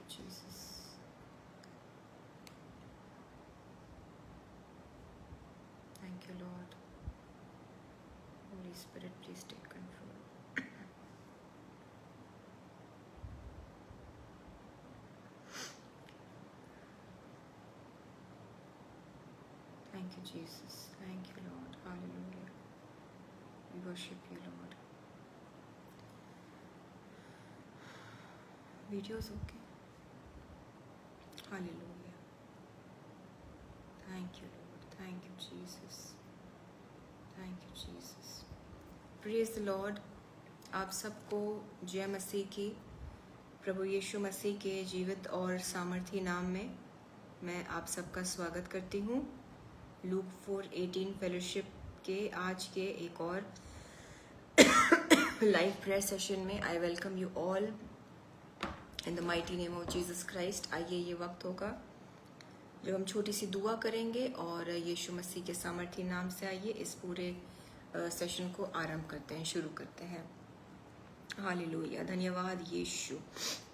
Jesus. Thank you, Lord. Holy Spirit, please take control. Thank you, Jesus. Thank you, Lord. Hallelujah. We worship you, Lord. Video's okay. Hallelujah. Thank you, Lord. Thank you, Jesus. Thank you, Jesus. Praise the Lord. आप सबको जय मसीह की, प्रभु यीशु मसीह के जीवित और सामर्थी नाम में मैं आप सबका स्वागत करती हूँ। लूक 4:18 फेलोशिप के आज के एक और लाइव प्रेयर सेशन में I welcome you all in the mighty name of Jesus Christ. आइए, ये वक्त होगा जब हम छोटी सी दुआ करेंगे और यीशु मसीह के सामर्थी नाम से आइए इस पूरे सेशन को आरंभ करते हैं, शुरू करते हैं। हालेलुया। धन्यवाद यीशु,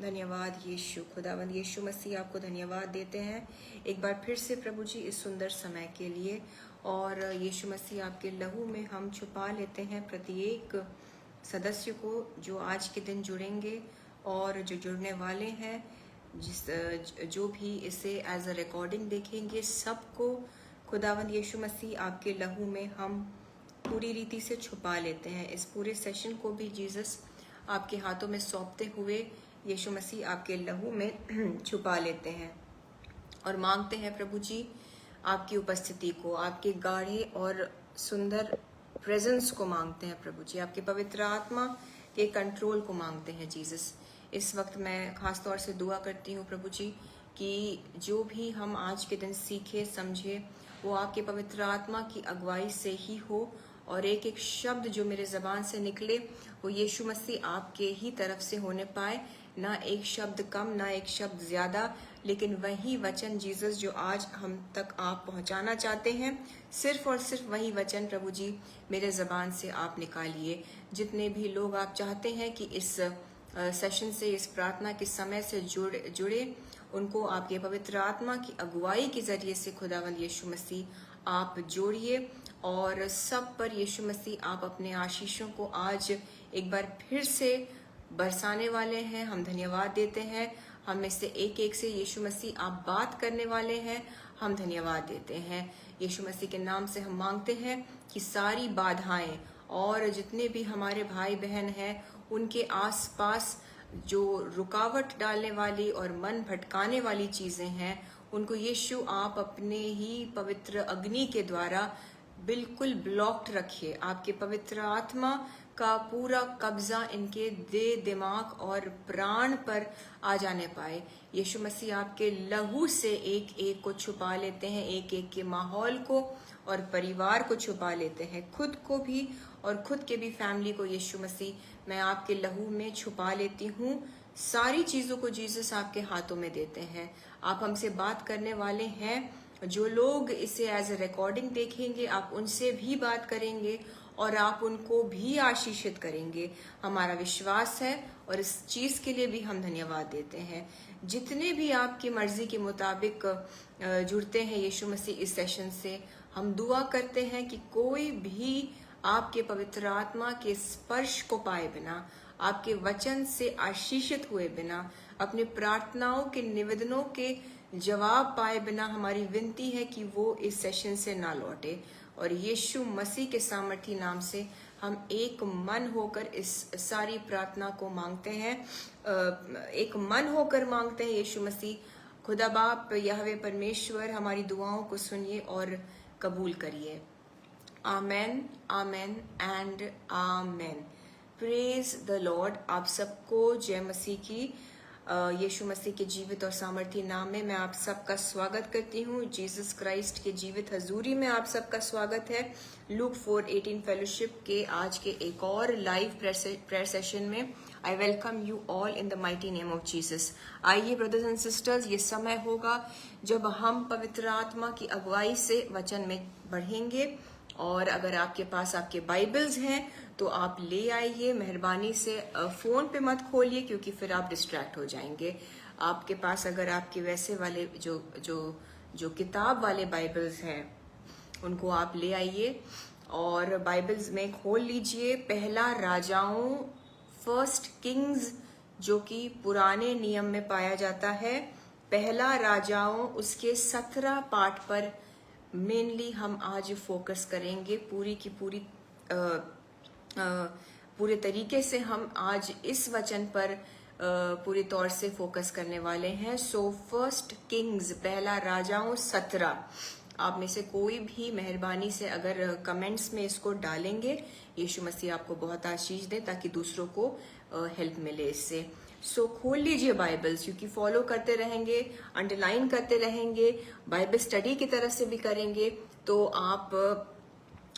धन्यवाद यीशु। खुदावंद यीशु मसीह, आपको धन्यवाद देते हैं एक बार फिर से प्रभु जी इस सुंदर समय के लिए। और यीशु मसीह, आपके लहू में हम छुपा लेते हैं प्रत्येक सदस्य को जो आज के दिन जुड़ेंगे और जो जुड़ने वाले हैं, जो भी इसे एज अ रिकॉर्डिंग देखेंगे, सबको खुदावंद यीशु मसीह आपके लहू में हम पूरी रीति से छुपा लेते हैं। इस पूरे सेशन को भी जीसस आपके हाथों में सौंपते हुए यीशु मसीह आपके लहू में छुपा लेते हैं और मांगते हैं प्रभु जी आपकी उपस्थिति को, आपके गाढ़े और सुंदर प्रेजेंस को मांगते हैं प्रभु जी, आपके पवित्र आत्मा के कंट्रोल को मांगते हैं जीसस। इस वक्त मैं खास तौर से दुआ करती हूँ प्रभु जी कि जो भी हम आज के दिन सीखे समझे वो आपके पवित्र आत्मा की अगुवाई से ही हो, और एक एक शब्द जो मेरे ज़बान से निकले वो यीशु मसीह आपके ही तरफ से होने पाए। ना एक शब्द कम, ना एक शब्द ज़्यादा, लेकिन वही वचन जीसस जो आज हम तक आप पहुंचाना चाहते हैं, सिर्फ और सिर्फ वही वचन प्रभु जी मेरे ज़बान से आप निकालिए। जितने भी लोग आप चाहते हैं कि इस सेशन से, इस प्रार्थना के समय से जुड़े उनको आपके पवित्र आत्मा की अगुवाई के जरिए से खुदावंद यीशु मसीह आप जोड़िए, और सब पर यीशु मसीह आप अपने आशीषों को आज एक बार फिर से बरसाने वाले हैं। हम धन्यवाद देते हैं। हम में से एक एक से यीशु मसीह आप बात करने वाले हैं, हम धन्यवाद देते हैं। यीशु मसीह के नाम से हम मांगते हैं कि सारी बाधाएं और जितने भी हमारे भाई बहन हैं उनके आसपास जो रुकावट डालने वाली और मन भटकाने वाली चीजें हैं, उनको यीशु आप अपने ही पवित्र अग्नि के द्वारा बिल्कुल ब्लॉक्ड रखिए। आपके पवित्र आत्मा का पूरा कब्जा इनके दिमाग और प्राण पर आ जाने पाए। यीशु मसीह आपके लहू से एक एक को छुपा लेते हैं, एक एक के माहौल को और परिवार को छुपा लेते हैं, खुद को भी और खुद के भी फैमिली को यीशु मसीह मैं आपके लहू में छुपा लेती हूँ। सारी चीजों को जीसस आपके हाथों में देते हैं। आप हमसे बात करने वाले हैं, जो लोग इसे एज ए रिकॉर्डिंग देखेंगे आप उनसे भी बात करेंगे और आप उनको भी आशीषित करेंगे, हमारा विश्वास है। और इस चीज के लिए भी हम धन्यवाद देते हैं। जितने भी आपकी मर्जी के मुताबिक जुड़ते हैं यीशु मसीह इस सेशन से, हम दुआ करते हैं कि कोई भी आपके पवित्र आत्मा के स्पर्श को पाए बिना, आपके वचन से आशीषित हुए बिना, अपने प्रार्थनाओं के निवेदनों के जवाब पाए बिना, हमारी विनती है कि वो इस सेशन से ना लौटे। और यीशु मसीह के सामर्थी नाम से हम एक मन होकर इस सारी प्रार्थना को मांगते हैं, एक मन होकर मांगते हैं। यीशु मसीह खुदा बाप यहोवा परमेश्वर हमारी दुआओं को सुनिए और कबूल करिए। Amen, amen and amen. Praise the Lord. आप सबको जय मसीह की। यीशु मसीह के जीवित और सामर्थी नाम में मैं आप सबका स्वागत करती हूँ। जीसस क्राइस्ट के जीवित हजूरी में आप सबका स्वागत है। लूक 4:18 फेलोशिप के आज के एक और लाइव प्रेयर सेशन में I welcome you all in the mighty name of Jesus. आइए ब्रदर्स एंड सिस्टर्स, ये समय होगा जब हम पवित्र आत्मा की अगुवाई से वचन में बढ़ेंगे। और अगर आपके पास आपके बाइबल्स हैं तो आप ले आइए, मेहरबानी से फोन पे मत खोलिए क्योंकि फिर आप डिस्ट्रैक्ट हो जाएंगे। आपके पास अगर आपके वैसे वाले जो जो जो किताब वाले बाइबल्स हैं उनको आप ले आइए और बाइबल्स में खोल लीजिए पहला राजाओं, फर्स्ट किंग्स, जो कि पुराने नियम में पाया जाता है। पहला राजाओं उसके 17 पाठ पर मेनली हम आज फोकस करेंगे। पूरी की पूरी पूरे तरीके से हम आज इस वचन पर पूरे तौर से फोकस करने वाले हैं। सो फर्स्ट किंग्स, पहला राजाओं 17। आप में से कोई भी मेहरबानी से अगर कमेंट्स में इसको डालेंगे, यीशु मसीह आपको बहुत आशीष दे ताकि दूसरों को हेल्प मिले इससे। सो खोल लीजिए बाइबल्स, क्योंकि फॉलो करते रहेंगे, अंडरलाइन करते रहेंगे, बाइबल स्टडी की तरह से भी करेंगे तो आप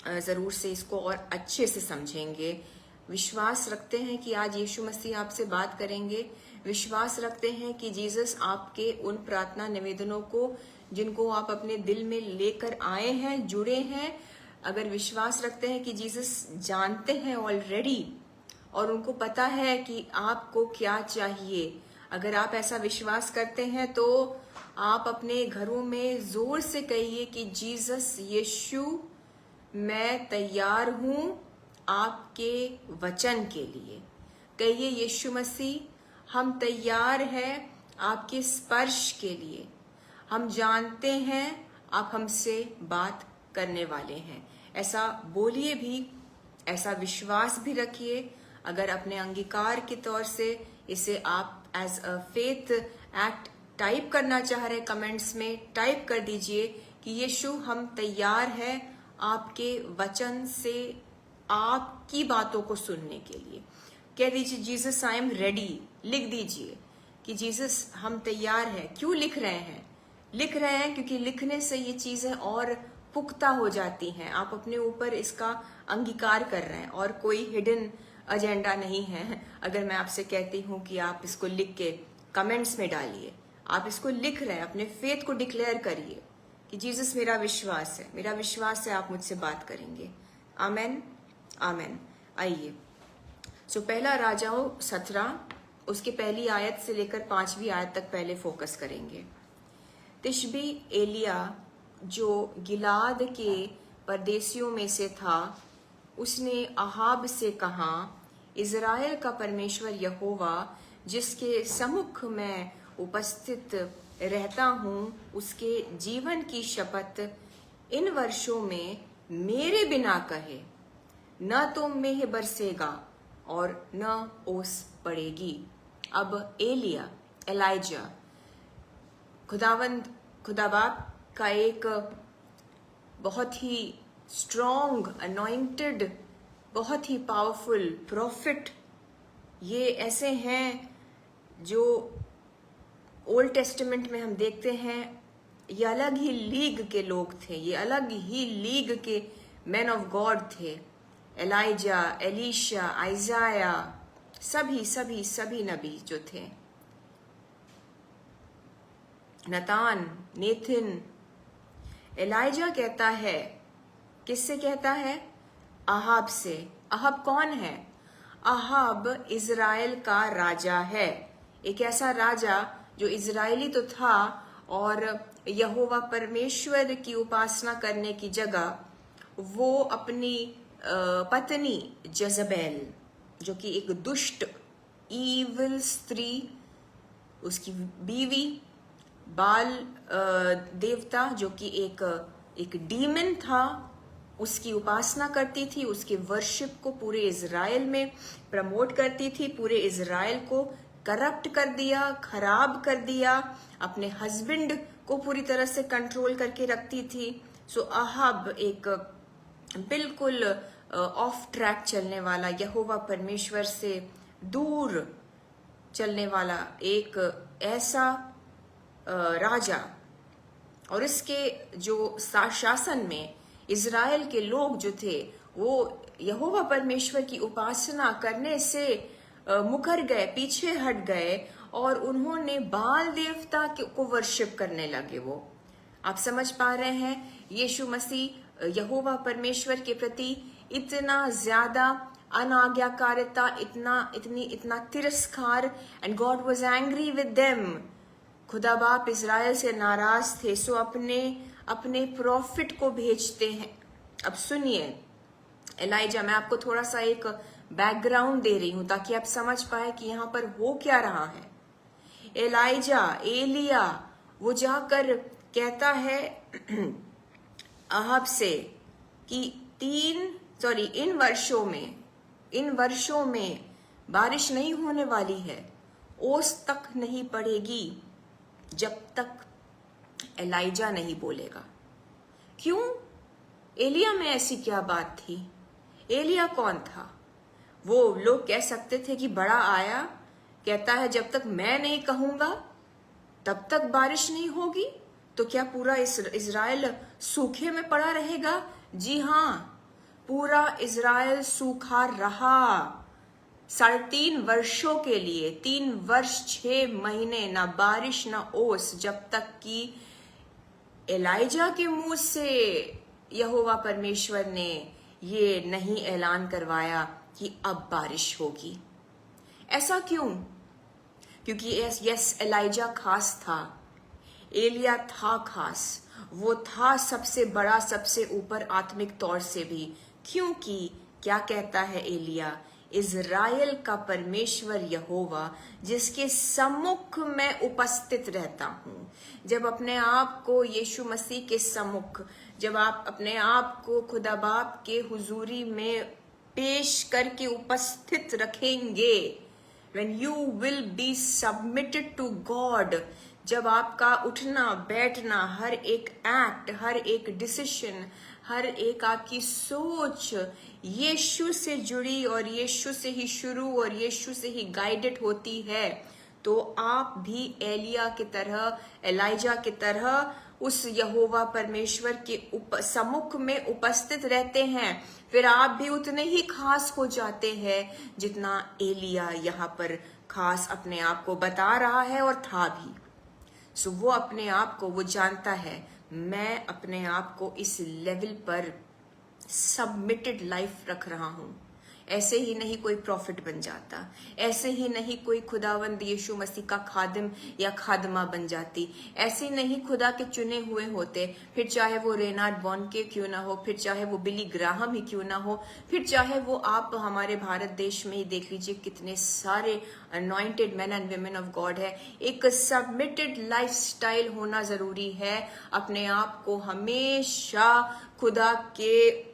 जरूर से इसको और अच्छे से समझेंगे। विश्वास रखते हैं कि आज यीशु मसीह आपसे बात करेंगे। विश्वास रखते हैं कि जीसस आपके उन प्रार्थना निवेदनों को जिनको आप अपने दिल में लेकर आए हैं, जुड़े हैं, अगर विश्वास रखते हैं कि जीसस जानते हैं ऑलरेडी और उनको पता है कि आपको क्या चाहिए, अगर आप ऐसा विश्वास करते हैं तो आप अपने घरों में जोर से कहिए कि जीसस, यीशु, मैं तैयार हूं आपके वचन के लिए। कहिए, यीशु मसीह हम तैयार हैं आपके स्पर्श के लिए। हम जानते हैं आप हमसे बात करने वाले हैं। ऐसा बोलिए भी, ऐसा विश्वास भी रखिए। अगर अपने अंगीकार के तौर से इसे आप as a faith act type करना चाह रहे, कमेंट्स में टाइप कर दीजिए कि यीशु हम तैयार हैं आपके वचन से आपकी बातों को सुनने के लिए। कह दीजिए, जीसस आई एम रेडी। लिख दीजिए कि जीसस हम तैयार हैं। क्यों लिख रहे हैं? लिख रहे हैं क्योंकि लिखने से ये चीजें और पुख्ता हो जाती हैं। आप अपने ऊपर इसका अंगीकार कर रहे हैं और कोई हिडन एजेंडा नहीं है। अगर मैं आपसे कहती हूँ कि आप इसको लिख के कमेंट्स में डालिए, आप इसको लिख रहे हैं, अपने फेथ को डिक्लेयर करिए कि जीसस मेरा विश्वास है, मेरा विश्वास है आप मुझसे बात करेंगे। आमेन, आमेन। आइए, सो पहला राजाओं 17 उसके पहली आयत से लेकर 5वीं आयत तक पहले फोकस करेंगे। तिशबी एलिया जो गिलाद के परदेसियों में से था, उसने अहाब से कहा, इज़राइल का परमेश्वर यहोवा जिसके सम्मुख मैं उपस्थित रहता हूँ, उसके जीवन की शपथ, इन वर्षों में मेरे बिना कहे न तो मेह बरसेगा और न ओस पड़ेगी। अब एलाइजा खुदा बाप का एक बहुत ही स्ट्रॉन्ग, अनॉइंटेड, बहुत ही पावरफुल प्रॉफिट, ये ऐसे हैं जो ओल्ड टेस्टामेंट में हम देखते हैं, ये अलग ही लीग के लोग थे, ये अलग ही लीग के मैन ऑफ गॉड थे। एलाइजा, एलीशा, आइजाया, सभी नबी जो थे, नतान, नेथिन। एलाइजा कहता है, किससे कहता है? अहाब से। अहाब कौन है? अहाब इज़राइल का राजा है, एक ऐसा राजा जो इज़राइली तो था और यहोवा परमेश्वर की उपासना करने की जगह वो अपनी पत्नी जज़बेल, जो कि एक दुष्ट ईविल स्त्री, उसकी बीवी, बाल देवता जो कि एक डीमन था, उसकी उपासना करती थी, उसके वर्शिप को पूरे इज़राइल में प्रमोट करती थी, पूरे इज़राइल को करप्ट कर दिया, खराब कर दिया, अपने हस्बैंड को पूरी तरह से कंट्रोल करके रखती थी। सो अहाब एक बिल्कुल ऑफ ट्रैक चलने वाला, यहोवा परमेश्वर से दूर चलने वाला एक ऐसा राजा, और इसके जो शासन में इज़राइल के लोग जो थे वो यहोवा परमेश्वर की उपासना करने से मुकर गए, पीछे हट गए और उन्होंने बाल देवता को वर्शिप करने लगे। वो आप समझ पा रहे हैं, यीशु मसीह यहोवा परमेश्वर के प्रति इतना ज्यादा अनाज्ञाकारिता, इतना तिरस्कार, and God was angry with them. खुदा बाप इज़राइल से नाराज थे, सो अपने प्रॉफिट को भेजते हैं। अब सुनिए एलाइजा, मैं आपको थोड़ा सा एक बैकग्राउंड दे रही हूं ताकि आप समझ पाए कि यहाँ पर हो क्या रहा है। एलिया वो जाकर कहता है अहाब से कि इन वर्षों में बारिश नहीं होने वाली है, ओस तक नहीं पड़ेगी जब तक एलाइजा नहीं बोलेगा। क्यों? एलिया में ऐसी क्या बात थी? एलिया कौन था? वो लोग कह सकते थे कि बड़ा आया, कहता है जब तक मैं नहीं कहूंगा तब तक बारिश नहीं होगी। तो क्या पूरा इज़राइल सूखे में पड़ा रहेगा? जी हाँ, पूरा इज़राइल सूखा रहा 3.5 वर्षों के लिए, 3 वर्ष 6 महीने, ना बारिश ना ओस, जब तक कि एलाइजा के मुंह से यहोवा परमेश्वर ने ये नहीं ऐलान करवाया कि अब बारिश होगी। ऐसा क्यों? क्योंकि यस एलाइजा खास था, एलिया था खास, वो था सबसे बड़ा, सबसे ऊपर आत्मिक तौर से भी। क्योंकि क्या कहता है एलिया? इज़राइल का परमेश्वर यहोवा जिसके सम्मुख मैं उपस्थित रहता हूँ। जब अपने आप को यीशु मसीह के सम्मुख, जब आप अपने आप को खुदा बाप के हुजूरी में पेश करके उपस्थित रखेंगे, when you will be submitted to God, जब आपका उठना बैठना, हर एक एक्ट, हर एक डिसीजन, हर एक आपकी सोच यीशु से जुड़ी और यीशु से ही शुरू और यीशु से ही गाइडेड होती है, तो आप भी एलिया की तरह, एलाइजा की तरह उस यहोवा परमेश्वर के सम्मुख में उपस्थित रहते हैं। फिर आप भी उतने ही खास हो जाते हैं जितना एलिया यहाँ पर खास अपने आप को बता रहा है और था भी। सो वो अपने आप को, वो जानता है मैं अपने आप को इस लेवल पर सबमिटेड लाइफ रख रहा हूं। ऐसे ही नहीं कोई प्रॉफिट बन जाता, ऐसे ही नहीं कोई खुदावंद यीशु मसीह का खादिम या खादमा बन जाती, ऐसे नहीं खुदा के चुने हुए होते। फिर चाहे वो रेनार्ड बॉनके क्यों ना हो, फिर चाहे वो बिली ग्राहम ही क्यों ना हो, फिर चाहे वो आप हमारे भारत देश में ही देख लीजिए कितने सारे anointed man and women of God है। एक सबमिटेड लाइफस्टाइल होना जरूरी है। अपने आप को हमेशा खुदा के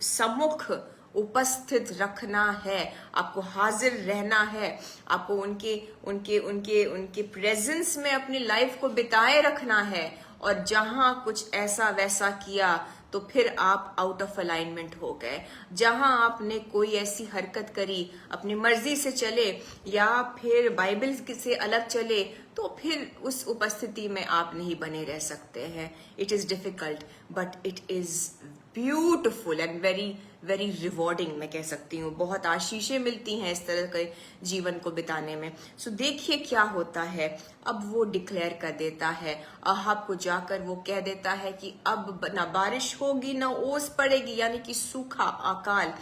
सम्मुख उपस्थित रखना है, आपको हाजिर रहना है, आपको उनके प्रेजेंस में अपनी लाइफ को बिताए रखना है। और जहां कुछ ऐसा वैसा किया तो फिर आप आउट ऑफ अलाइनमेंट हो गए। जहां आपने कोई ऐसी हरकत करी, अपनी मर्जी से चले या फिर बाइबल से अलग चले, तो फिर उस उपस्थिति में आप नहीं बने रह सकते हैं। It is difficult but it is beautiful and very very rewarding, मैं कह सकती हूँ। बहुत आशीषें मिलती हैं इस तरह के जीवन को बिताने में। सो देखिए क्या होता है। अब वो डिक्लेयर कर देता है, अहाब को जाकर वो कह देता है कि अब ना बारिश होगी ना ओस पड़ेगी, यानी कि सूखा अकाल।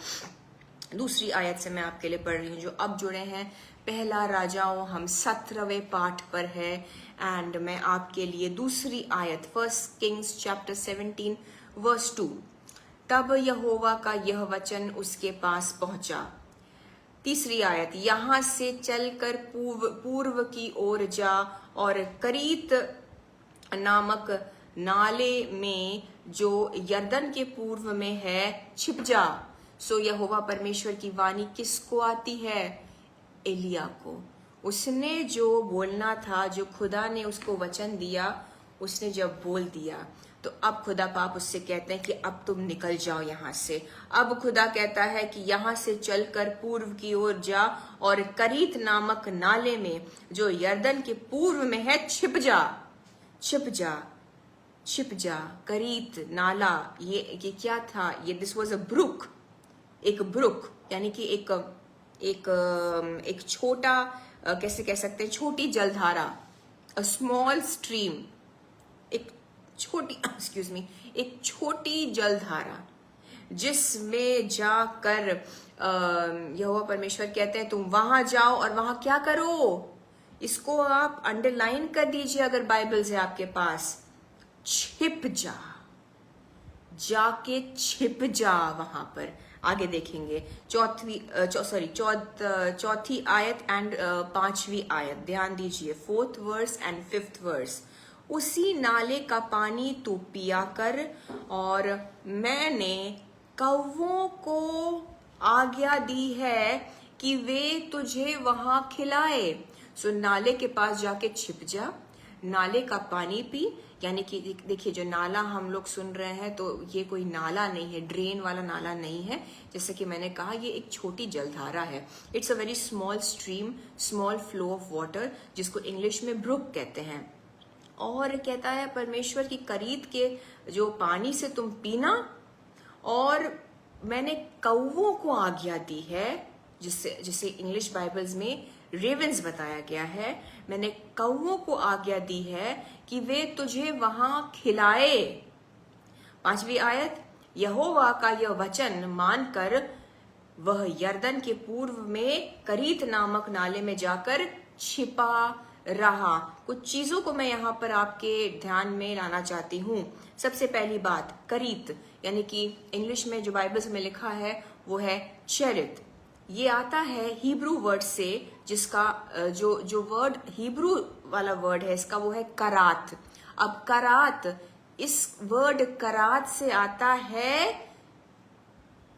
दूसरी आयत से मैं आपके लिए पढ़ रही हूँ जो अब जुड़े हैं। पहला राजाओं हम 17वें पाठ पर है एंड मैं आपके लिए दूसरी आयत 1 किंग्स चैप्टर 17 वर्स 2। तब यहोवा का यह वचन उसके पास पहुंचा। तीसरी आयत, यहां से चलकर पूर्व की ओर जा और करीत नामक नाले में जो यरदन के पूर्व में है छिप जा। सो यहोवा परमेश्वर की वाणी किसको आती है? एलिया को। उसने जो बोलना था, जो खुदा ने उसको वचन दिया, उसने जब बोल दिया तो अब खुदा पाप उससे कहते हैं कि अब तुम निकल जाओ यहाँ से। अब खुदा कहता है कि यहाँ से चलकर पूर्व की ओर जा और करीत नामक नाले में जो यरदन के पूर्व में है छिप जा, छिप जा, छिप जा। करीत नाला, ये क्या था? ये दिस वाज अ ब्रुक, एक ब्रुक यानी कि एक छोटा, कैसे कह सकते हैं, छोटी जलधारा, अ स्मॉल स्ट्रीम, एक छोटी जलधारा जिसमें जाकर यहोवा परमेश्वर कहते हैं तुम वहां जाओ और वहां क्या करो, इसको आप अंडरलाइन कर दीजिए अगर बाइबल से आपके पास, छिप जा, जाके छिप जा वहां पर। आगे देखेंगे चौथी आयत एंड 5वीं आयत, ध्यान दीजिए, 4th verse and 5th verse. उसी नाले का पानी तू पिया कर और मैंने कौवों को आज्ञा दी है कि वे तुझे वहां खिलाए। सो नाले के पास जाके छिप जा, नाले का पानी पी, यानी कि देखिए जो नाला हम लोग सुन रहे हैं तो ये कोई नाला नहीं है, ड्रेन वाला नाला नहीं है, जैसे कि मैंने कहा ये एक छोटी जलधारा है। It's a very small stream, small flow of water, जिसको इंग्लिश में ब्रुक कहते हैं। और कहता है परमेश्वर की करीत के जो पानी से तुम पीना, और मैंने कौवों को आज्ञा दी है, जिसे इंग्लिश बाइबल्स में रेवेंस बताया गया है, मैंने कौवों को आज्ञा दी है कि वे तुझे वहां खिलाए। 5वीं आयत, यहोवा का यह वचन मानकर वह यरदन के पूर्व में करीत नामक नाले में जाकर छिपा रहा। कुछ चीजों को मैं यहाँ पर आपके ध्यान में लाना चाहती हूँ। सबसे पहली बात, करीत, यानी कि इंग्लिश में जो बाइबल्स में लिखा है वो है चेरित। ये आता है हिब्रू वर्ड से, जिसका जो वर्ड हिब्रू वाला वर्ड है इसका वो है करात। अब करात, इस वर्ड करात से आता है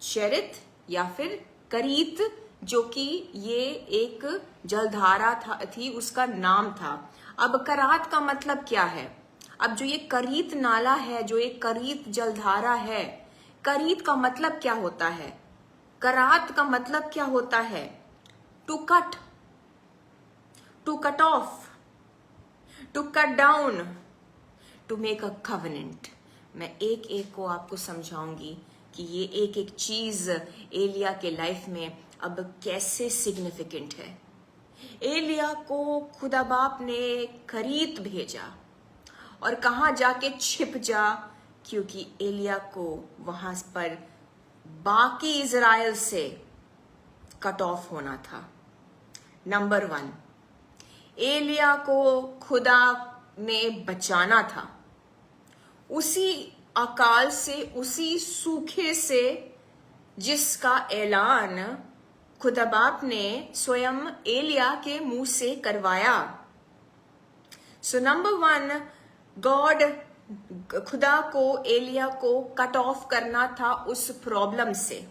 चेरित या फिर करीत, जो कि ये एक जलधारा थी, उसका नाम था। अब करात का मतलब क्या है? अब जो ये करीत नाला है, जो ये करीत जलधारा है, करीत का मतलब क्या होता है? करात का मतलब क्या होता है? To cut, to cut off, to cut down, to make a covenant. मैं एक एक को आपको समझाऊंगी कि ये एक एक चीज एलिया के लाइफ में अब कैसे सिग्निफिकेंट है। एलिया को खुदा बाप ने करीत भेजा और कहा जाके छिप जा, क्योंकि एलिया को वहां पर बाकी इज़राइल से कट ऑफ होना था। नंबर 1, एलिया को खुदा ने बचाना था उसी अकाल से, उसी सूखे से जिसका ऐलान खुदा बाप ने स्वयं एलिया के मुंह से करवाया। सो नंबर 1, गॉड, खुदा को एलिया को कट ऑफ करना था उस प्रॉब्लम से,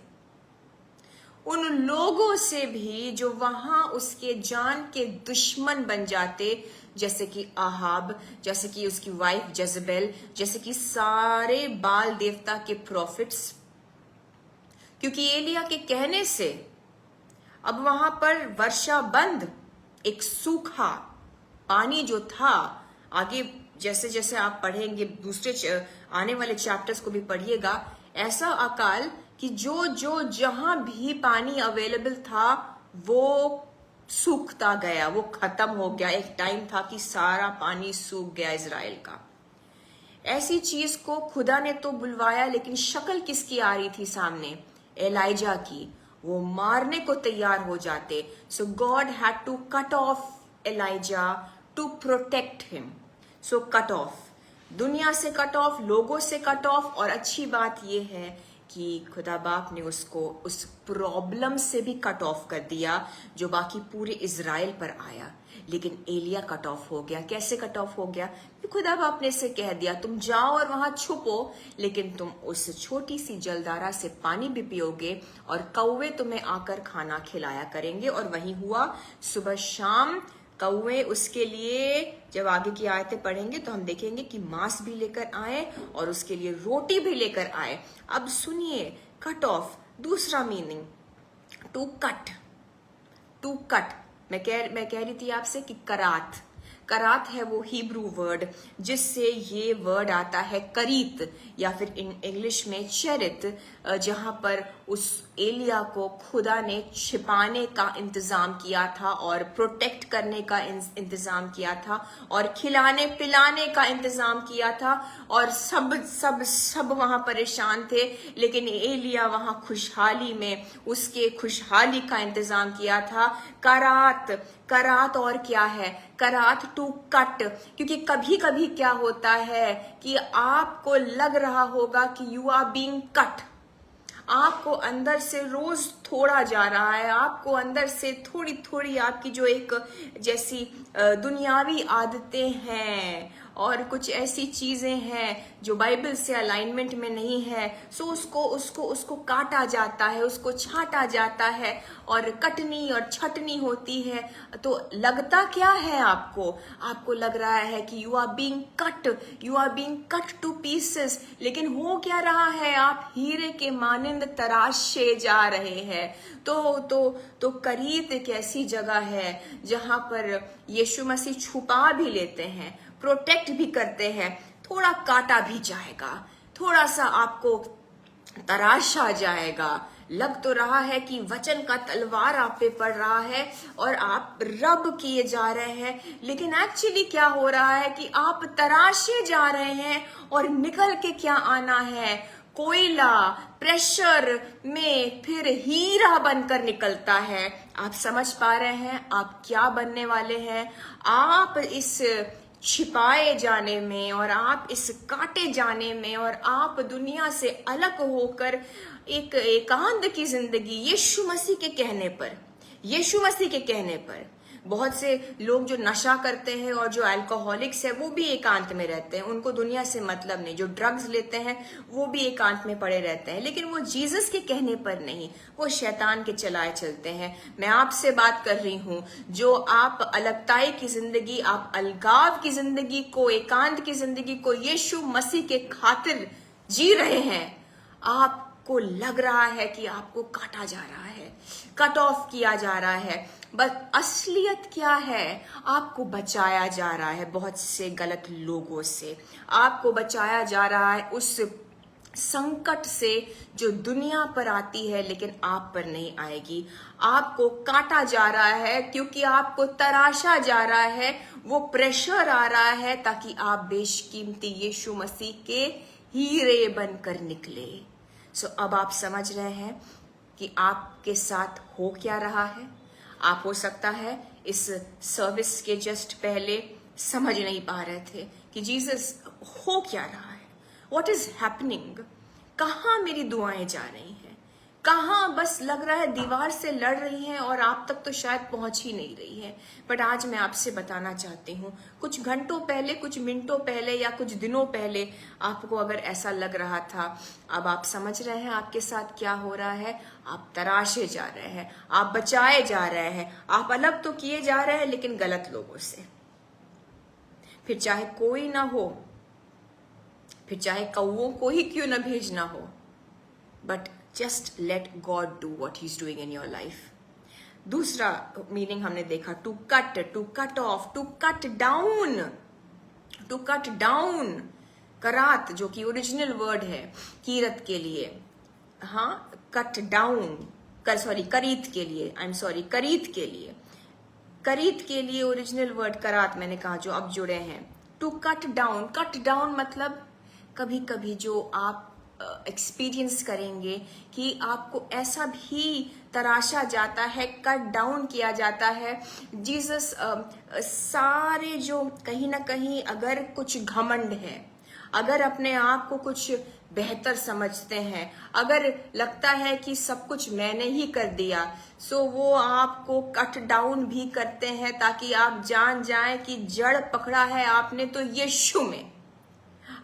उन लोगों से भी जो वहां उसके जान के दुश्मन बन जाते, जैसे कि आहाब, जैसे कि उसकी वाइफ जज़ेबेल, जैसे कि सारे बाल देवता के प्रॉफिट्स। क्योंकि एलिया के कहने से अब वहां पर वर्षा बंद, एक सूखा पानी जो था, आगे जैसे जैसे आप पढ़ेंगे दूसरे आने वाले चैप्टर्स को भी पढ़िएगा, ऐसा अकाल कि जो जहां भी पानी अवेलेबल था वो सूखता गया, वो खत्म हो गया। एक टाइम था कि सारा पानी सूख गया इज़राइल का। ऐसी चीज को खुदा ने तो बुलवाया, लेकिन शक्ल किसकी आ रही थी सामने? एलाइजा की। वो मारने को तैयार हो जाते। So God had to cut off Elijah to protect him. So cut off, दुनिया से कट ऑफ, लोगों से कट ऑफ। और अच्छी बात यह है कि खुदा बाप ने उसको उस प्रॉब्लम से भी कट ऑफ कर दिया जो बाकी पूरे इज़राइल पर आया। लेकिन एलिया कट ऑफ हो गया। कैसे कट ऑफ हो गया? खुदा बाप ने से कह दिया तुम जाओ और वहां छुपो, लेकिन तुम उस छोटी सी जलधारा से पानी भी पियोगे और कौवे तुम्हें आकर खाना खिलाया करेंगे। और वही हुआ। सुबह शाम कौवे उसके लिए, जब आगे की आयतें पढ़ेंगे तो हम देखेंगे कि मांस भी लेकर आए और उसके लिए रोटी भी लेकर आए। अब सुनिए, कट ऑफ, दूसरा meaning to cut, to cut. मैं कह रही थी आपसे कि करात, करात है वो हिब्रू वर्ड जिससे ये वर्ड आता है करीत या फिर इंग्लिश में चेरित, जहां पर उस एलिया को खुदा ने छिपाने का इंतजाम किया था और प्रोटेक्ट करने का इंतजाम किया था और खिलाने पिलाने का इंतजाम किया था, और सब सब सब वहां परेशान थे, लेकिन एलिया वहां खुशहाली में उसके खुशहाली का इंतजाम किया था। करात और क्या है? करात टू कट। क्योंकि कभी कभी क्या होता है कि आपको लग रहा होगा कि यू आर बीइंग कट, आपको अंदर से रोज थोड़ा जा रहा है, आपको अंदर से थोड़ी थोड़ी आपकी जो एक जैसी दुनियावी आदतें हैं और कुछ ऐसी चीजें हैं जो बाइबल से अलाइनमेंट में नहीं है, सो उसको काटा जाता है, उसको छांटा जाता है और कटनी और छटनी होती है। तो लगता क्या है आपको लग रहा है कि you are being cut to pieces, लेकिन हो क्या रहा है? आप हीरे के मानिंद तराशे जा रहे हैं। तो करीत एक ऐसी जगह है जहां पर यीशु मसीह छुपा भी लेते हैं, प्रोटेक्ट भी करते हैं, थोड़ा काटा भी जाएगा, थोड़ा सा आपको तराशा जाएगा। लग तो रहा है कि वचन का तलवार आप पे पड़ रहा है और आप रब किए जा रहे हैं, लेकिन एक्चुअली क्या हो रहा है कि आप तराशे जा रहे हैं और निकल के क्या आना है? कोयला प्रेशर में फिर हीरा बनकर निकलता है। आप समझ पा रहे हैं आप क्या बनने वाले हैं? आप इस छिपाए जाने में और आप इस काटे जाने में और आप दुनिया से अलग होकर एक एकांत की जिंदगी यीशु मसीह के कहने पर बहुत से लोग जो नशा करते हैं और जो अल्कोहलिक्स है वो भी एकांत में रहते हैं, उनको दुनिया से मतलब नहीं। जो ड्रग्स लेते हैं वो भी एकांत में पड़े रहते हैं, लेकिन वो जीसस के कहने पर नहीं, वो शैतान के चलाए चलते हैं। मैं आपसे बात कर रही हूं, जो आप अलगताई की जिंदगी, आप अलगाव की जिंदगी को, एकांत की जिंदगी को यीशु मसीह के खातिर जी रहे हैं, आपको लग रहा है कि आपको काटा जा रहा है, कट ऑफ किया जा रहा है, बस असलियत क्या है? आपको बचाया जा रहा है बहुत से गलत लोगों से, आपको बचाया जा रहा है उस संकट से जो दुनिया पर आती है लेकिन आप पर नहीं आएगी। आपको काटा जा रहा है क्योंकि आपको तराशा जा रहा है, वो प्रेशर आ रहा है ताकि आप बेशकीमती यीशु मसीह के हीरे बनकर निकले। सो अब आप समझ रहे हैं कि आपके साथ हो क्या रहा है। आप हो सकता है इस सर्विस के जस्ट पहले समझ नहीं पा रहे थे कि जीसस हो क्या रहा है, व्हाट इज हैपनिंग, कहाँ मेरी दुआएं जा रही हैं, कहाँ बस लग रहा है दीवार से लड़ रही हैं और आप तक तो शायद पहुंच ही नहीं रही है। बट आज मैं आपसे बताना चाहती हूँ, कुछ घंटों पहले, कुछ मिनटों पहले या कुछ दिनों पहले आपको अगर ऐसा लग रहा था, अब आप समझ रहे हैं आपके साथ क्या हो रहा है। आप तराशे जा रहे हैं, आप बचाए जा रहे हैं, आप अलग तो किए जा रहे हैं लेकिन गलत लोगों से। फिर चाहे कोई ना हो, फिर चाहे कौओं को ही क्यों ना भेजना हो, but just let God do what he's doing in your life. दूसरा मीनिंग हमने देखा, to cut off, to cut down, करात जो कि ओरिजिनल वर्ड है कीरत के लिए, हाँ, कट डाउन, करीत के लिए ओरिजिनल वर्ड करात मैंने कहा जो अब जुड़े हैं। टू कट डाउन मतलब कभी कभी जो आप एक्सपीरियंस करेंगे कि आपको ऐसा भी तराशा जाता है, कट डाउन किया जाता है। जीसस सारे जो कहीं ना कहीं अगर कुछ घमंड है, अगर अपने आप को कुछ बेहतर समझते हैं, अगर लगता है कि सब कुछ मैंने ही कर दिया, सो वो आपको कट डाउन भी करते हैं ताकि आप जान जाएं कि जड़ पकड़ा है आपने तो यीशु में।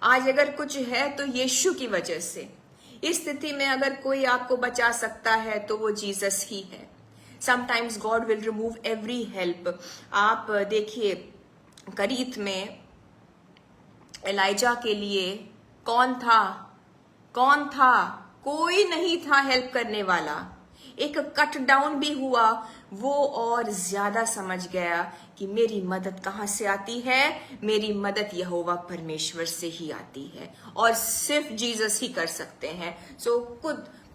आज अगर कुछ है तो यीशु की वजह से। इस स्थिति में अगर कोई आपको बचा सकता है तो वो जीसस ही है। Sometimes God will remove every help. आप देखिए करीत में एलाइजा के लिए कौन था? कोई नहीं था हेल्प करने वाला। एक कट डाउन भी हुआ, वो और ज्यादा समझ गया कि मेरी मदद कहाँ से आती है, मेरी मदद यहोवा परमेश्वर से ही आती है और सिर्फ जीसस ही कर सकते हैं। सो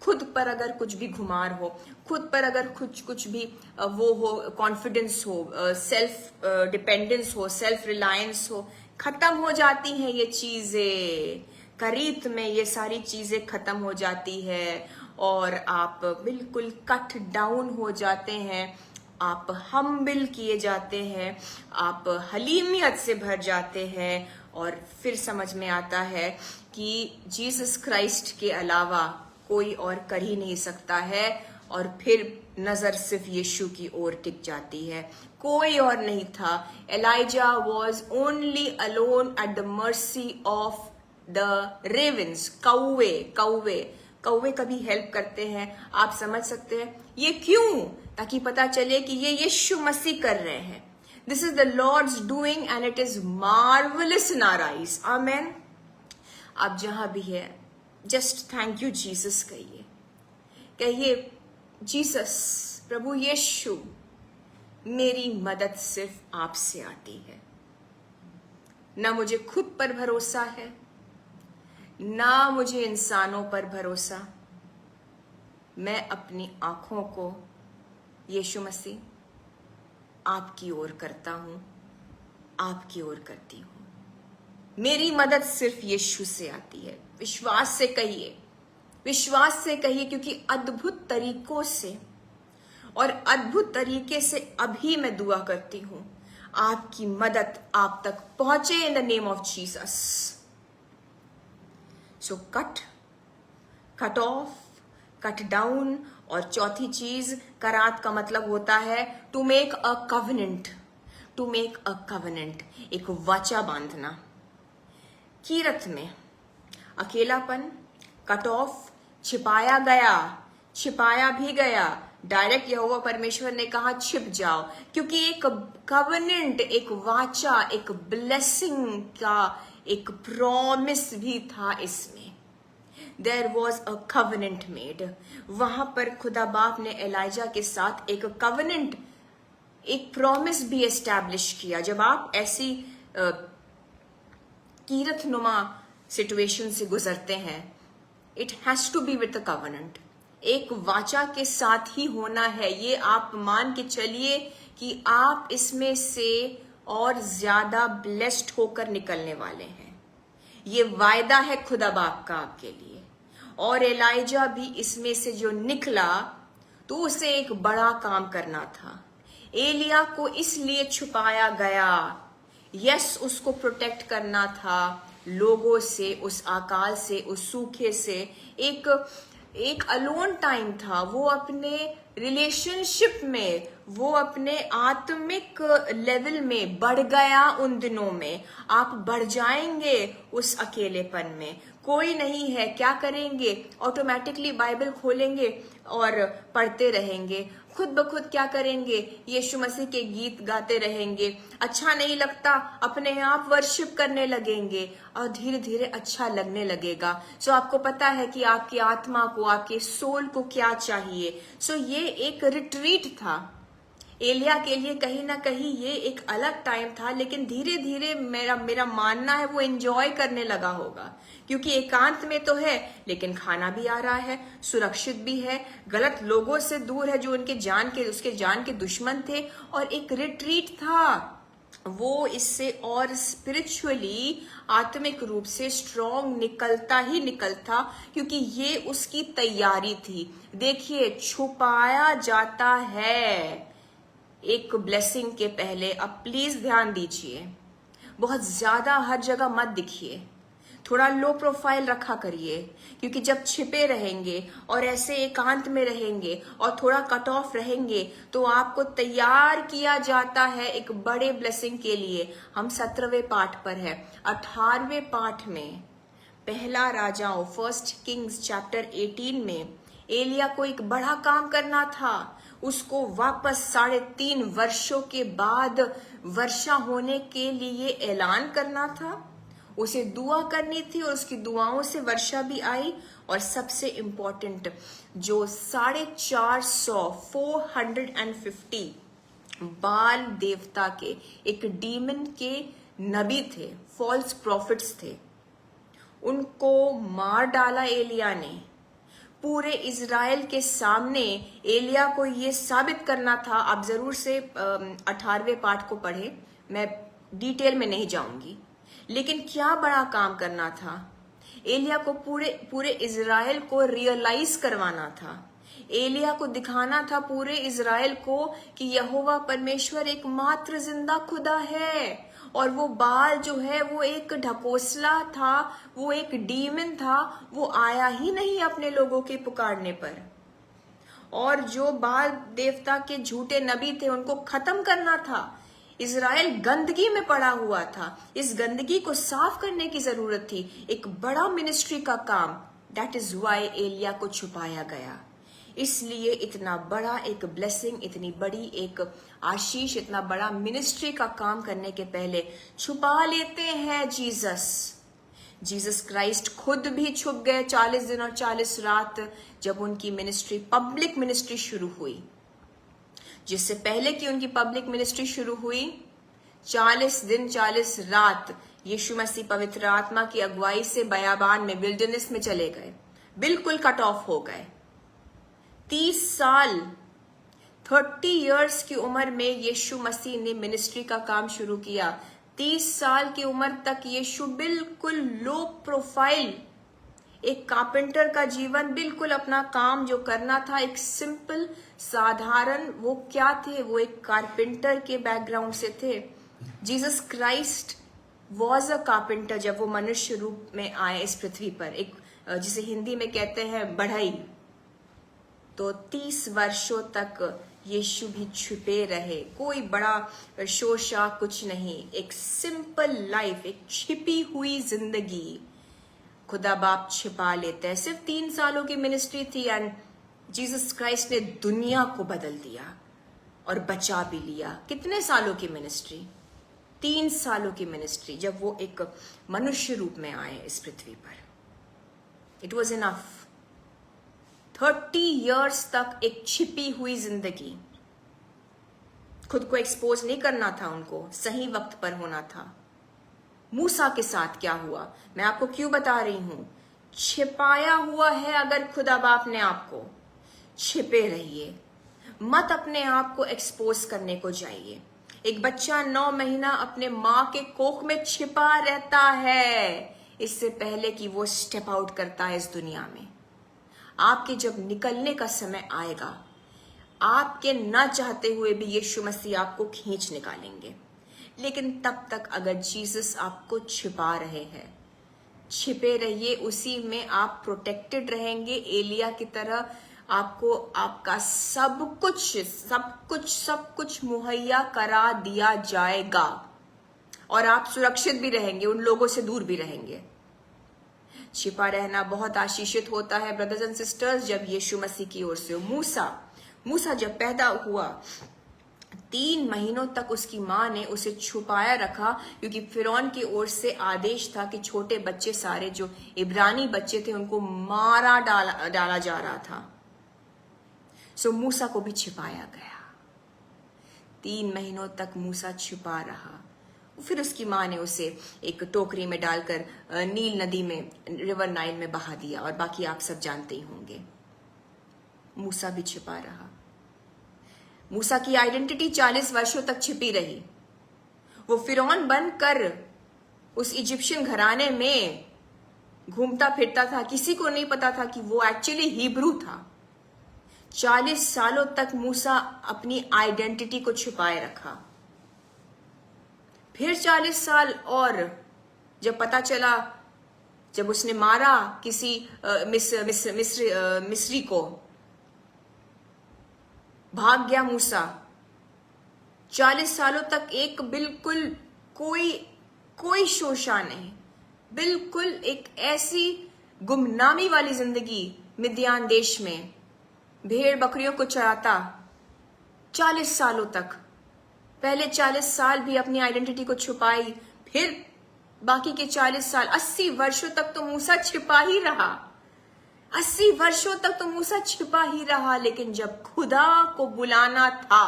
खुद पर अगर कुछ भी घुमार हो, खुद पर अगर कुछ भी वो हो, कॉन्फिडेंस हो, सेल्फ डिपेंडेंस हो, सेल्फ रिलायंस हो, खत्म हो जाती हैं ये चीजें। करीत में ये सारी चीजें खत्म हो जाती है और आप बिल्कुल कट डाउन हो जाते हैं, आप हम्बिल किए जाते हैं, आप हलीमियत से भर जाते हैं और फिर समझ में आता है कि जीसस क्राइस्ट के अलावा कोई और कर ही नहीं सकता है और फिर नजर सिर्फ यीशु की ओर टिक जाती है, कोई और नहीं था। Elijah was only alone at the mercy of the ravens. कौवे कौवे कौवे कभी हेल्प करते हैं, आप समझ सकते हैं ये क्यों, ताकि पता चले कि ये यीशु मसीह कर रहे हैं। This is the Lord's doing and it is marvelous in our eyes. Amen. आप जहां भी है जस्ट थैंक यू जीसस कहिए, कहिए जीसस, प्रभु यीशु, मेरी मदद सिर्फ आपसे आती है। ना मुझे खुद पर भरोसा है, ना मुझे इंसानों पर भरोसा। मैं अपनी आंखों को यीशु मसीह आपकी ओर करता हूं, आपकी ओर करती हूं। मेरी मदद सिर्फ यीशु से आती है। विश्वास से कहिए, विश्वास से कहिए, क्योंकि अद्भुत तरीकों से और अद्भुत तरीके से अभी मैं दुआ करती हूं, आपकी मदद आप तक पहुंचे in the name of Jesus. So cut off, cut down. और चौथी चीज, करात का मतलब होता है to make a covenant, to make a covenant, एक वाचा बांधना। कीरत में अकेलापन, कट ऑफ, छिपाया गया, छिपाया भी गया। डायरेक्ट यहोवा परमेश्वर ने कहा छिप जाओ, क्योंकि एक कवनेंट, एक वाचा, एक ब्लेसिंग का एक प्रॉमिस भी था इसमें। There was a covenant made. वहां पर खुदा बाप ने एलाइजा के साथ एक कवनेंट, एक प्रॉमिस भी एस्टैब्लिश किया। जब आप ऐसी कीरत नुमा सिचुएशन से गुजरते हैं, it has to be with a covenant, एक वाचा के साथ ही होना है। ये आप मान के चलिए कि आप इसमें से और ज्यादा ब्लेस्ड होकर निकलने वाले हैं। ये वायदा है खुदा बाप का आपके लिए। और एलाइजा भी इसमें से जो निकला तो उसे एक बड़ा काम करना था। एलिया को इसलिए छुपाया गया, यस, उसको प्रोटेक्ट करना था लोगों से, उस अकाल से, उस सूखे से। एक अलोन टाइम था, वो अपने रिलेशनशिप में, वो अपने आत्मिक लेवल में बढ़ गया। उन दिनों में आप बढ़ जाएंगे उस अकेलेपन में। कोई नहीं है, क्या करेंगे? ऑटोमेटिकली बाइबल खोलेंगे और पढ़ते रहेंगे। खुद ब खुद क्या करेंगे? यीशु मसीह के गीत गाते रहेंगे। अच्छा नहीं लगता, अपने आप वर्शिप करने लगेंगे और धीरे धीरे अच्छा लगने लगेगा। सो आपको पता है कि आपकी आत्मा को, आपके सोल को क्या चाहिए। सो ये एक रिट्रीट था एलिया के लिए। कहीं ना कहीं ये एक अलग टाइम था, लेकिन धीरे धीरे मेरा मानना है वो एंजॉय करने लगा होगा, क्योंकि एकांत में तो है लेकिन खाना भी आ रहा है, सुरक्षित भी है, गलत लोगों से दूर है जो उसके जान के दुश्मन थे, और एक रिट्रीट था। वो इससे और स्पिरिचुअली, आत्मिक रूप से स्ट्रॉन्ग निकलता ही निकलता, क्योंकि ये उसकी तैयारी थी। देखिए, छुपाया जाता है एक ब्लेसिंग के पहले। अब प्लीज ध्यान दीजिए, बहुत ज्यादा हर जगह मत दिखिए, थोड़ा लो प्रोफाइल रखा करिए, क्योंकि जब छिपे रहेंगे और ऐसे एकांत में रहेंगे और थोड़ा कट ऑफ रहेंगे तो आपको तैयार किया जाता है एक बड़े ब्लेसिंग के लिए। हम 17वें पाठ पर है। 18वें पाठ में पहला राजाओं, 1 किंग्स चैप्टर 18 में एलिया को एक बड़ा काम करना था। उसको वापस 3.5 वर्षों के बाद वर्षा होने के लिए ऐलान करना था, उसे दुआ करनी थी और उसकी दुआओं से वर्षा भी आई। और सबसे इंपॉर्टेंट, जो 450 बाल देवता के, एक डीमन के नबी थे, फॉल्स प्रॉफिट्स थे, उनको मार डाला एलिया ने। पूरे इज़राइल के सामने एलिया को ये साबित करना था। आप जरूर से 18वें पाठ को पढ़े, मैं डिटेल में नहीं जाऊंगी, लेकिन क्या बड़ा काम करना था। एलिया को पूरे इज़राइल को रियलाइज करवाना था। एलिया को दिखाना था पूरे इज़राइल को कि यहोवा परमेश्वर एकमात्र जिंदा खुदा है, और वो बाल जो है वो एक ढकोसला था, वो एक डीमन था, वो आया ही नहीं अपने लोगों के पुकारने पर। और जो बाल देवता के झूठे नबी थे उनको खत्म करना था। इज़राइल गंदगी में पड़ा हुआ था, इस गंदगी को साफ करने की जरूरत थी। एक बड़ा मिनिस्ट्री का काम, दैट इज वाई एलिया को छुपाया गया। इसलिए इतना बड़ा एक ब्लेसिंग, इतनी बड़ी एक आशीष, इतना बड़ा मिनिस्ट्री का काम करने के पहले छुपा लेते हैं जीसस क्राइस्ट खुद भी छुप गए 40 दिन और 40 रात जब उनकी मिनिस्ट्री, पब्लिक मिनिस्ट्री शुरू हुई। जिससे पहले कि उनकी पब्लिक मिनिस्ट्री शुरू हुई, 40 दिन 40 रात यीशु मसीह पवित्र आत्मा की अगुवाई से बयाबान में, विल्डरनेस में चले गए, बिल्कुल कट ऑफ हो गए। 30 साल 30 इयर्स की उम्र में यीशु मसीह ने मिनिस्ट्री का काम शुरू किया। 30 साल की उम्र तक यीशु बिल्कुल लो प्रोफाइल, एक कारपेंटर का जीवन, बिल्कुल अपना काम जो करना था एक सिंपल साधारण, वो क्या थे, वो एक कारपेंटर के बैकग्राउंड से थे। Jesus Christ was a carpenter जब वो मनुष्य रूप में आए इस पृथ्वी पर, एक जिसे हिंदी में कहते हैं बढ़ई। तो 30 वर्षों तक यीशु भी छुपे रहे, कोई बड़ा शोशा कुछ नहीं, एक सिंपल लाइफ, एक छिपी हुई जिंदगी खुदा बाप छिपा लेते हैं। सिर्फ 3 सालों की मिनिस्ट्री थी एंड जीसस क्राइस्ट ने दुनिया को बदल दिया और बचा भी लिया। कितने सालों की मिनिस्ट्री? 3 सालों की मिनिस्ट्री, जब वो एक मनुष्य रूप में आए इस पृथ्वी पर। It was enough. 30 इयर्स तक एक छिपी हुई जिंदगी, खुद को एक्सपोज नहीं करना था उनको, सही वक्त पर होना था। मूसा के साथ क्या हुआ मैं आपको क्यों बता रही हूं? छिपाया हुआ है अगर खुदा बाप ने आपको, छिपे रहिए, मत अपने आप को एक्सपोज करने को जाइए। एक बच्चा 9 महीना अपने माँ के कोख में छिपा रहता है इससे पहले कि वो स्टेप आउट करता है इस दुनिया में। आपके जब निकलने का समय आएगा, आपके ना चाहते हुए भी यीशु मसीह आपको खींच निकालेंगे। लेकिन तब तक अगर जीसस आपको छिपा रहे हैं, छिपे रहिए, उसी में आप प्रोटेक्टेड रहेंगे। एलिया की तरह आपको आपका सब कुछ मुहैया करा दिया जाएगा और आप सुरक्षित भी रहेंगे, उन लोगों से दूर भी रहेंगे। छिपा रहना बहुत आशीषित होता है ब्रदर्स एंड सिस्टर्स जब यीशु मसीह की ओर से हो। मूसा जब पैदा हुआ 3 महीनों तक उसकी माँ ने उसे छुपाया रखा, क्योंकि फिरौन की ओर से आदेश था कि छोटे बच्चे सारे जो इब्रानी बच्चे थे उनको मारा डाला जा रहा था। सो मूसा को भी छिपाया गया। 3 महीनों तक मूसा छुपा रहा। फिर उसकी माँ ने उसे एक टोकरी में डालकर नील नदी में, रिवर नाइल में बहा दिया, और बाकी आप सब जानते ही होंगे। मूसा भी छिपा रहा। मूसा की आइडेंटिटी 40 वर्षों तक छिपी रही। वो फिरौन बनकर उस इजिप्शियन घराने में घूमता फिरता था, किसी को नहीं पता था कि वो एक्चुअली हिब्रू था। 40 सालों तक मूसा अपनी आइडेंटिटी को छुपाए रखा। फिर 40 साल और जब पता चला, जब उसने मारा किसी मिस्री को, भाग गया मूसा। 40 सालों तक एक बिल्कुल कोई शोशा नहीं, बिल्कुल एक ऐसी गुमनामी वाली जिंदगी मिद्यान देश में भेड़ बकरियों को चराता 40 सालों तक। पहले 40 साल भी अपनी आइडेंटिटी को छुपाई, फिर बाकी के 40 साल, 80 वर्षों तक तो मूसा छिपा ही रहा। 80 वर्षों तक तो मूसा छिपा ही रहा। लेकिन जब खुदा को बुलाना था,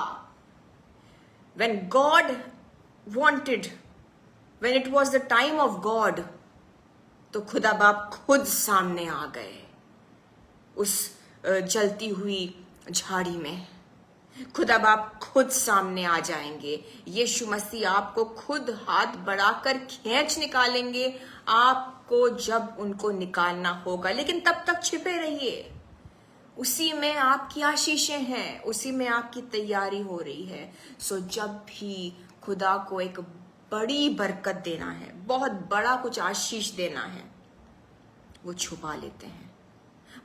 when God wanted, when it was the time of God, तो खुदा बाप खुद सामने आ गए। उस जलती हुई झाड़ी में। खुदा बाप खुद सामने आ जाएंगे। यीशु मसीह आपको खुद हाथ बढ़ाकर खींच निकालेंगे आपको जब उनको निकालना होगा, लेकिन तब तक छिपे रहिए। उसी में आपकी आशीषें हैं, उसी में आपकी तैयारी हो रही है। सो जब भी खुदा को एक बड़ी बरकत देना है, बहुत बड़ा कुछ आशीष देना है, वो छुपा लेते हैं।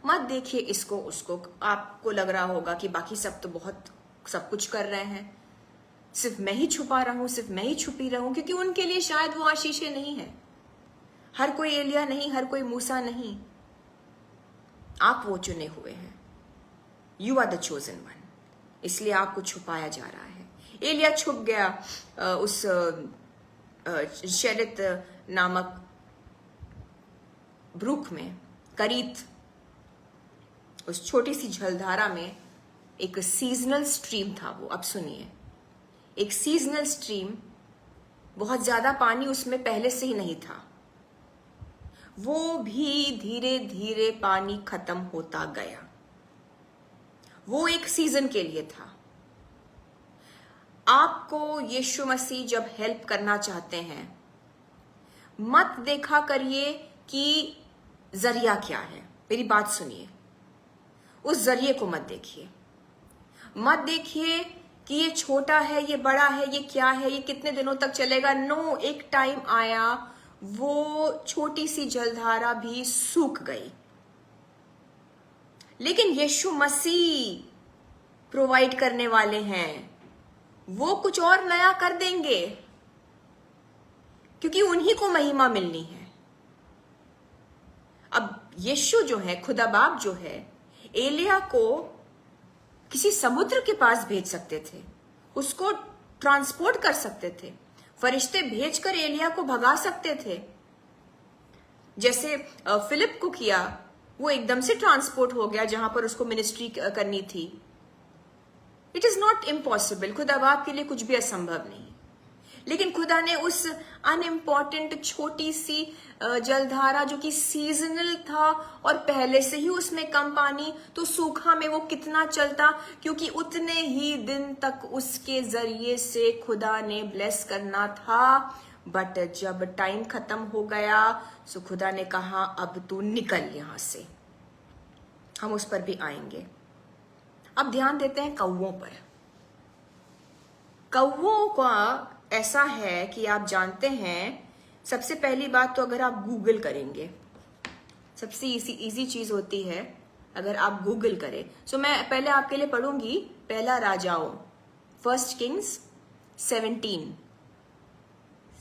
मत देखिए इसको उसको। आपको लग रहा होगा कि बाकी सब तो बहुत सब कुछ कर रहे हैं, सिर्फ मैं ही छुपा रहा हूं, सिर्फ मैं ही छुपी रहूं, क्योंकि उनके लिए शायद वो आशीषें नहीं है। हर कोई एलिया नहीं, हर कोई मूसा नहीं। आप वो चुने हुए हैं। You are the chosen one, इसलिए आपको छुपाया जा रहा है। एलिया छुप गया उस शेरित नामक ब्रूक में, करीत, उस छोटी सी जलधारा में। एक सीजनल स्ट्रीम था वो। अब सुनिए, एक सीजनल स्ट्रीम, बहुत ज्यादा पानी उसमें पहले से ही नहीं था। वो भी धीरे धीरे पानी खत्म होता गया। वो एक सीजन के लिए था। आपको यीशु मसीह जब हेल्प करना चाहते हैं, मत देखा करिए कि जरिया क्या है। मेरी बात सुनिए, उस जरिए को मत देखिए। मत देखिए कि ये छोटा है, ये बड़ा है, ये क्या है, ये कितने दिनों तक चलेगा। नो, एक टाइम आया वो छोटी सी जलधारा भी सूख गई, लेकिन यीशु मसीह प्रोवाइड करने वाले हैं। वो कुछ और नया कर देंगे, क्योंकि उन्हीं को महिमा मिलनी है। अब यीशु जो है, खुदा बाप जो है, एलिया को किसी समुद्र के पास भेज सकते थे, उसको ट्रांसपोर्ट कर सकते थे, फरिश्ते भेजकर एलिया को भगा सकते थे। जैसे फिलिप को किया, वो एकदम से ट्रांसपोर्ट हो गया जहां पर उसको मिनिस्ट्री करनी थी। It is not impossible. खुदा बाप के लिए कुछ भी असंभव नहीं। लेकिन खुदा ने उस अनइम्पॉर्टेंट छोटी सी जलधारा जो कि सीजनल था और पहले से ही उसमें कम पानी, तो सूखा में वो कितना चलता, क्योंकि उतने ही दिन तक उसके जरिए से खुदा ने ब्लेस करना था। बट जब टाइम खत्म हो गया, सो खुदा ने कहा अब तू निकल यहां से। हम उस पर भी आएंगे। अब ध्यान देते हैं कौवों पर। कौवों का ऐसा है कि आप जानते हैं, सबसे पहली बात तो अगर आप गूगल करेंगे, सबसे इजी चीज होती है अगर आप गूगल करें। सो मैं पहले आपके लिए पढ़ूंगी पहला राजाओं, 1 किंग्स 17,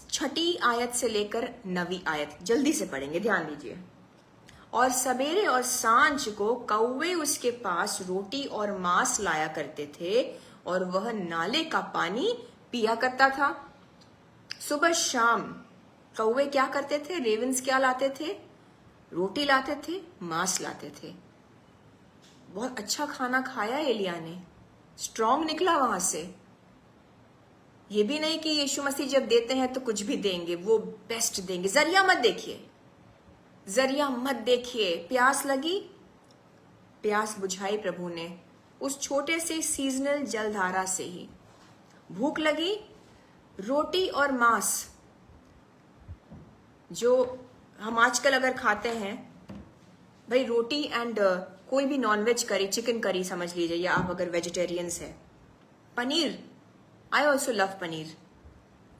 6 आयत से लेकर 9 आयत। जल्दी से पढ़ेंगे, ध्यान दीजिए। और सवेरे और सांझ को कौवे उसके पास रोटी और मांस लाया करते थे, और वह नाले का पानी पिया करता था। सुबह शाम कौवे क्या करते थे? रेवंस क्या लाते थे? रोटी लाते थे, मांस लाते थे। बहुत अच्छा खाना खाया एलिया ने, स्ट्रांग निकला वहां से। ये भी नहीं कि यीशु मसीह जब देते हैं तो कुछ भी देंगे, वो बेस्ट देंगे। जरिया मत देखिए, जरिया मत देखिए। प्यास लगी, प्यास बुझाई प्रभु ने उस छोटे से सीजनल जलधारा से ही। भूख लगी, रोटी और मांस जो हम आजकल अगर खाते हैं, भाई रोटी एंड कोई भी नॉनवेज करी, चिकन करी समझ लीजिए, या आप अगर वेजिटेरियंस है, paneer, I also love paneer.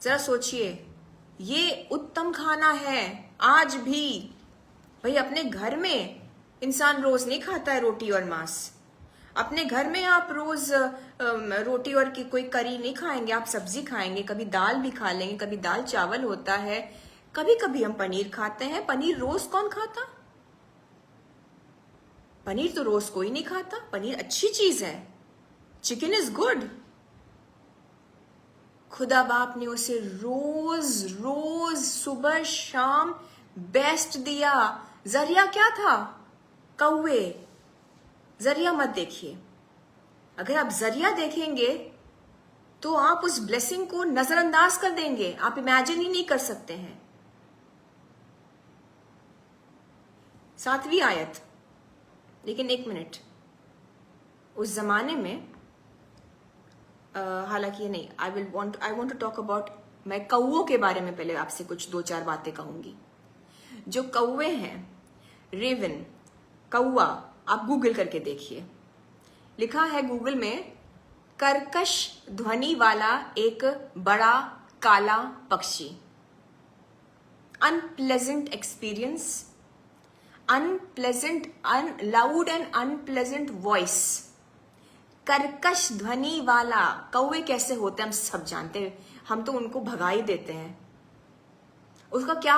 जरा सोचिए, ये उत्तम खाना है आज भी। भाई अपने घर में इंसान रोज नहीं खाता है रोटी और मांस। अपने घर में आप रोज रोटी और की कोई करी नहीं खाएंगे, आप सब्जी खाएंगे, कभी दाल भी खा लेंगे, कभी दाल चावल होता है, कभी कभी हम पनीर खाते हैं। पनीर रोज कौन खाता? पनीर तो रोज कोई नहीं खाता। पनीर अच्छी चीज है, चिकन इज गुड। खुदा बाप ने उसे रोज रोज सुबह शाम बेस्ट दिया। जरिया क्या था? कौवे। जरिया मत देखिए। अगर आप जरिया देखेंगे तो आप उस ब्लेसिंग को नजरअंदाज कर देंगे, आप इमेजिन ही नहीं कर सकते हैं। 7वीं आयत, लेकिन एक मिनट, उस जमाने में हालांकि ये नहीं, I want to talk about, मैं कौओं के बारे में पहले आपसे कुछ 2-4 बातें कहूंगी। जो कौवे हैं, रेवन, कौआ, आप गूगल करके देखिए, लिखा है गूगल में कर्कश ध्वनि वाला एक बड़ा काला पक्षी। Unpleasant experience, loud and unpleasant voice. कर्कश ध्वनि वाला कौवे कैसे होते हैं हम सब जानते हैं, हम तो उनको भगा ही देते हैं। उसका क्या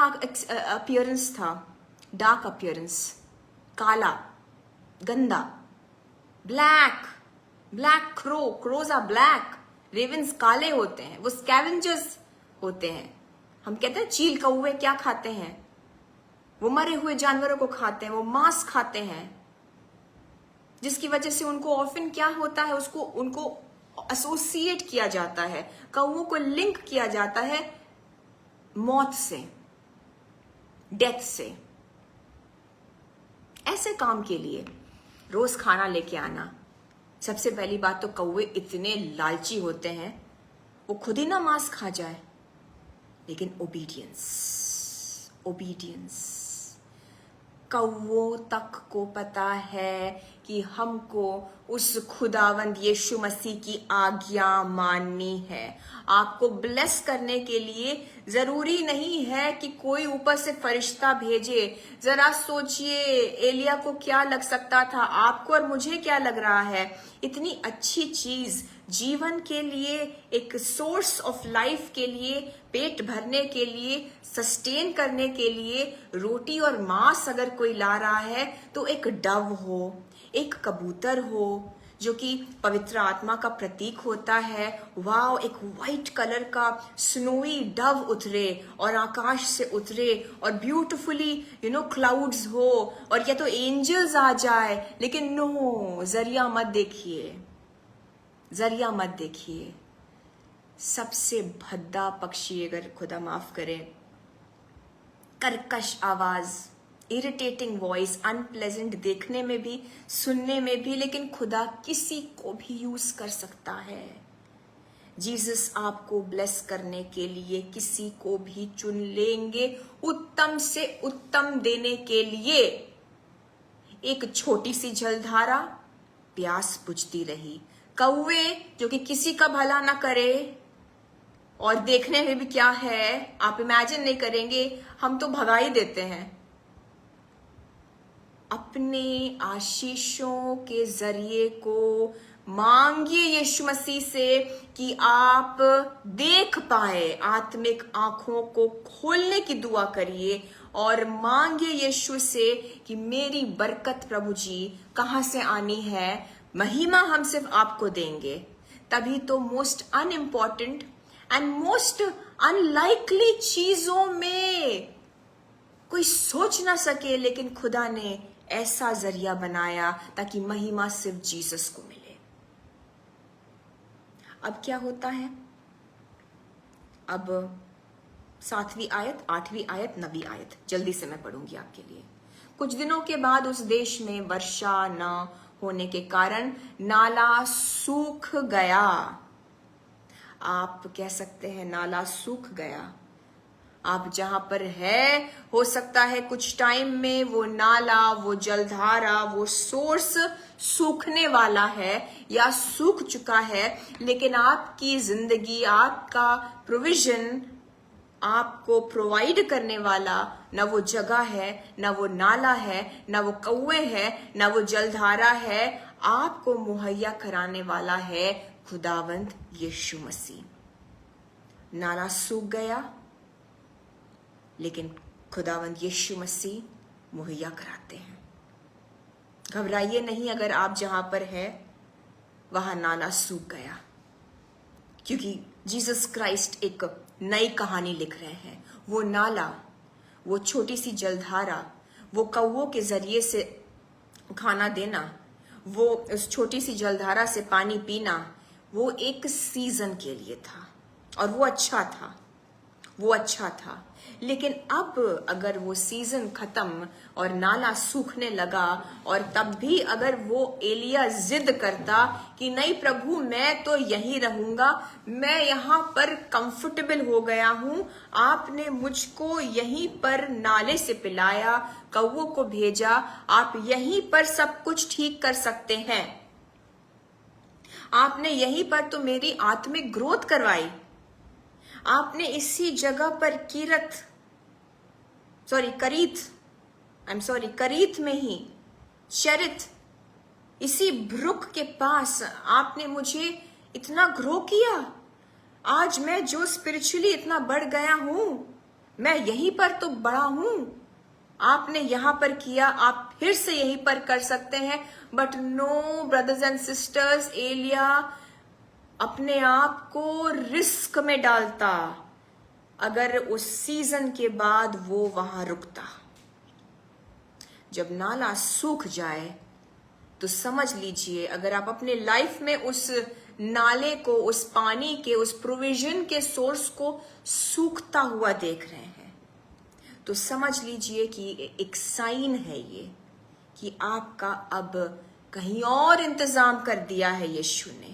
अपीयरेंस था? डार्क अपीयरेंस, काला, गंदा, black crows are black, ravens काले होते हैं, वो स्कैवेंजर्स होते हैं। हम कहते हैं चील कौवे क्या खाते हैं? वो मरे हुए जानवरों को खाते हैं, वो मांस खाते हैं, जिसकी वजह से उनको ऑफन क्या होता है, उनको एसोसिएट किया जाता है, कौवों को लिंक किया जाता है मौत से, डेथ से। ऐसे काम के लिए रोज खाना लेके आना, सबसे पहली बात तो कौवे इतने लालची होते हैं, वो खुद ही ना मांस खा जाए, लेकिन ओबीडियंस, कौवों तक को पता है कि हमको उस खुदावंद यीशु मसीह की आज्ञा माननी है। आपको ब्लेस करने के लिए जरूरी नहीं है कि कोई ऊपर से फरिश्ता भेजे। जरा सोचिए, एलिया को क्या लग सकता था, आपको और मुझे क्या लग रहा है? इतनी अच्छी चीज जीवन के लिए, एक सोर्स ऑफ लाइफ के लिए, पेट भरने के लिए, सस्टेन करने के लिए रोटी और मांस अगर कोई ला रहा है, तो एक डव हो, एक कबूतर हो, जो कि पवित्र आत्मा का प्रतीक होता है। वाव, एक वाइट कलर का स्नोई डव उतरे और आकाश से उतरे और ब्यूटिफुली क्लाउड्स हो, और या तो एंजल्स आ जाए। लेकिन नो, जरिया मत देखिए। सबसे भद्दा पक्षी, अगर खुदा माफ करे, कर्कश आवाज, इरिटेटिंग वॉइस, अनप्लेजेंट देखने में भी, सुनने में भी, लेकिन खुदा किसी को भी यूज कर सकता है। जीसस आपको ब्लेस करने के लिए किसी को भी चुन लेंगे, उत्तम से उत्तम देने के लिए। एक छोटी सी जलधारा, प्यास बुझती रही। कौवे जो कि किसी का भला ना करे, और देखने में भी क्या है आप इमेजिन नहीं करेंगे, हम तो भगा ही देते हैं। अपने आशीषों के जरिए को मांगिए यीशु मसीह से कि आप देख पाए, आत्मिक आंखों को खोलने की दुआ करिए और मांगिए यीशु से कि मेरी बरकत प्रभु जी कहां से आनी है। महिमा हम सिर्फ आपको देंगे, तभी तो most unimportant and most unlikely चीजों में कोई सोच ना सके, लेकिन खुदा ने ऐसा जरिया बनाया ताकि महिमा सिर्फ जीसस को मिले। अब क्या होता है? अब 7वीं आयत, 8वीं आयत, 9वीं आयत जल्दी से मैं पढ़ूंगी आपके लिए। कुछ दिनों के बाद उस देश में वर्षा न होने के कारण नाला सूख गया। आप कह सकते हैं नाला सूख गया। आप जहां पर है, हो सकता है कुछ टाइम में वो नाला, वो जलधारा, वो सोर्स सूखने वाला है या सूख चुका है, लेकिन आपकी जिंदगी, आपका प्रोविजन, आपको प्रोवाइड करने वाला न वो जगह है, न वो नाला है, न वो कौवे है, न वो जलधारा है। आपको मुहैया कराने वाला है खुदावंद यीशु मसीह। नाला सूख गया, लेकिन खुदावंद यीशु मसीह मुहैया कराते हैं। घबराइए नहीं अगर आप जहां पर है वहां नाला सूख गया, क्योंकि जीसस क्राइस्ट एक नई कहानी लिख रहे हैं। वो नाला, वो छोटी सी जलधारा, वो कौवों के जरिए से खाना देना, वो उस छोटी सी जलधारा से पानी पीना, वो एक सीजन के लिए था और वो अच्छा था। वो अच्छा था। लेकिन अब अगर वो सीजन खत्म और नाला सूखने लगा और तब भी अगर वो एलिया जिद करता कि नहीं प्रभु मैं तो यहीं रहूंगा, मैं यहाँ पर कंफर्टेबल हो गया हूं, आपने मुझको यहीं पर नाले से पिलाया, कौवों को भेजा, आप यहीं पर सब कुछ ठीक कर सकते हैं, आपने यहीं पर तो मेरी आत्मिक ग्रोथ करवाई, आपने इसी जगह पर करीत में ही शरित इसी ब्रुक के पास आपने मुझे इतना ग्रो किया, आज मैं जो स्पिरिचुअली इतना बढ़ गया हूं, मैं यहीं पर तो बड़ा हूं, आपने यहां पर किया, आप फिर से यहीं पर कर सकते हैं। But no brothers and sisters, एलिया अपने आप को रिस्क में डालता अगर उस सीजन के बाद वो वहां रुकता। जब नाला सूख जाए तो समझ लीजिए, अगर आप अपने लाइफ में उस नाले को, उस पानी के, उस प्रोविजन के सोर्स को सूखता हुआ देख रहे हैं, तो समझ लीजिए कि एक साइन है ये कि आपका अब कहीं और इंतजाम कर दिया है यीशु ने।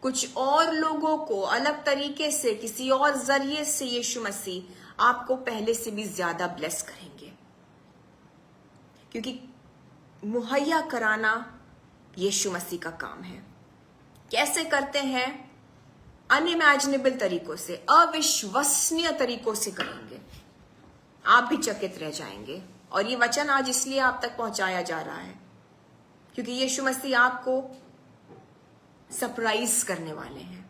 कुछ और लोगों को अलग तरीके से, किसी और जरिए से यीशु मसीह आपको पहले से भी ज्यादा ब्लेस करेंगे, क्योंकि मुहैया कराना यीशु मसीह का काम है। कैसे करते हैं? अनइमेजिनेबल तरीकों से, अविश्वसनीय तरीकों से करेंगे, आप भी चकित रह जाएंगे। और ये वचन आज इसलिए आप तक पहुंचाया जा रहा है क्योंकि यीशु मसीह आपको सरप्राइज करने वाले हैं,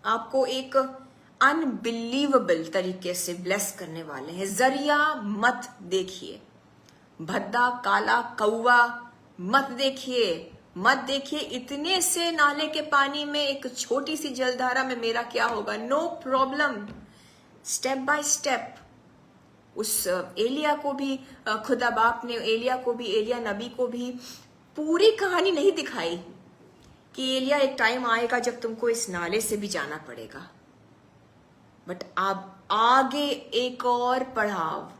आपको एक अनबिलीवेबल तरीके से ब्लेस करने वाले हैं। जरिया मत देखिए, भद्दा काला कौवा मत देखिए, इतने से नाले के पानी में एक छोटी सी जलधारा में मेरा क्या होगा, no problem. Step by step उस एलिया को भी खुदा बाप ने एलिया नबी को भी पूरी कहानी नहीं दिखाई कि एलिया एक टाइम आएगा जब तुमको इस नाले से भी जाना पड़ेगा, बट आप आगे एक और पड़ाव।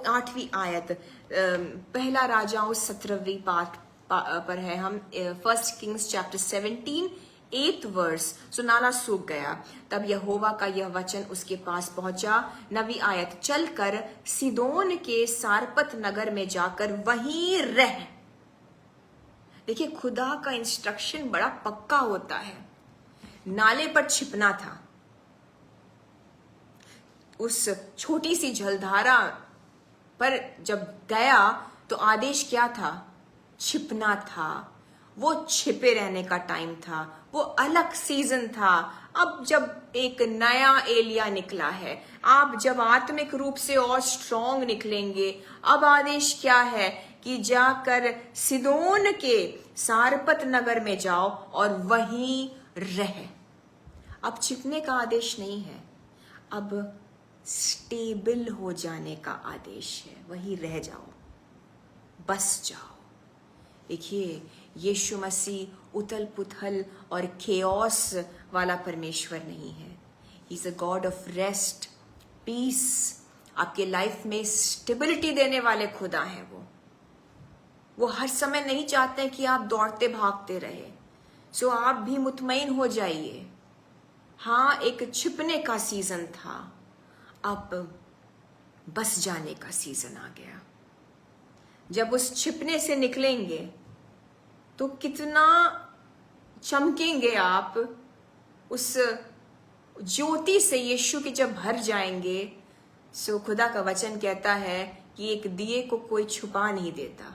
8वीं आयत, पहला राजाओं 17वीं पाठ पर है हम, 1 किंग्स चैप्टर 17 8th वर्स। नाला सूख गया, तब यहोवा का यह वचन उसके पास पहुंचा। 9वीं आयत, चलकर सीदोन के सारपत नगर में जाकर वहीं रह। देखिए खुदा का इंस्ट्रक्शन बड़ा पक्का होता है। नाले पर छिपना था, उस छोटी सी जलधारा पर जब गया तो आदेश क्या था? छिपना था। वो छिपे रहने का टाइम था, वो अलग सीजन था। अब जब एक नया एलिया निकला है, आप जब आत्मिक रूप से और स्ट्रॉन्ग निकलेंगे, अब आदेश क्या है कि जाकर सिदोन के सारपत नगर में जाओ और वहीं रह। अब छिपने का आदेश नहीं है, अब स्टेबल हो जाने का आदेश है। वहीं रह जाओ, बस जाओ। देखिए यीशु मसीह उथल पुथल और केओस वाला परमेश्वर नहीं है। He is a God of rest, peace. आपके लाइफ में स्टेबिलिटी देने वाले खुदा हैं वो हर समय नहीं चाहते हैं कि आप दौड़ते भागते रहे। सो आप भी मुतमईन हो जाइए। हाँ, एक छिपने का सीजन था, अब बस जाने का सीजन आ गया। जब उस छिपने से निकलेंगे तो कितना चमकेंगे आप, उस ज्योति से यीशु के जब भर जाएंगे। सो खुदा का वचन कहता है कि एक दिए को कोई छुपा नहीं देता।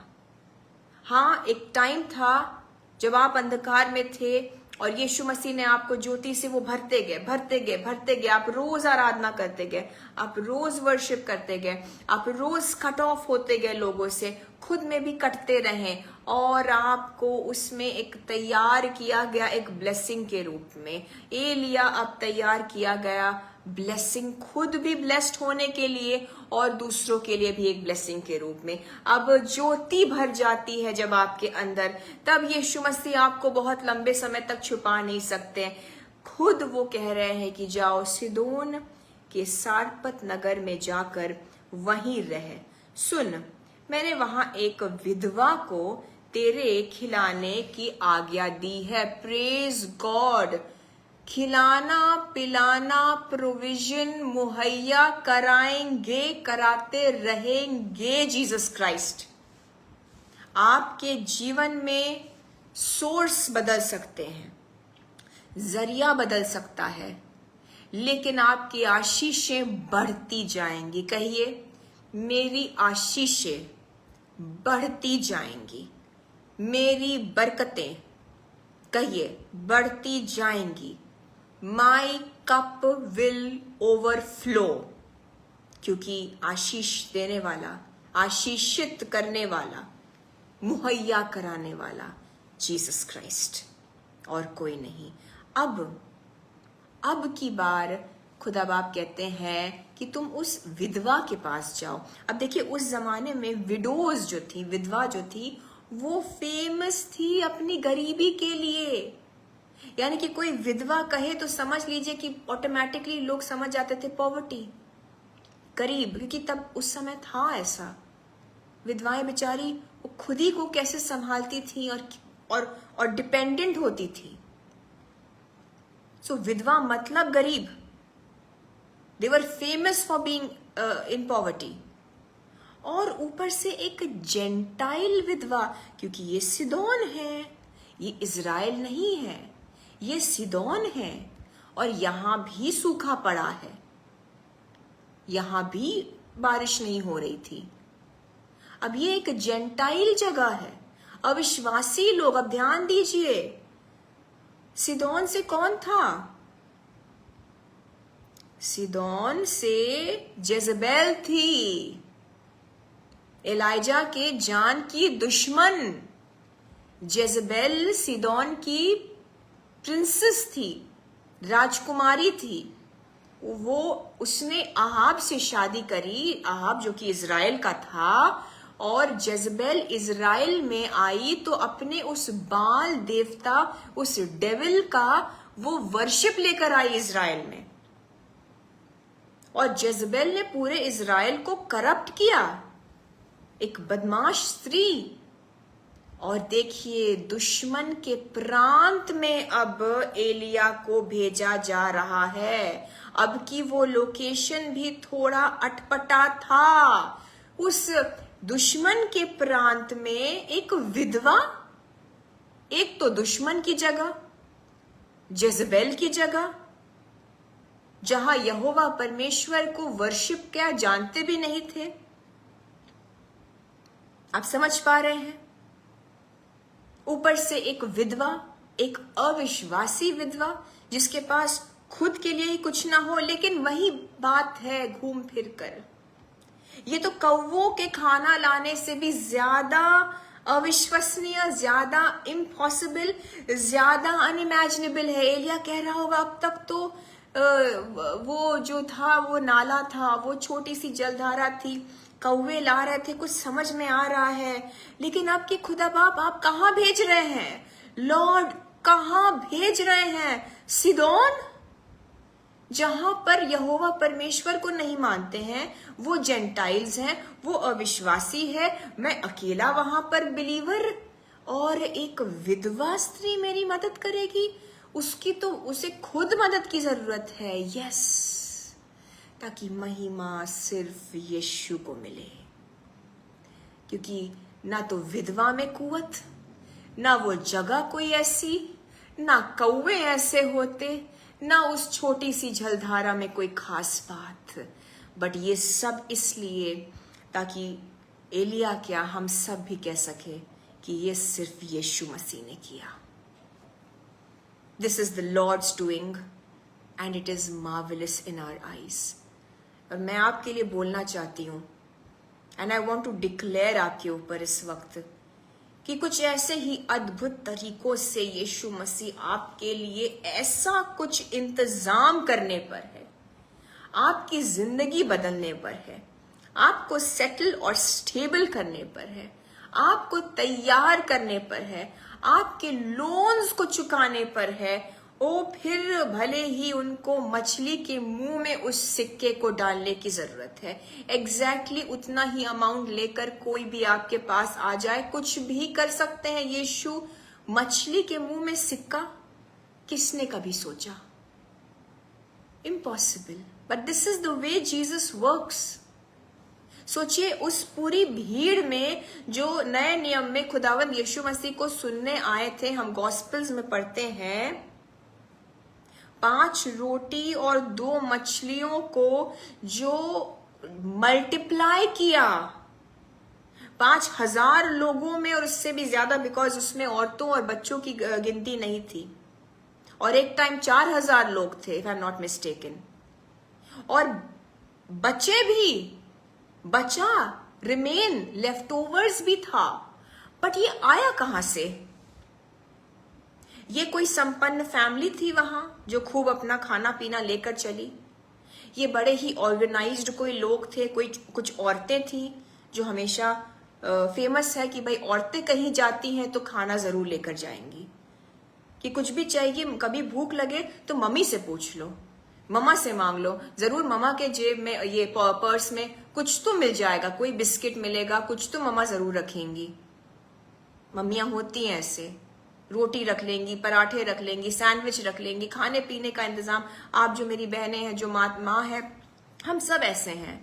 हाँ, एक टाइम था जब आप अंधकार में थे और यीशु मसीह ने आपको ज्योति से वो भरते गए। आप रोज आराधना करते गए, आप रोज वर्शिप करते गए, आप रोज कट ऑफ होते गए लोगों से, खुद में भी कटते रहे और आपको उसमें एक तैयार किया गया एक ब्लेसिंग के रूप में। एलिया अब तैयार किया गया ब्लेसिंग, खुद भी ब्लेस्ड होने के लिए और दूसरों के लिए भी एक ब्लेसिंग के रूप में। अब ज्योति भर जाती है जब आपके अंदर, तब यीशु मसीह आपको बहुत लंबे समय तक छुपा नहीं सकते। खुद वो कह रहे हैं कि जाओ सिदोन कि सारपत नगर में जाकर वहीं रह। सुन, मैंने वहां एक विधवा को तेरे खिलाने की आज्ञा दी है। Praise God. खिलाना पिलाना प्रोविजन मुहैया कराएंगे, कराते रहेंगे जीसस क्राइस्ट। आपके जीवन में सोर्स बदल सकते हैं, जरिया बदल सकता है, लेकिन आपकी आशीषें बढ़ती जाएंगी। कहिए, मेरी आशीषें बढ़ती जाएंगी, मेरी बरकतें, कहिए, बढ़ती जाएंगी। माई कप विल ओवरफ्लो, क्योंकि आशीष देने वाला, आशीषित करने वाला, मुहैया कराने वाला जीसस क्राइस्ट और कोई नहीं। अब की बार खुदा बाप कहते हैं कि तुम उस विधवा के पास जाओ। अब देखिए, उस जमाने में विडोज जो थी, विधवा जो थी, वो फेमस थी अपनी गरीबी के लिए। यानी कि कोई विधवा कहे तो समझ लीजिए कि ऑटोमेटिकली लोग समझ जाते थे पॉवर्टी, गरीब, क्योंकि तब उस समय था ऐसा। विधवाएं बेचारी वो खुद ही को कैसे संभालती थी और डिपेंडेंट होती थी। सो विधवा मतलब गरीब। They were famous for being in poverty. और ऊपर से एक जेंटाइल विधवा, क्योंकि ये सिदोन है, ये इजराइल नहीं है, ये सिदोन है, और यहां भी सूखा पड़ा है, यहां भी बारिश नहीं हो रही थी। अब ये एक जेंटाइल जगह है, अविश्वासी लोग। अब ध्यान दीजिए, सिदोन से कौन था? सिदोन से जेजबेल थी, एलाइजा के जान की दुश्मन। जेजबेल सिदोन की प्रिंसेस थी, राजकुमारी थी। उसने अहाब से शादी करी, अहाब जो कि इजराइल का था, और जेजबेल इजराइल में आई तो अपने उस बाल देवता, उस डेविल का वो वर्शिप लेकर आई इजराइल में। और जेजबेल ने पूरे इजराइल को करप्ट किया, एक बदमाश स्त्री। और देखिए, दुश्मन के प्रांत में अब एलिया को भेजा जा रहा है। अब की वो लोकेशन भी थोड़ा अटपटा था। उस दुश्मन के प्रांत में एक विधवा, एक तो दुश्मन की जगह, जेजबेल की जगह, जहां यहोवा परमेश्वर को वर्शिप क्या जानते भी नहीं थे। आप समझ पा रहे हैं? ऊपर से एक विधवा, एक अविश्वासी विधवा, जिसके पास खुद के लिए ही कुछ ना हो। लेकिन वही बात है घूम फिर कर, ये तो कौवों के खाना लाने से भी ज्यादा अविश्वसनीय, ज्यादा इम्पॉसिबल, ज्यादा अनइमेजिनेबल है। एलिया कह रहा होगा, अब तक तो वो जो था वो नाला था, वो छोटी सी जलधारा थी, कौवे ला रहे थे, कुछ समझ में आ रहा है। लेकिन अब की खुदा बाप आप कहाँ भेज रहे हैं? लॉर्ड कहाँ भेज रहे हैं? सिदोन, जहां पर यहोवा परमेश्वर को नहीं मानते हैं, वो जेंटाइल्स हैं, वो अविश्वासी है। मैं अकेला वहां पर बिलीवर, और एक विधवा स्त्री मेरी मदद करेगी? उसकी तो उसे खुद मदद की जरूरत है। यस, ताकि महिमा सिर्फ यीशु को मिले। क्योंकि ना तो विधवा में कुवत, ना वो जगह कोई ऐसी, ना कौवे ऐसे होते, ना उस छोटी सी जलधारा में कोई खास बात। बट ये सब इसलिए ताकि एलिया क्या, हम सब भी कह सके कि ये सिर्फ यीशु मसीह ने किया। This is the Lord's doing and it is marvellous in our eyes. और मैं आपके लिए बोलना चाहती हूं, and I want to declare आपके ऊपर इस वक्त, कि कुछ ऐसे ही अद्भुत तरीकों से यीशु मसीह आपके लिए ऐसा कुछ इंतजाम करने पर है, आपकी जिंदगी बदलने पर है, आपको सेटल और स्टेबल करने पर है, आपको तैयार करने पर है, आपके लोन्स को चुकाने पर है, ओ फिर भले ही उनको मछली के मुंह में उस सिक्के को डालने की जरूरत है। एग्जैक्टली उतना ही अमाउंट लेकर कोई भी आपके पास आ जाए, कुछ भी कर सकते हैं यीशु। मछली के मुंह में सिक्का, किसने कभी सोचा? Impossible, but this is the way Jesus works. सोचिए उस पूरी भीड़ में जो नए नियम में खुदावंद यीशु मसीह को सुनने आए थे, हम गॉस्पेल्स में पढ़ते हैं 5 रोटी और 2 मछलियों को जो मल्टीप्लाई किया 5,000 लोगों में और उससे भी ज्यादा, बिकॉज उसमें औरतों और बच्चों की गिनती नहीं थी, और एक टाइम 4,000 लोग थे if I am not mistaken, और बचे भी, बचा रिमेन लेफ्ट ओवर्स भी था। बट ये आया कहां से? ये कोई संपन्न फैमिली थी वहां जो खूब अपना खाना पीना लेकर चली? ये बड़े ही ऑर्गेनाइज्ड कोई लोग थे? कोई कुछ औरतें थी जो हमेशा फेमस है कि भाई औरतें कहीं जाती हैं तो खाना जरूर लेकर जाएंगी, कि कुछ भी चाहिए, कभी भूख लगे तो मम्मी से पूछ लो, मम्मा से मांग लो, जरूर मम्मा के जेब में, ये पर्स में कुछ तो मिल जाएगा, कोई बिस्किट मिलेगा, कुछ तो मम्मा जरूर रखेंगी। मम्मियां होती हैं ऐसे, रोटी रख लेंगी, पराठे रख लेंगी, सैंडविच रख लेंगी, खाने पीने का इंतजाम। आप जो मेरी बहनें हैं, जो माँ है, हम सब ऐसे हैं।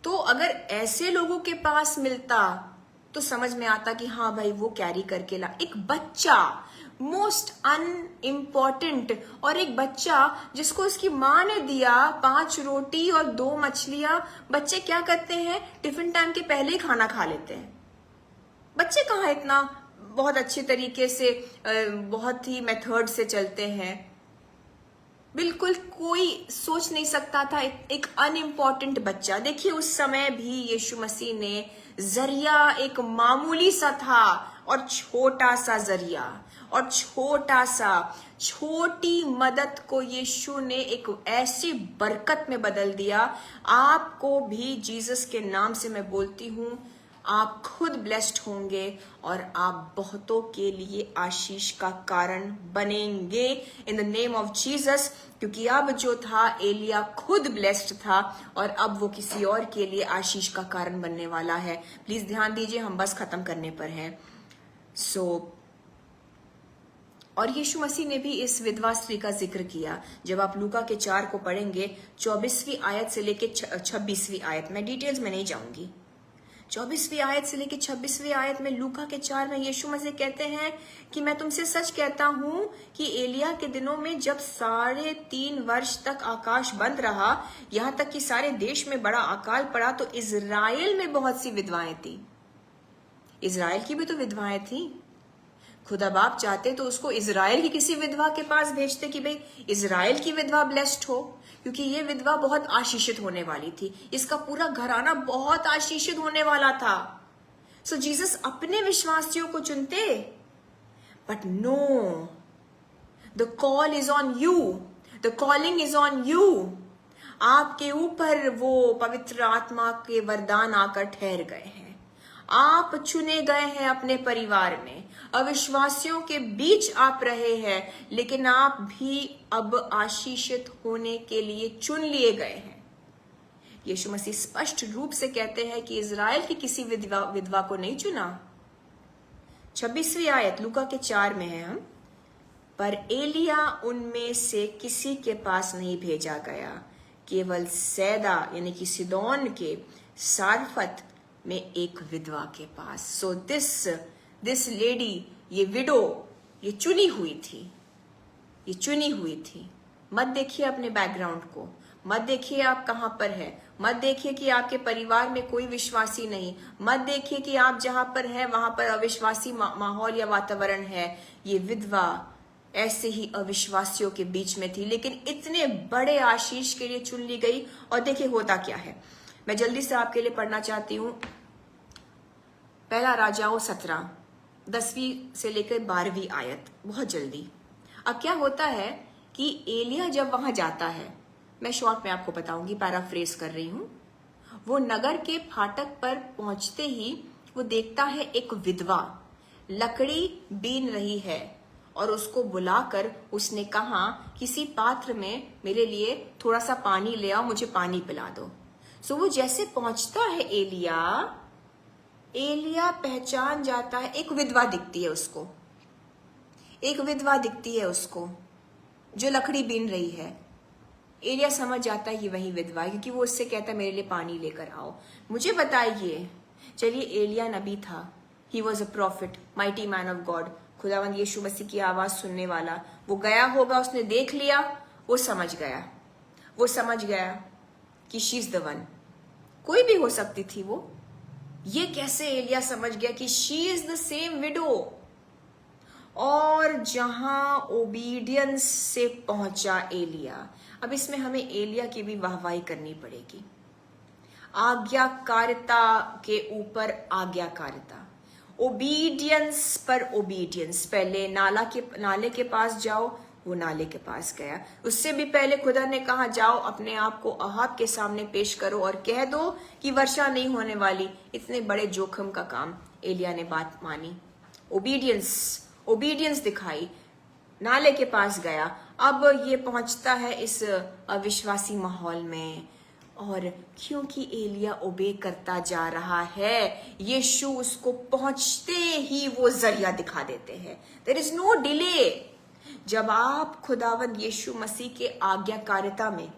तो अगर ऐसे लोगों के पास मिलता तो समझ में आता कि हाँ भाई वो कैरी करके ला। एक बच्चा, मोस्ट अनइम्पॉर्टेंट, और एक बच्चा जिसको उसकी माँ ने दिया 5 रोटी और 2 मछलियां। बच्चे क्या करते हैं? टिफिन टाइम के पहले ही खाना खा लेते हैं। बच्चे कहाँ इतना बहुत अच्छे तरीके से, बहुत ही मेथड से चलते हैं। बिल्कुल कोई सोच नहीं सकता था एक अनइम्पॉर्टेंट बच्चा। देखिए उस समय भी यीशु मसीह ने जरिया एक मामूली सा था, और छोटा सा जरिया और छोटी मदद को यीशु ने एक ऐसी बरकत में बदल दिया। आपको भी जीसस के नाम से मैं बोलती हूं, आप खुद ब्लेस्ड होंगे और आप बहुतों के लिए आशीष का कारण बनेंगे इन द नेम ऑफ जीसस। क्योंकि अब जो था, एलिया खुद ब्लेस्ड था और अब वो किसी और के लिए आशीष का कारण बनने वाला है। प्लीज ध्यान दीजिए, हम बस खत्म करने पर हैं। और यीशु मसीह ने भी इस विधवा स्त्री का जिक्र किया। जब आप लूका के 4 को पढ़ेंगे, 24वीं आयत से लेके 26वीं आयत, मैं डिटेल्स में नहीं जाऊंगी, 24वीं आयत से लेके 26वीं आयत में, लूका के 4 में यीशु मसीह कहते हैं कि मैं तुमसे सच कहता हूं कि एलिया के दिनों में जब 3.5 वर्ष तक आकाश बंद रहा, यहां तक कि सारे देश में बड़ा अकाल पड़ा, तो इजराइल में बहुत सी विधवाएं थी। इजराइल की भी तो विधवाएं थी। खुदा बाप चाहते तो उसको इजराइल की किसी विधवा के पास भेजते कि भाई इजराइल की विधवा ब्लेस्ड हो, क्योंकि ये विधवा बहुत आशीषित होने वाली थी, इसका पूरा घराना बहुत आशीषित होने वाला था। सो जीसस अपने विश्वासियों को चुनते, but no, the call is on you, the calling is on you. आपके ऊपर वो पवित्र आत्मा के वरदान आकर ठहर गए हैं। आप चुने गए हैं अपने परिवार में, अविश्वासियों के बीच आप रहे हैं, लेकिन आप भी अब आशीषित होने के लिए चुन लिए गए हैं। यीशु मसीह स्पष्ट रूप से कहते हैं कि इजराइल की किसी विधवा को नहीं चुना। 26वीं आयत लूका के 4 में है हम, पर एलिया उनमें से किसी के पास नहीं भेजा गया, केवल सैदा यानी कि सिदोन के सारफत में एक विधवा के पास। सो दिस लेडी, ये विडो, ये चुनी हुई थी, ये चुनी हुई थी। मत देखिए अपने बैकग्राउंड को, मत देखिए आप कहां पर है, मत देखिए कि आपके परिवार में कोई विश्वासी नहीं, मत देखिए कि आप जहां पर हैं वहां पर अविश्वासी माहौल या वातावरण है। ये विधवा ऐसे ही अविश्वासियों के बीच में थी, लेकिन इतने बड़े आशीष के लिए चुन ली गई। और देखिए होता क्या है, मैं जल्दी से आपके लिए पढ़ना चाहती हूं। पहला राजाओं 17, 10वीं से लेकर 12वीं आयत, बहुत जल्दी। अब क्या होता है कि एलिया जब वहां जाता है, मैं शॉर्ट में आपको बताऊंगी, पैराफ्रेज कर रही हूं। वो नगर के फाटक पर पहुंचते ही वो देखता है एक विधवा लकड़ी बीन रही है और उसको बुलाकर उसने कहा किसी पात्र में मेरे लिए थोड़ा सा पानी ले आओ, मुझे पानी पिला दो। सो वो जैसे पहुंचता है एलिया पहचान जाता है, एक विधवा दिखती है उसको, एक विधवा दिखती है उसको जो लकड़ी बीन रही है। एलिया समझ जाता है कि वही विधवा है, क्योंकि वो उससे कहता है मेरे लिए पानी लेकर आओ। मुझे बताइए, चलिए एलिया नबी था, he was a profit, mighty man of God, खुदावंद यीशु मसीह की आवाज सुनने वाला। वो गया होगा, उसने देख लिया, वो समझ गया कि शी इज द वन। कोई भी हो सकती थी वो। ये कैसे एलिया समझ गया कि she is the same window? और जहां ओबीडियंस से पहुंचा एलिया, अब इसमें हमें एलिया की भी वाहवाही करनी पड़ेगी। आज्ञाकारिता के ऊपर आज्ञाकारिता, ओबीडियंस पर ओबीडियंस। पहले नाले के पास जाओ, वो नाले के पास गया। उससे भी पहले खुदा ने कहा जाओ अपने आप को अहाब के सामने पेश करो और कह दो कि वर्षा नहीं होने वाली। इतने बड़े जोखिम का काम, एलिया ने बात मानी, ओबीडियंस दिखाई, नाले के पास गया। अब ये पहुंचता है इस अविश्वासी माहौल में, और क्योंकि एलिया ओबे करता जा रहा है, यीशु उसको पहुंचते ही वो जरिया दिखा देते हैं। There is no delay. जब आप खुदावंद यीशु मसीह के आज्ञाकारिता में,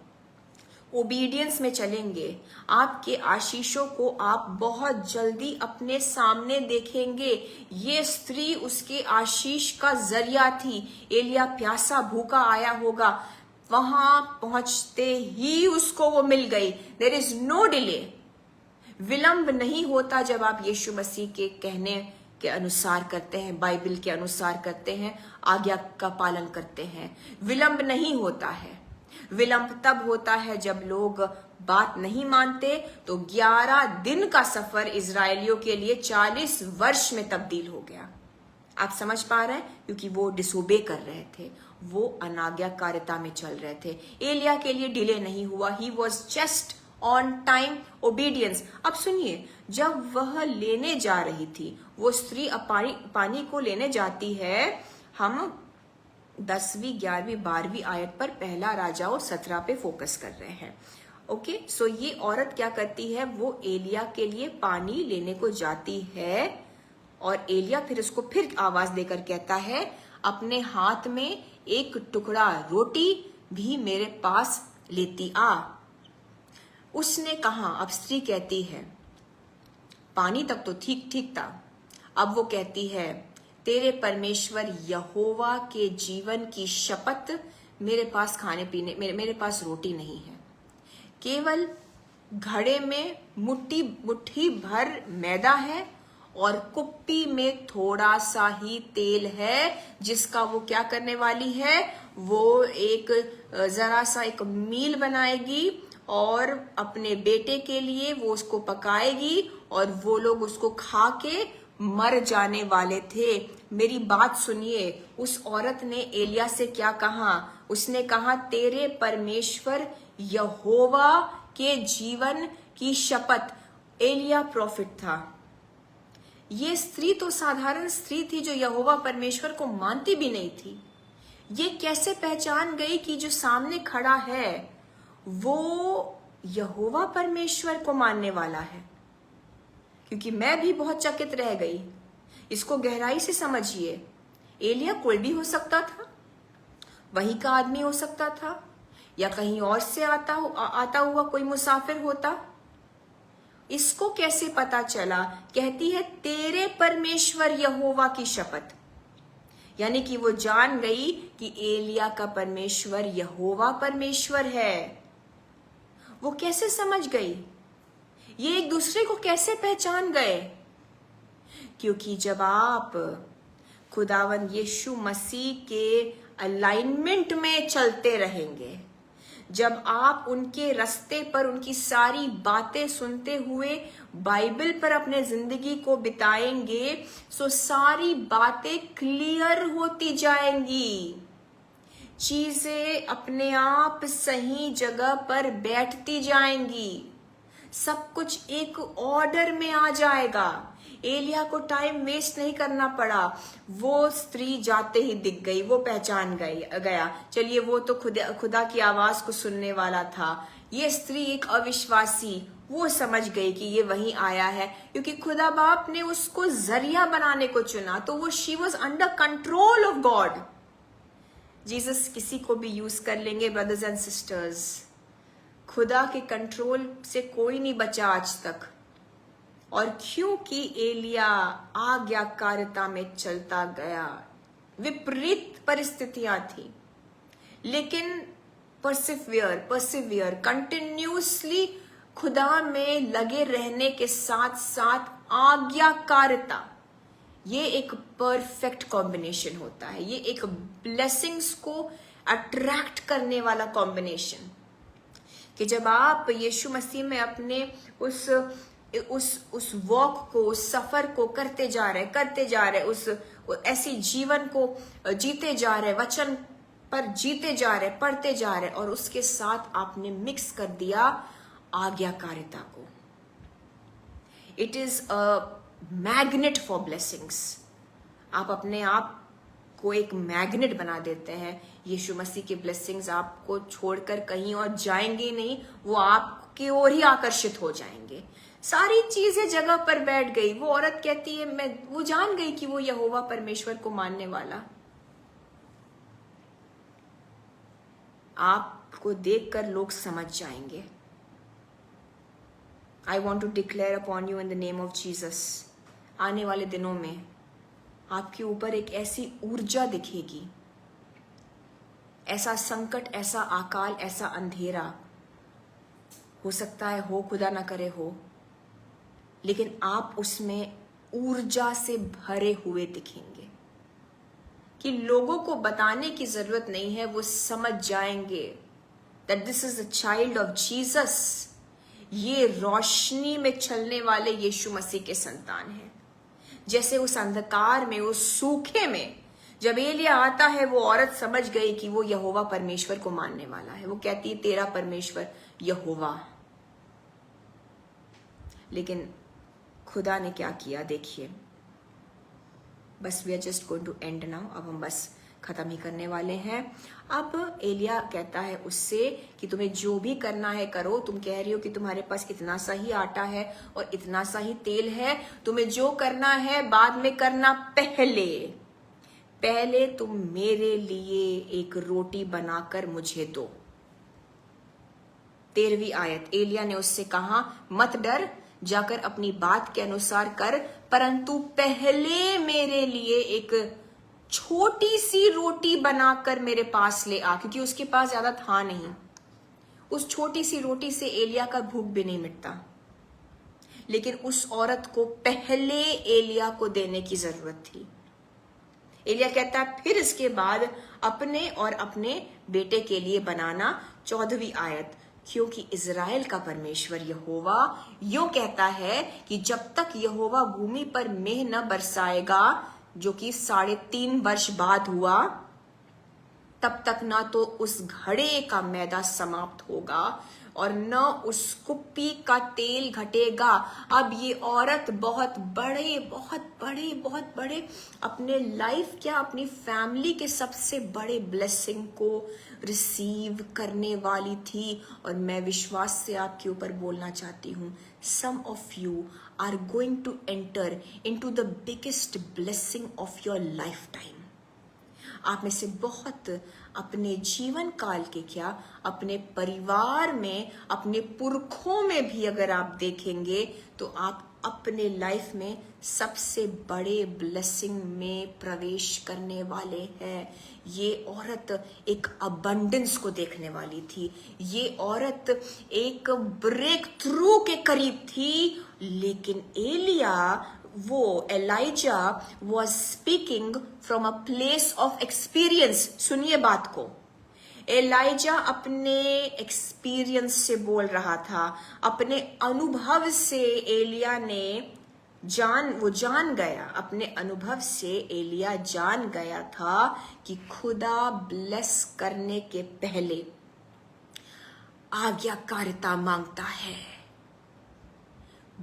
ओबीडियंस में चलेंगे, आपके आशीषों को आप बहुत जल्दी अपने सामने देखेंगे। ये स्त्री उसके आशीष का जरिया थी। एलिया प्यासा भूखा आया होगा, वहां पहुंचते ही उसको वो मिल गई। देयर इज नो डिले, विलंब नहीं होता जब आप यीशु मसीह के कहने के अनुसार करते हैं, बाइबल के अनुसार करते हैं, आज्ञा का पालन करते हैं। विलंब नहीं होता है। विलंब तब होता है जब लोग बात नहीं मानते। तो 11 दिन का सफर इजरायलियों के लिए 40 वर्ष में तब्दील हो गया। आप समझ पा रहे हैं? क्योंकि वो डिसोबे कर रहे थे, वो अनाज्ञाकारिता में चल रहे थे। एलिया के लिए डिले नहीं हुआ, he was just on time obedience. अब सुनिए, जब वह लेने जा रही थी, वो स्त्री पानी को लेने जाती है। हम 10वीं, 11वीं, 12वीं आयत पर, पहला राजाओं 17 पे फोकस कर रहे हैं। ओके, सो ये औरत क्या करती है, वो एलिया के लिए पानी लेने को जाती है, और एलिया फिर उसको फिर आवाज देकर कहता है, अपने हाथ में एक टुकड़ा रोटी भी मेरे पास लेती आ। उसने कहा, अब स्त्री कहती है, पानी तक तो ठीक ठीक था, अब वो कहती है, तेरे परमेश्वर यहोवा के जीवन की शपथ, मेरे पास खाने पीने, मेरे पास रोटी नहीं है, केवल घड़े में मुट्ठी भर मैदा है और कुप्पी में थोड़ा सा ही तेल है, जिसका वो क्या करने वाली है, वो एक जरा सा एक मील बनाएगी और अपने बेटे के लिए वो उसको पकाएगी, और वो लोग उसको खा के मर जाने वाले थे। मेरी बात सुनिए, उस औरत ने एलिया से क्या कहा? उसने कहा, तेरे परमेश्वर यहोवा के जीवन की शपथ। एलिया प्रॉफिट था। ये स्त्री तो साधारण स्त्री थी जो यहोवा परमेश्वर को मानती भी नहीं थी। ये कैसे पहचान गई कि जो सामने खड़ा है वो यहोवा परमेश्वर को मानने वाला है? क्योंकि मैं भी बहुत चकित रह गई। इसको गहराई से समझिए। एलिया कोई भी हो सकता था, वहीं का आदमी हो सकता था, या कहीं और से आता हुआ कोई मुसाफिर होता। इसको कैसे पता चला? कहती है, तेरे परमेश्वर यहोवा की शपथ। यानी कि वो जान गई कि एलिया का परमेश्वर यहोवा परमेश्वर है। वो कैसे समझ गई? ये एक दूसरे को कैसे पहचान गए? क्योंकि जब आप खुदावंद यीशु मसीह के अलाइनमेंट में चलते रहेंगे, जब आप उनके रास्ते पर उनकी सारी बातें सुनते हुए बाइबल पर अपने जिंदगी को बिताएंगे, तो सारी बातें क्लियर होती जाएंगी, चीजें अपने आप सही जगह पर बैठती जाएंगी, सब कुछ एक ऑर्डर में आ जाएगा, एलिया को टाइम वेस्ट नहीं करना पड़ा, वो स्त्री जाते ही दिख गई, वो पहचान गया। चलिए वो तो खुदा की आवाज को सुनने वाला था, ये स्त्री एक अविश्वासी, वो समझ गई कि ये वहीं आया है, क्योंकि खुदा बाप ने उसको जरिया बनाने को चुना, तो वो she was under control of God. Jesus किसी को भी यूज कर लेंगे ब्रदर्स एंड सिस्टर्स, खुदा के कंट्रोल से कोई नहीं बचा आज तक। और क्योंकि एलिया आज्ञाकारिता में चलता गया, विपरीत परिस्थितियां थी, लेकिन परसिवियर कंटिन्यूसली खुदा में लगे रहने के साथ साथ आज्ञाकारिता, ये एक परफेक्ट कॉम्बिनेशन होता है। ये एक ब्लेसिंग्स को अट्रैक्ट करने वाला कॉम्बिनेशन, कि जब आप यीशु मसीह में अपने उस वॉक को, उस सफर को करते जा रहे, उस ऐसी जीवन को जीते जा रहे, वचन पर जीते जा रहे, पढ़ते जा रहे, और उसके साथ आपने मिक्स कर दिया आज्ञाकारिता को। It is a magnet for blessings. आप अपने आप को एक मैग्नेट बना देते हैं। यीशु मसीह की ब्लेसिंग्स आपको छोड़कर कहीं और जाएंगे नहीं, वो आपकी ओर ही आकर्षित हो जाएंगे। सारी चीजें जगह पर बैठ गई। वो औरत कहती है, वो जान गई कि वो यहोवा परमेश्वर को मानने वाला। आपको देखकर लोग समझ जाएंगे। I want to declare upon you in the name of Jesus, आने वाले दिनों में आपके ऊपर एक ऐसी ऊर्जा दिखेगी, ऐसा संकट, ऐसा अकाल, ऐसा अंधेरा हो सकता है, हो खुदा ना करे हो, लेकिन आप उसमें ऊर्जा से भरे हुए दिखेंगे कि लोगों को बताने की जरूरत नहीं है, वो समझ जाएंगे that this is the child of Jesus. ये रोशनी में चलने वाले यीशु मसीह के संतान हैं। जैसे उस अंधकार में, उस सूखे में जब एलिया आता है, वो औरत समझ गई कि वो यहोवा परमेश्वर को मानने वाला है। वो कहती है, तेरा परमेश्वर यहोवा। लेकिन खुदा ने क्या किया देखिए। बस we are just going to end now. अब हम बस खत्म ही करने वाले हैं। अब एलिया कहता है उससे कि तुम्हें जो भी करना है करो। तुम कह रही हो कि तुम्हारे पास इतना सा ही आटा है और इतना सा ही तेल है, तुम्हें जो करना है बाद में करना, पहले तुम मेरे लिए एक रोटी बनाकर मुझे दो। 13वीं आयत, एलिया ने उससे कहा, मत डर, जाकर अपनी बात के अनुसार कर, परंतु पहले मेरे लिए एक छोटी सी रोटी बनाकर मेरे पास ले आ, क्योंकि उसके पास ज्यादा था नहीं। उस छोटी सी रोटी से एलिया का भूख भी नहीं मिटता, लेकिन उस औरत को पहले एलिया को देने की जरूरत थी। एलिया कहता है, फिर इसके बाद अपने और अपने बेटे के लिए बनाना। 14वीं आयत, क्योंकि इजराइल का परमेश्वर यहोवा यूं कहता है कि जब तक यहोवा भूमि पर मेह न बरसाएगा, जो कि 3.5 वर्ष बाद हुआ, तब तक ना तो उस घड़े का मैदा समाप्त होगा और न उस कुप्पी का तेल घटेगा। अब ये औरत बहुत बड़े अपने लाइफ, क्या अपनी फैमिली के सबसे बड़े ब्लेसिंग को रिसीव करने वाली थी। और मैं विश्वास से आपके ऊपर बोलना चाहती हूँ, some of you are going to enter into the biggest blessing of your life time. आप में से बहुत अपने जीवन काल के, क्या अपने परिवार में, अपने पुरखों में भी अगर आप देखेंगे तो आप अपने लाइफ में सबसे बड़े ब्लेसिंग में प्रवेश करने वाले हैं। ये औरत एक अबंडेंस को देखने वाली थी। ये औरत एक ब्रेक थ्रू के करीब थी, लेकिन Elijah was speaking from a place of experience. सुनिए बात को, एलाइजा अपने एक्सपीरियंस से बोल रहा था, अपने अनुभव से एलिया ने जान गया, अपने अनुभव से एलिया जान गया था कि खुदा ब्लेस करने के पहले आज्ञाकारिता मांगता है।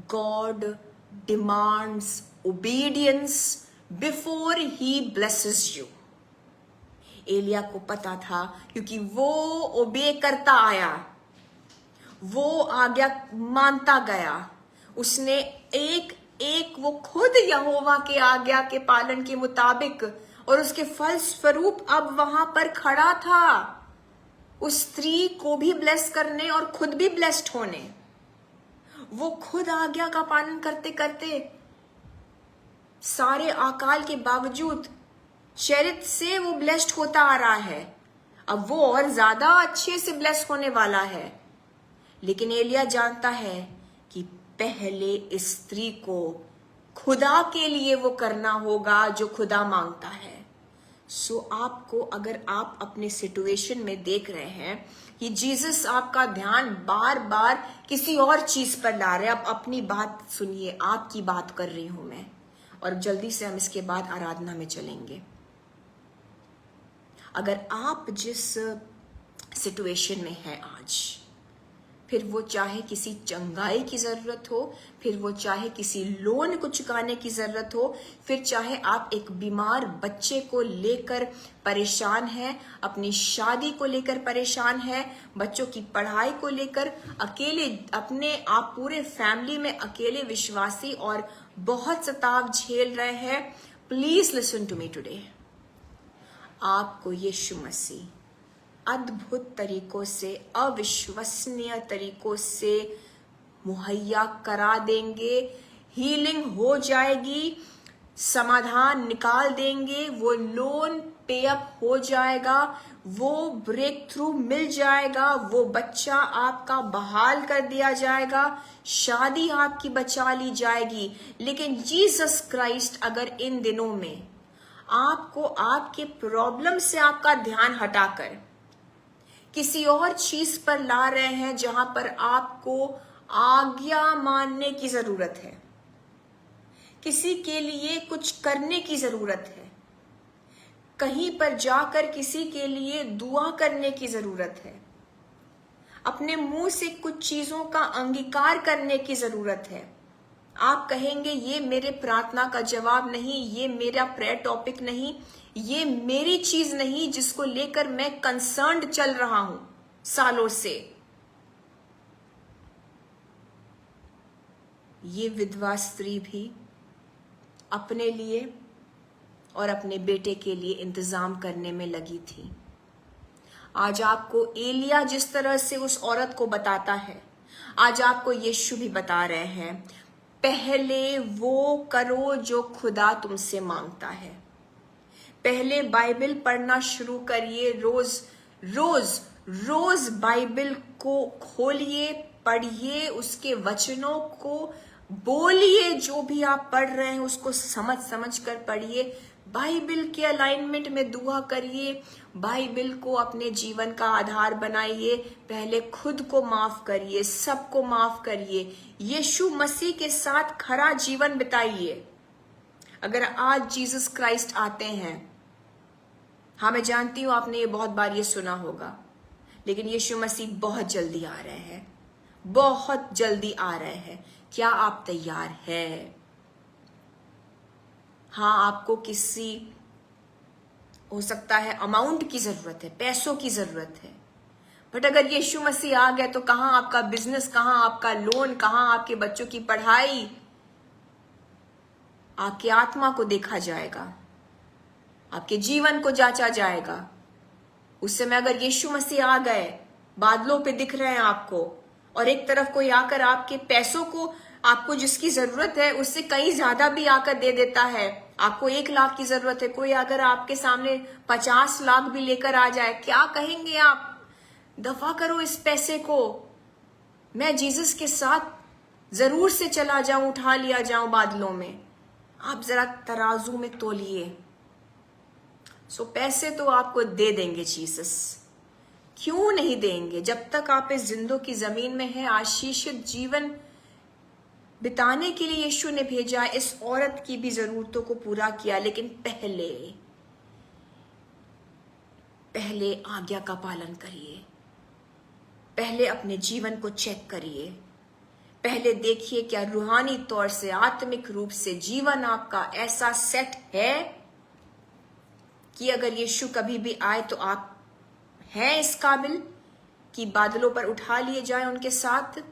God demands obedience before he blesses you. एलिया को पता था, क्योंकि वो ओबे करता आया, वो आज्ञा मानता गया, उसने एक एक वो खुद यहोवा के आज्ञा के पालन के मुताबिक, और उसके फल स्वरूप अब वहां पर खड़ा था उस स्त्री को भी ब्लेस करने और खुद भी ब्लेस्ड होने। वो खुद आज्ञा का पालन करते करते सारे अकाल के बावजूद चरित्र से वो ब्लेस्ड होता आ रहा है। अब वो और ज्यादा अच्छे से ब्लेस होने वाला है। लेकिन एलिया जानता है कि पहले इस स्त्री को खुदा के लिए वो करना होगा जो खुदा मांगता है। सो आपको, अगर आप अपने सिचुएशन में देख रहे हैं कि जीसस आपका ध्यान बार बार किसी और चीज पर ला रहे हैं, आप अपनी बात सुनिए, आपकी बात कर रही हूं मैं, और जल्दी से हम इसके बाद आराधना में चलेंगे। अगर आप जिस सिचुएशन में हैं आज, फिर वो चाहे किसी चंगाई की जरूरत हो, फिर वो चाहे किसी लोन को चुकाने की जरूरत हो, फिर चाहे आप एक बीमार बच्चे को लेकर परेशान हैं, अपनी शादी को लेकर परेशान हैं, बच्चों की पढ़ाई को लेकर अकेले, अपने आप पूरे फैमिली में अकेले विश्वासी और बहुत सताव झेल रहे हैं, please listen to me today. आपको यीशु मसीह अद्भुत तरीकों से, अविश्वसनीय तरीकों से मुहैया करा देंगे। हीलिंग हो जाएगी, समाधान निकाल देंगे, वो लोन पे अप हो जाएगा, वो ब्रेक थ्रू मिल जाएगा, वो बच्चा आपका बहाल कर दिया जाएगा, शादी आपकी बचा ली जाएगी। लेकिन जीसस क्राइस्ट अगर इन दिनों में आपको आपके प्रॉब्लम से आपका ध्यान हटाकर किसी और चीज पर ला रहे हैं, जहां पर आपको आज्ञा मानने की जरूरत है, किसी के लिए कुछ करने की जरूरत है, कहीं पर जाकर किसी के लिए दुआ करने की जरूरत है, अपने मुंह से कुछ चीजों का अंगीकार करने की जरूरत है। आप कहेंगे ये मेरे प्रार्थना का जवाब नहीं, ये मेरा प्रेयर टॉपिक नहीं, ये मेरी चीज नहीं जिसको लेकर मैं कंसर्न्ड चल रहा हूं सालों से। ये विधवा स्त्री भी अपने लिए और अपने बेटे के लिए इंतजाम करने में लगी थी। आज आपको एलिया जिस तरह से उस औरत को बताता है, आज आपको यीशु भी बता रहे हैं, पहले वो करो जो खुदा तुमसे मांगता है। पहले बाइबल पढ़ना शुरू करिए, रोज रोज रोज बाइबल को खोलिए, पढ़िए, उसके वचनों को बोलिए, जो भी आप पढ़ रहे हैं उसको समझ समझ कर पढ़िए, बाइबल के अलाइनमेंट में दुआ करिए, बाइबल को अपने जीवन का आधार बनाइए, पहले खुद को माफ करिए, सबको माफ करिए, यीशु मसीह के साथ खरा जीवन बिताइए। अगर आज जीसस क्राइस्ट आते हैं, हाँ मैं जानती हूं आपने ये बहुत बार ये सुना होगा, लेकिन यीशु मसीह बहुत जल्दी आ रहे हैं, बहुत जल्दी आ रहे हैं। क्या आप तैयार हैं? हाँ, आपको किसी हो सकता है अमाउंट की जरूरत है, पैसों की जरूरत है, बट अगर यीशु मसीह आ गए तो कहां आपका बिजनेस, कहां आपका लोन, कहां आपके बच्चों की पढ़ाई, आपकी आत्मा को देखा जाएगा, आपके जीवन को जांचा जाएगा। उस समय अगर यीशु मसीह आ गए, बादलों पे दिख रहे हैं आपको, और एक तरफ कोई आकर आपके पैसों को, आपको जिसकी जरूरत है उससे कहीं ज्यादा भी आकर दे देता है, आपको 1 लाख की जरूरत है, कोई अगर आपके सामने 50 लाख भी लेकर आ जाए, क्या कहेंगे आप? दफा करो इस पैसे को, मैं जीसस के साथ जरूर से चला जाऊं, उठा लिया जाऊं बादलों में। आप जरा तराजू में तोलिए। सो पैसे तो आपको दे देंगे जीसस, क्यों नहीं देंगे? जब तक आप इस जिंदों की जमीन में हैं, आशीषित जीवन बिताने के लिए यीशु ने भेजा। इस औरत की भी जरूरतों को पूरा किया, लेकिन पहले आज्ञा का पालन करिए, पहले अपने जीवन को चेक करिए, पहले देखिए क्या रूहानी तौर से, आत्मिक रूप से जीवन आपका ऐसा सेट है कि अगर यीशु कभी भी आए तो आप हैं इस काबिल कि बादलों पर उठा लिए जाए उनके साथ,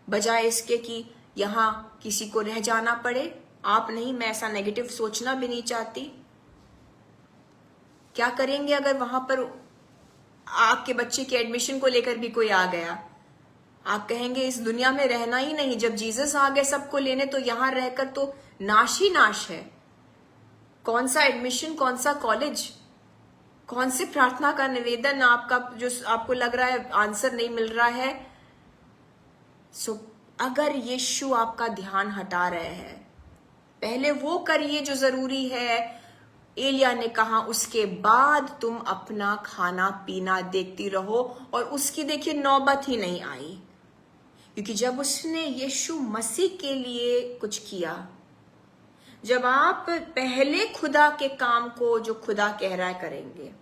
बजाय इसके कि यहां किसी को रह जाना पड़े। आप नहीं, मैं ऐसा नेगेटिव सोचना भी नहीं चाहती। क्या करेंगे अगर वहां पर आपके बच्चे के एडमिशन को लेकर भी कोई आ गया? आप कहेंगे इस दुनिया में रहना ही नहीं, जब जीसस आ गए सबको लेने तो यहां रहकर तो नाश ही नाश है। कौन सा एडमिशन, कौन सा कॉलेज, कौन से प्रार्थना का निवेदन आपका जो आपको लग रहा है आंसर नहीं मिल रहा है? सो अगर यीशु आपका ध्यान हटा रहे हैं, पहले वो करिए जो जरूरी है। एलिया ने कहा उसके बाद तुम अपना खाना पीना देखती रहो, और उसकी देखिए नौबत ही नहीं आई, क्योंकि जब उसने यीशु मसीह के लिए कुछ किया, जब आप पहले खुदा के काम को जो खुदा कह रहा है करेंगे,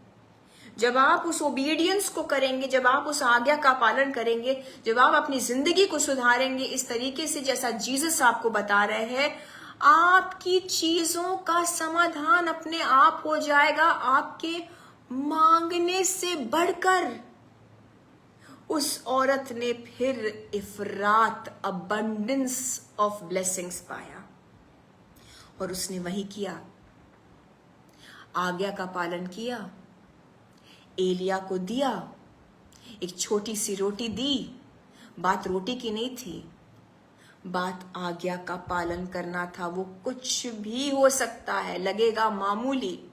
जब आप उस ओबीडियंस को करेंगे, जब आप उस आज्ञा का पालन करेंगे, जब आप अपनी जिंदगी को सुधारेंगे इस तरीके से जैसा जीसस आपको बता रहे हैं, आपकी चीजों का समाधान अपने आप हो जाएगा। आपके मांगने से बढ़कर उस औरत ने फिर इफरात, अबंडेंस ऑफ ब्लेसिंग्स पाया, और उसने वही किया, आज्ञा का पालन किया, एलिया को दिया, एक छोटी सी रोटी दी। बात रोटी की नहीं थी, बात आज्ञा का पालन करना था। वो कुछ भी हो सकता है, लगेगा मामूली,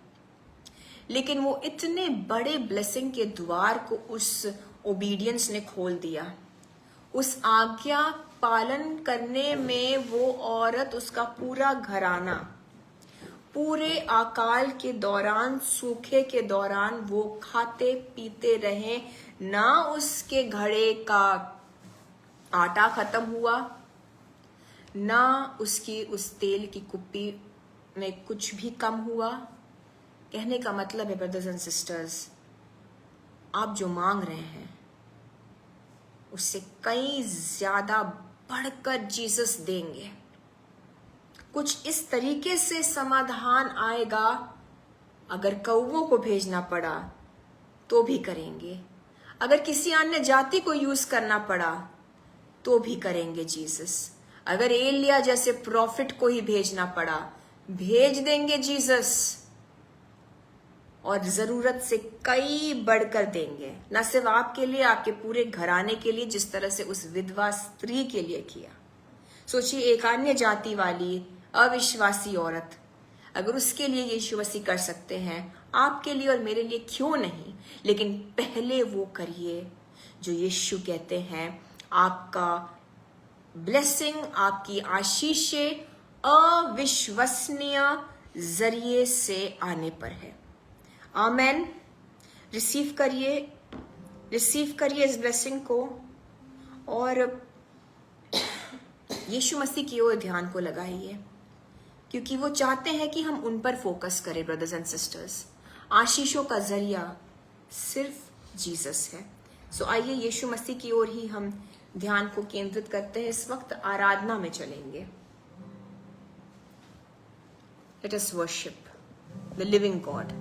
लेकिन वो इतने बड़े ब्लेसिंग के द्वार को उस ओबीडियंस ने खोल दिया। उस आज्ञा पालन करने में वो औरत, उसका पूरा घराना, पूरे अकाल के दौरान, सूखे के दौरान वो खाते पीते रहे, ना उसके घड़े का आटा खत्म हुआ, ना उसकी उस तेल की कुप्पी में कुछ भी कम हुआ। कहने का मतलब है ब्रदर्स एंड सिस्टर्स, आप जो मांग रहे हैं उससे कई ज्यादा बढ़कर जीसस देंगे। कुछ इस तरीके से समाधान आएगा, अगर कौवों को भेजना पड़ा तो भी करेंगे, अगर किसी अन्य जाति को यूज करना पड़ा तो भी करेंगे जीसस, अगर एलिया जैसे प्रॉफिट को ही भेजना पड़ा भेज देंगे जीसस, और जरूरत से कई बढ़कर देंगे। न सिर्फ आपके लिए, आपके पूरे घराने के लिए, जिस तरह से उस विधवा स्त्री के लिए किया। सोचिए, एक अन्य जाति वाली अविश्वासी औरत, अगर उसके लिए यीशु मसीह कर सकते हैं, आपके लिए और मेरे लिए क्यों नहीं? लेकिन पहले वो करिए जो यीशु कहते हैं आपका ब्लेसिंग, आपकी आशीषें अविश्वसनीय जरिए से आने पर है। आमेन। रिसीव करिए इस ब्लेसिंग को, और यीशु मसीह की ओर ध्यान को लगाइए, क्योंकि वो चाहते हैं कि हम उन पर फोकस करें ब्रदर्स एंड सिस्टर्स। आशीषों का जरिया सिर्फ जीसस है। सो आइए यीशु मसीह की ओर ही हम ध्यान को केंद्रित करते हैं। इस वक्त आराधना में चलेंगे। Let us worship the living God.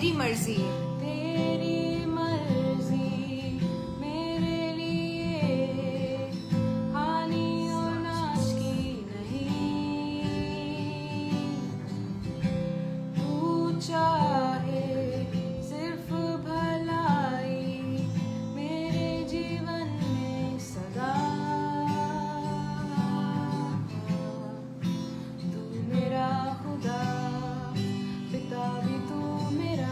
तेरी मर्जी, तेरी मर्जी मेरे लिए हानि और नाश की नहीं। तू चाहे सिर्फ भलाई मेरे जीवन में सदा। तू मेरा खुदा, पिता भी तू मेरा,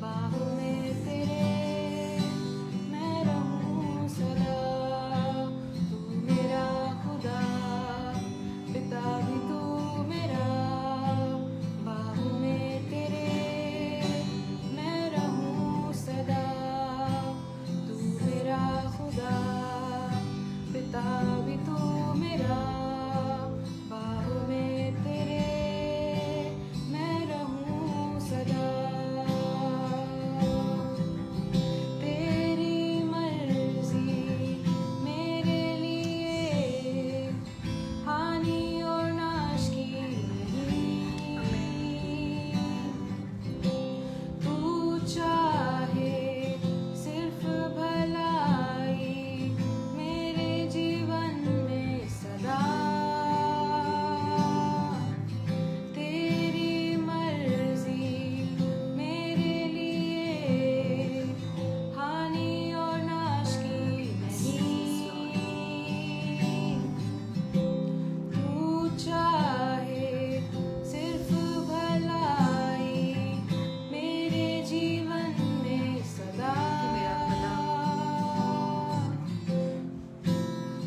बाहों में तेरे मैं रहूं सदा। तू मेरा खुदा, पिता भी तू मेरा, बाहों में तेरे मैं रहूं सदा। तू मेरा खुदा, पिता भी तू मेरा, बाहों में तेरे मैं रहूं सदा। तेरी मर्जी मेरे लिए हानि और नाश की नहीं। तू चाहे सिर्फ भलाई मेरे जीवन में सदा। तेरी मर्जी मेरे लिए हानि और नाश की नहीं। तू चाहे सिर्फ भलाई मेरे जीवन में सदा।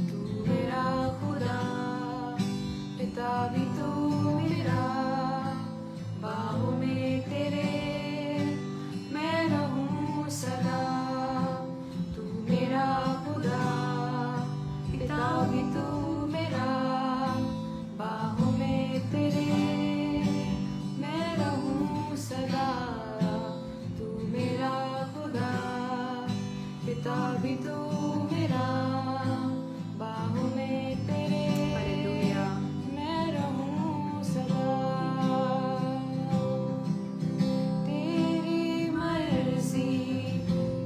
तू मेरा खुदा, पिता भी तू मेरा, बाहों में तेरे मैं रहूं सदा। तू मेरा खुदा, पिता भी तू मेरा, बाहों में तेरे मैं रहूं सदा। तू मेरा खुदा, पिता भी तू मेरा, बाहों में तेरे हालेलुया। मैं रहूं सदा। तेरी मर्जी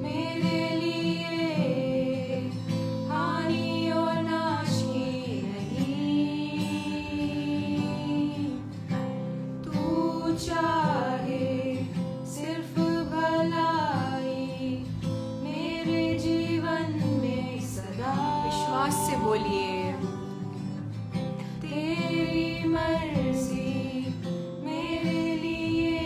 मेरे लिए हानि और नाश की नहीं। तू चाहे सिर्फ भलाई मेरे जीवन में सदा। विश्वास से बोलिए, तेरी मर्जी मेरे लिए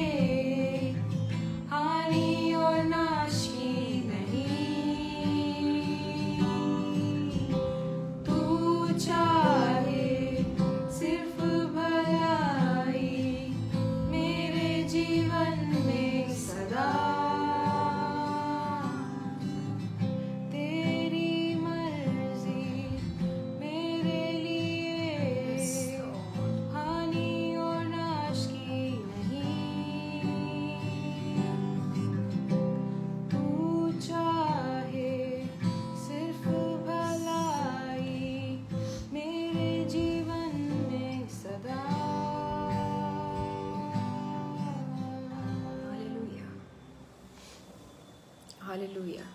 हानि और नाश की नहीं। तू चाहे सिर्फ भलाई मेरे जीवन में सदा। तेरी मर्जी मेरे लिए हानि और नाश की नहीं। तू चाहे सिर्फ भलाई मेरे जीवन में सदा। Hallelujah, hallelujah,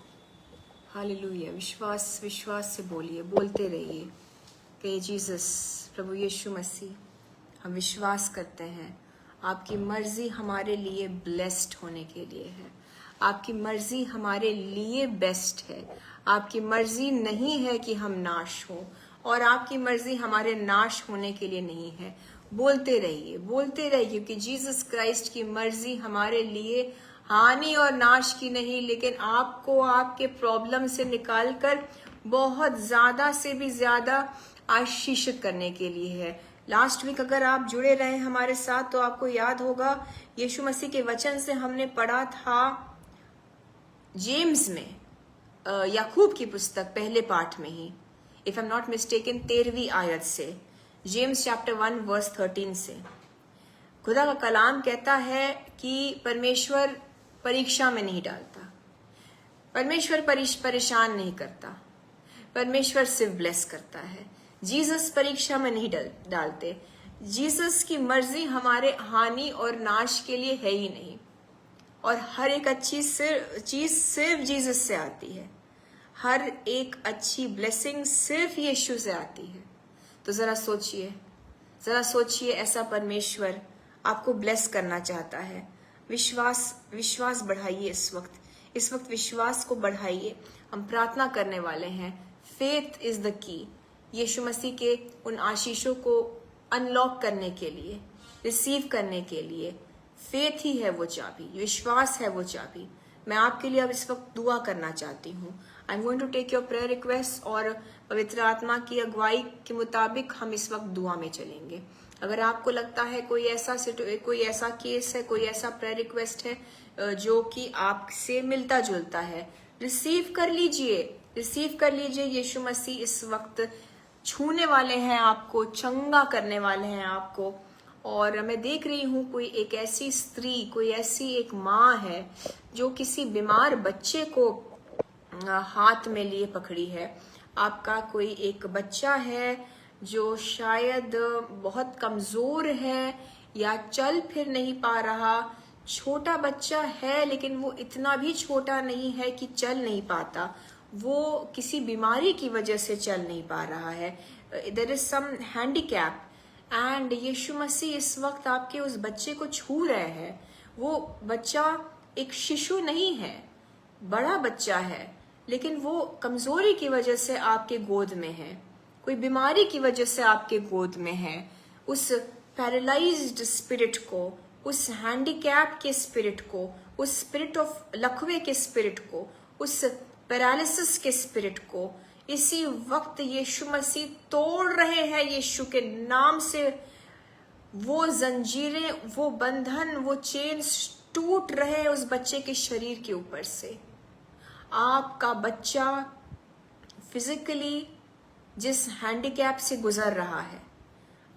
hallelujah. विश्वास, विश्वास से बोलिए, बोलते रहिए कि जीसस, प्रभु यीशु मसीह, हम विश्वास करते हैं आपकी मर्जी हमारे लिए ब्लेस्ड होने के लिए है। आपकी मर्जी हमारे लिए बेस्ट है। आपकी मर्जी नहीं है कि हम नाश हो, और आपकी मर्जी हमारे नाश होने के लिए नहीं है। बोलते रहिए, बोलते रहिए, क्योंकि जीसस क्राइस्ट की मर्जी हमारे लिए हानि और नाश की नहीं, लेकिन आपको आपके प्रॉब्लम से निकालकर बहुत ज्यादा से भी ज्यादा आशीषित करने के लिए है। लास्ट वीक अगर आप जुड़े रहे हमारे साथ तो आपको याद होगा यीशु मसीह के वचन से हमने पढ़ा था जेम्स में, याकूब की पुस्तक पहले पाठ में ही, if I am not mistaken 13वीं आयत से, जेम्स चैप्टर 1 वर्स 13 से। खुदा का कलाम कहता है कि परमेश्वर परीक्षा में नहीं डालता, परमेश्वर परेशान नहीं करता, परमेश्वर सिर्फ ब्लेस करता है। जीसस परीक्षा में नहीं डालते। जीसस की मर्जी हमारे हानि और नाश के लिए है ही नहीं। और हर एक अच्छी चीज सिर्फ जीसस से आती है। हर एक अच्छी ब्लेसिंग सिर्फ यीशु से आती है। तो जरा सोचिए ऐसा परमेश्वर आपको ब्लेस करना चाहता है। विश्वास बढ़ाइए इस वक्त विश्वास को बढ़ाइए। हम प्रार्थना करने वाले हैं। Faith is the key. यीशु मसीह के उन आशीषों को अनलॉक करने के लिए, रिसीव करने के लिए फेथ ही है वो चाबी, विश्वास है वो चाबी। मैं आपके लिए अब इस वक्त दुआ करना चाहती हूँ। I am going to take your prayer request और पवित्र आत्मा की अगुवाई के मुताबिक हम इस वक्त दुआ में चलेंगे। अगर आपको लगता है कोई ऐसा केस है, कोई ऐसा प्रेयर रिक्वेस्ट है जो कि आपसे मिलता जुलता है, रिसीव कर लीजिए। यीशु मसीह इस वक्त छूने वाले हैं आपको, चंगा करने वाले हैं आपको। और मैं देख रही हूँ कोई एक ऐसी स्त्री, कोई ऐसी एक माँ है जो किसी बीमार बच्चे को हाथ में लिए पकड़ी है। आपका कोई एक बच्चा है जो शायद बहुत कमजोर है या चल फिर नहीं पा रहा। छोटा बच्चा है लेकिन वो इतना भी छोटा नहीं है कि चल नहीं पाता, वो किसी बीमारी की वजह से चल नहीं पा रहा है। There is some handicap and यीशु मसीह इस वक्त आपके उस बच्चे को छू रहे हैं। वो बच्चा एक शिशु नहीं है, बड़ा बच्चा है, लेकिन वो कमजोरी की वजह से आपके गोद में है, कोई बीमारी की वजह से आपके गोद में है। उस पैरालाइज्ड स्पिरिट को, उस हैंडीकैप के स्पिरिट को, उस स्पिरिट ऑफ लकवे के स्पिरिट को, उस पैरालिसिस के स्पिरिट को इसी वक्त यीशु मसीह तोड़ रहे हैं यीशु के नाम से। वो जंजीरें, वो बंधन, वो चेन्स टूट रहे हैं उस बच्चे के शरीर के ऊपर से। आपका बच्चा फिजिकली जिस हैंडीकैप से गुजर रहा है,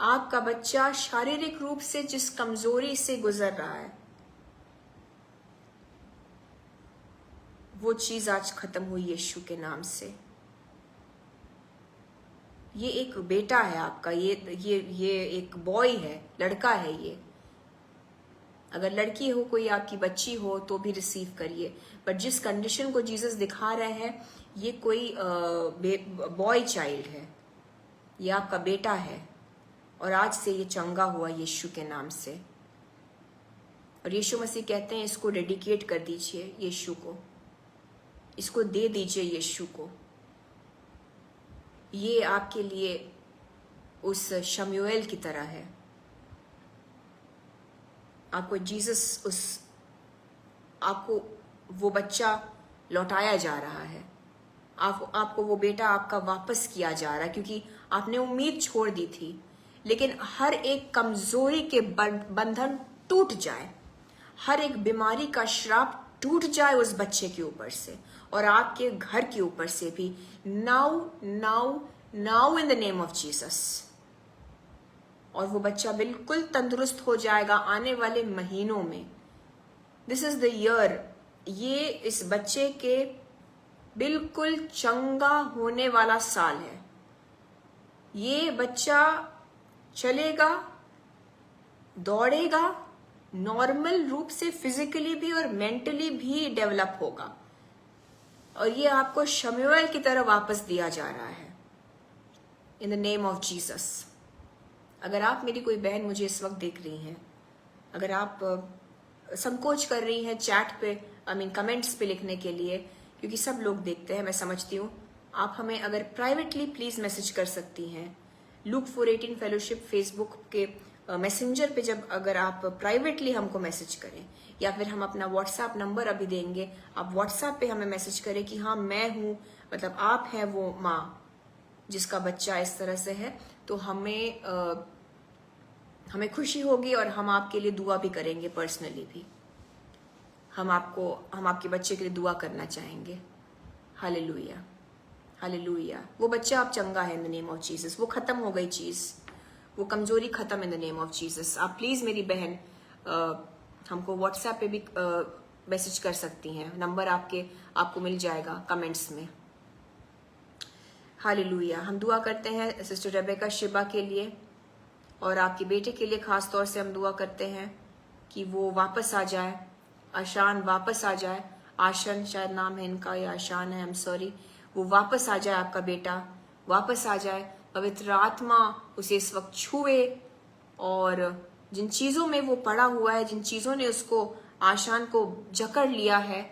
आपका बच्चा शारीरिक रूप से जिस कमजोरी से गुजर रहा है, वो चीज आज खत्म हुई यीशु के नाम से। ये एक बेटा है आपका, ये एक बॉय है, लड़का है ये। अगर लड़की हो, कोई आपकी बच्ची हो तो भी रिसीव करिए। बट जिस कंडीशन को जीसस दिखा रहे हैं, ये कोई बॉय चाइल्ड है, ये आपका बेटा है और आज से ये चंगा हुआ यीशु के नाम से। और यीशु मसीह कहते हैं इसको डेडिकेट कर दीजिए यीशु को, इसको दे दीजिए यीशु को। ये आपके लिए उस शमूएल की तरह है। आपको जीसस आपको वो बच्चा लौटाया जा रहा है, आपको वो बेटा आपका वापस किया जा रहा है, क्योंकि आपने उम्मीद छोड़ दी थी। लेकिन हर एक कमजोरी के बंधन टूट जाए, हर एक बीमारी का श्राप टूट जाए उस बच्चे के ऊपर से और आपके घर के ऊपर से भी। Now in the name of Jesus. और वो बच्चा बिल्कुल तंदुरुस्त हो जाएगा आने वाले महीनों में। दिस इज द ईयर, ये इस बच्चे के बिल्कुल चंगा होने वाला साल है। ये बच्चा चलेगा, दौड़ेगा, नॉर्मल रूप से फिजिकली भी और मेंटली भी डेवलप होगा और ये आपको शमूएल की तरह वापस दिया जा रहा है इन द नेम ऑफ जीसस। अगर आप, मेरी कोई बहन मुझे इस वक्त देख रही हैं, अगर आप संकोच कर रही हैं चैट पे, कमेंट्स पे लिखने के लिए, क्योंकि सब लोग देखते हैं, मैं समझती हूँ, आप हमें अगर प्राइवेटली प्लीज मैसेज कर सकती हैं। लूक 418 फेलोशिप फेसबुक के मैसेंजर पे जब अगर आप प्राइवेटली हमको मैसेज करें, या फिर हम अपना व्हाट्सएप नंबर अभी देंगे, आप व्हाट्सएप पे हमें मैसेज करें कि हाँ मैं हूँ, मतलब आप हैं वो माँ जिसका बच्चा इस तरह से है, तो हमें खुशी होगी और हम आपके लिए दुआ भी करेंगे पर्सनली भी। हम आपके बच्चे के लिए दुआ करना चाहेंगे। Hallelujah, hallelujah. वो बच्चा अब चंगा है इन द नेम ऑफ जीसस। वो खत्म हो गई चीज, वो कमजोरी खत्म इन द नेम ऑफ जीसस। आप प्लीज मेरी बहन हमको व्हाट्सएप पे भी मैसेज कर सकती हैं, नंबर आपको मिल जाएगा कमेंट्स में। हालेलुया। हम दुआ करते हैं सिस्टर रेबेका शिबा के लिए और आपके बेटे के लिए खास तौर से हम दुआ करते हैं कि वो वापस आ जाए आशान वापस आ जाए। आशन शायद नाम है इनका, या आशान है, आई एम सॉरी। वो वापस आ जाए, आपका बेटा वापस आ जाए। पवित्र आत्मा उसे इस वक्त छुए, और जिन चीजों में वो पड़ा हुआ है, जिन चीजों ने उसको, आशान को जकड़ लिया है,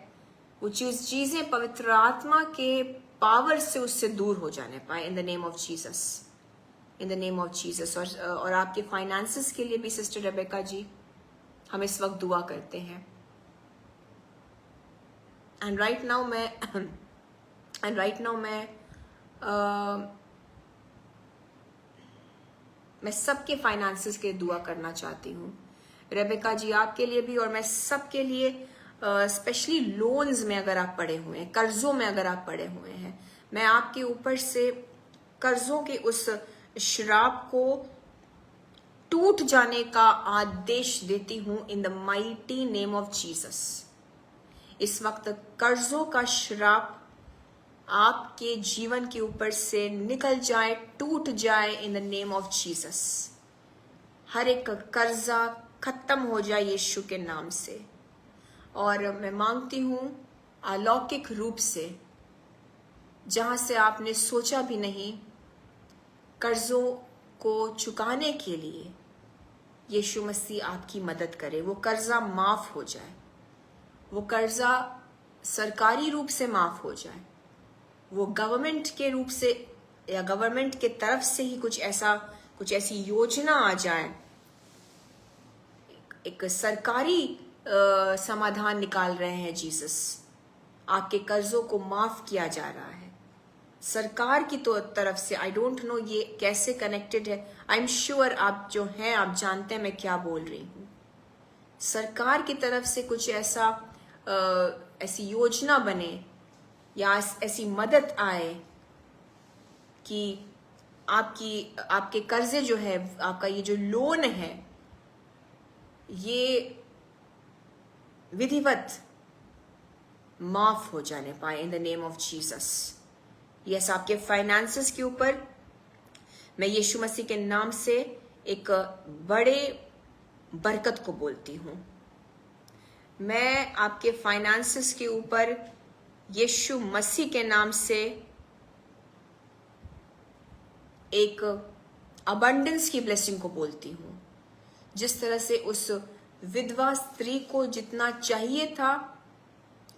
वो चीजें पवित्र आत्मा के पावर से उससे दूर हो जाने पाए, इन the name of Jesus, in the name of Jesus. और आपके फाइनेंसेस के लिए भी सिस्टर रेबेका जी हम इस वक्त दुआ करते हैं। एंड राइट नाउ मैं सबके फाइनेंसेस के लिए दुआ करना चाहती हूँ। रेबेका जी आपके लिए भी, और मैं सबके लिए, स्पेशली लोन्स में अगर आप पड़े हुए हैं, कर्जों में अगर आप पड़े हुए हैं, मैं आपके ऊपर से कर्जों के उस श्राप को टूट जाने का आदेश देती हूं in the mighty name of Jesus. इस वक्त कर्जों का श्राप आपके जीवन के ऊपर से निकल जाए, टूट जाए in the name of Jesus. हर एक कर्जा खत्म हो जाए यीशु के नाम से। और मैं मांगती हूं अलौकिक रूप से, जहां से आपने सोचा भी नहीं, कर्जों को चुकाने के लिए यीशु मसीह आपकी मदद करे। वो कर्जा माफ हो जाए, वो कर्जा सरकारी रूप से माफ हो जाए, वो गवर्नमेंट के रूप से या गवर्नमेंट के तरफ से ही कुछ ऐसी योजना आ जाए, एक सरकारी समाधान निकाल रहे हैं जीसस। आपके कर्जों को माफ किया जा रहा है सरकार की तो तरफ से। आई डोंट नो ये कैसे कनेक्टेड है, आई एम श्योर आप जो हैं आप जानते हैं मैं क्या बोल रही हूँ। सरकार की तरफ से कुछ ऐसी योजना बने या ऐसी मदद आए कि आपके कर्जे जो है, आपका ये जो लोन है, ये विधिवत माफ हो जाने पाए इन the name of Jesus. Yes, आपके फाइनेंसेस के ऊपर मैं यीशु मसीह के नाम से एक बड़े बरकत को बोलती हूं। मैं आपके फाइनेंसेस के ऊपर यीशु मसीह के नाम से एक अबंडेंस की ब्लेसिंग को बोलती हूं। जिस तरह से उस विधवा स्त्री को जितना चाहिए था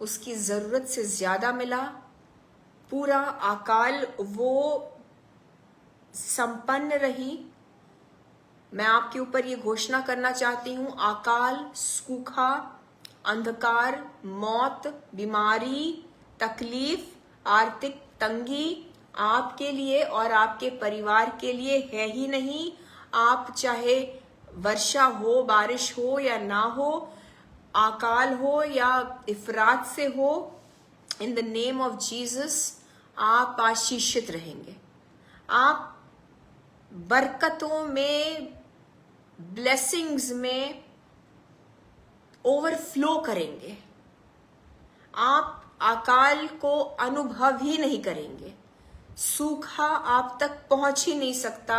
उसकी जरूरत से ज्यादा मिला, पूरा अकाल वो संपन्न रही। मैं आपके ऊपर ये घोषणा करना चाहती हूं, अकाल, सूखा, अंधकार, मौत, बीमारी, तकलीफ, आर्थिक तंगी आपके लिए और आपके परिवार के लिए है ही नहीं। आप चाहे वर्षा हो, बारिश हो या ना हो, अकाल हो या इफरात से हो, इन द नेम ऑफ जीसस आप आशीषित रहेंगे। आप बरकतों में, ब्लेसिंग्स में ओवरफ्लो करेंगे। आप अकाल को अनुभव ही नहीं करेंगे, सूखा आप तक पहुंच ही नहीं सकता।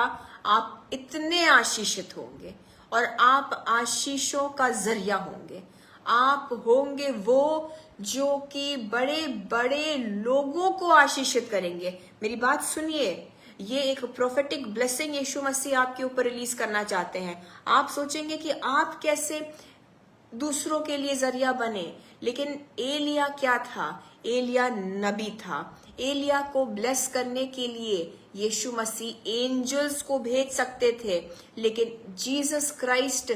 आप इतने आशीषित होंगे और आप आशीषों का जरिया होंगे। आप होंगे वो जो कि बड़े बड़े लोगों को आशीषित करेंगे। मेरी बात सुनिए, ये एक प्रोफेटिक ब्लेसिंग यीशु मसीह आपके ऊपर रिलीज करना चाहते हैं। आप सोचेंगे कि आप कैसे दूसरों के लिए जरिया बने, लेकिन एलिया क्या था? एलिया नबी था। एलिया को ब्लेस करने के लिए यीशु मसीह एंजल्स को भेज सकते थे, लेकिन जीसस क्राइस्ट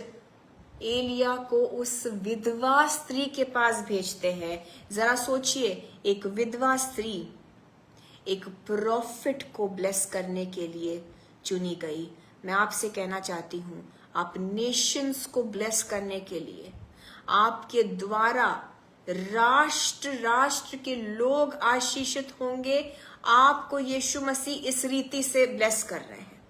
एलिया को उस विधवा स्त्री के पास भेजते हैं। जरा सोचिए, एक विधवा स्त्री एक प्रॉफिट को ब्लेस करने के लिए चुनी गई। मैं आपसे कहना चाहती हूं, आप नेशंस को ब्लेस करने के लिए, आपके द्वारा राष्ट्र के लोग आशीषित होंगे। आपको यीशु मसीह इस रीति से ब्लेस कर रहे हैं,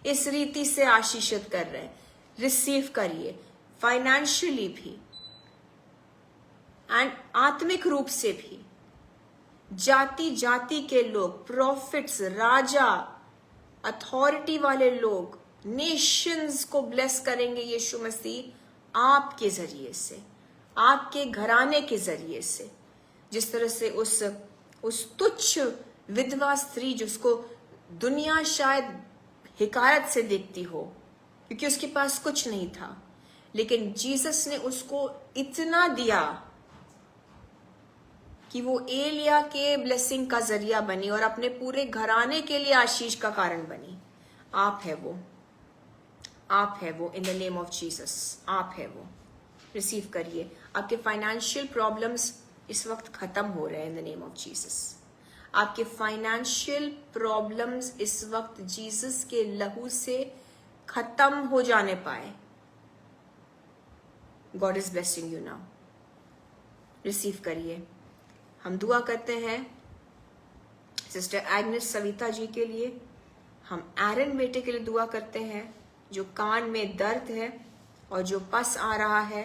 इस रीति से आशीषित कर रहे हैं। रिसीव करिए, फाइनेंशियली भी एंड आत्मिक रूप से भी। जाति जाति के लोग, प्रॉफिट्स, राजा, अथॉरिटी वाले लोग, नेशंस को ब्लेस करेंगे यीशु मसीह आपके जरिए से। आपके घराने के जरिए से। जिस तरह से उस तुच्छ विधवा स्त्री जिसको दुनिया शायद हिकारत से देखती हो क्योंकि उसके पास कुछ नहीं था, लेकिन जीसस ने उसको इतना दिया कि वो एलिया के ब्लेसिंग का जरिया बनी और अपने पूरे घराने के लिए आशीष का कारण बनी। आप है वो, आप है वो, इन द नेम ऑफ जीसस आप है वो। रिसीव करिए। आपके फाइनेंशियल प्रॉब्लम्स इस वक्त खत्म हो रहे हैं इन द नेम ऑफ जीसस। आपके फाइनेंशियल प्रॉब्लम्स इस वक्त जीसस के लहू से खत्म हो जाने पाए। God is blessing you now. Receive करिए। हम दुआ करते हैं सिस्टर एग्नेस सविता जी के लिए। हम एरन बेटे के लिए दुआ करते हैं जो कान में दर्द है और जो पस आ रहा है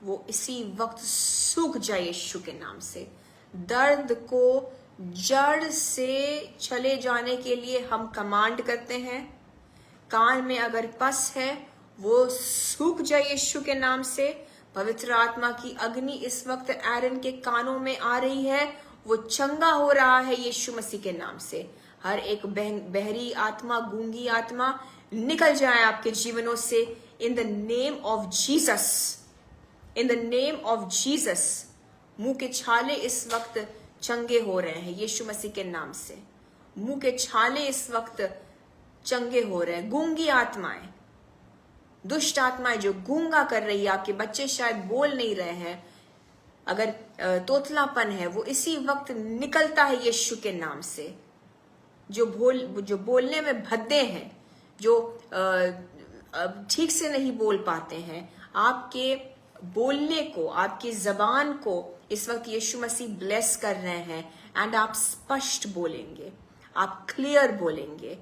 वो इसी वक्त सूख जाए यीशु के नाम से। दर्द को जड़ से चले जाने के लिए हम कमांड करते हैं। कान में अगर पस है वो सूख जाए यीशु के नाम से। पवित्र आत्मा की अग्नि इस वक्त एरन के कानों में आ रही है, वो चंगा हो रहा है यीशु मसीह के नाम से। हर एक बहरी आत्मा, गूंगी आत्मा निकल जाए आपके जीवनों से इन the name of Jesus, in the name of Jesus. मुंह के छाले इस वक्त चंगे हो रहे हैं यीशु मसीह के नाम से। मुंह के छाले इस वक्त चंगे हो रहे हैं। गूंगी आत्माएं, दुष्ट आत्माएं जो गूंगा कर रही है, आपके बच्चे शायद बोल नहीं रहे हैं, अगर तोतलापन है वो इसी वक्त निकलता है यीशु के नाम से। जो बोलने में भद्दे हैं, जो ठीक से नहीं बोल पाते हैं, आपके बोलने को, आपकी जबान को इस वक्त यीशु मसीह ब्लेस कर रहे हैं एंड आप स्पष्ट बोलेंगे, आप क्लियर बोलेंगे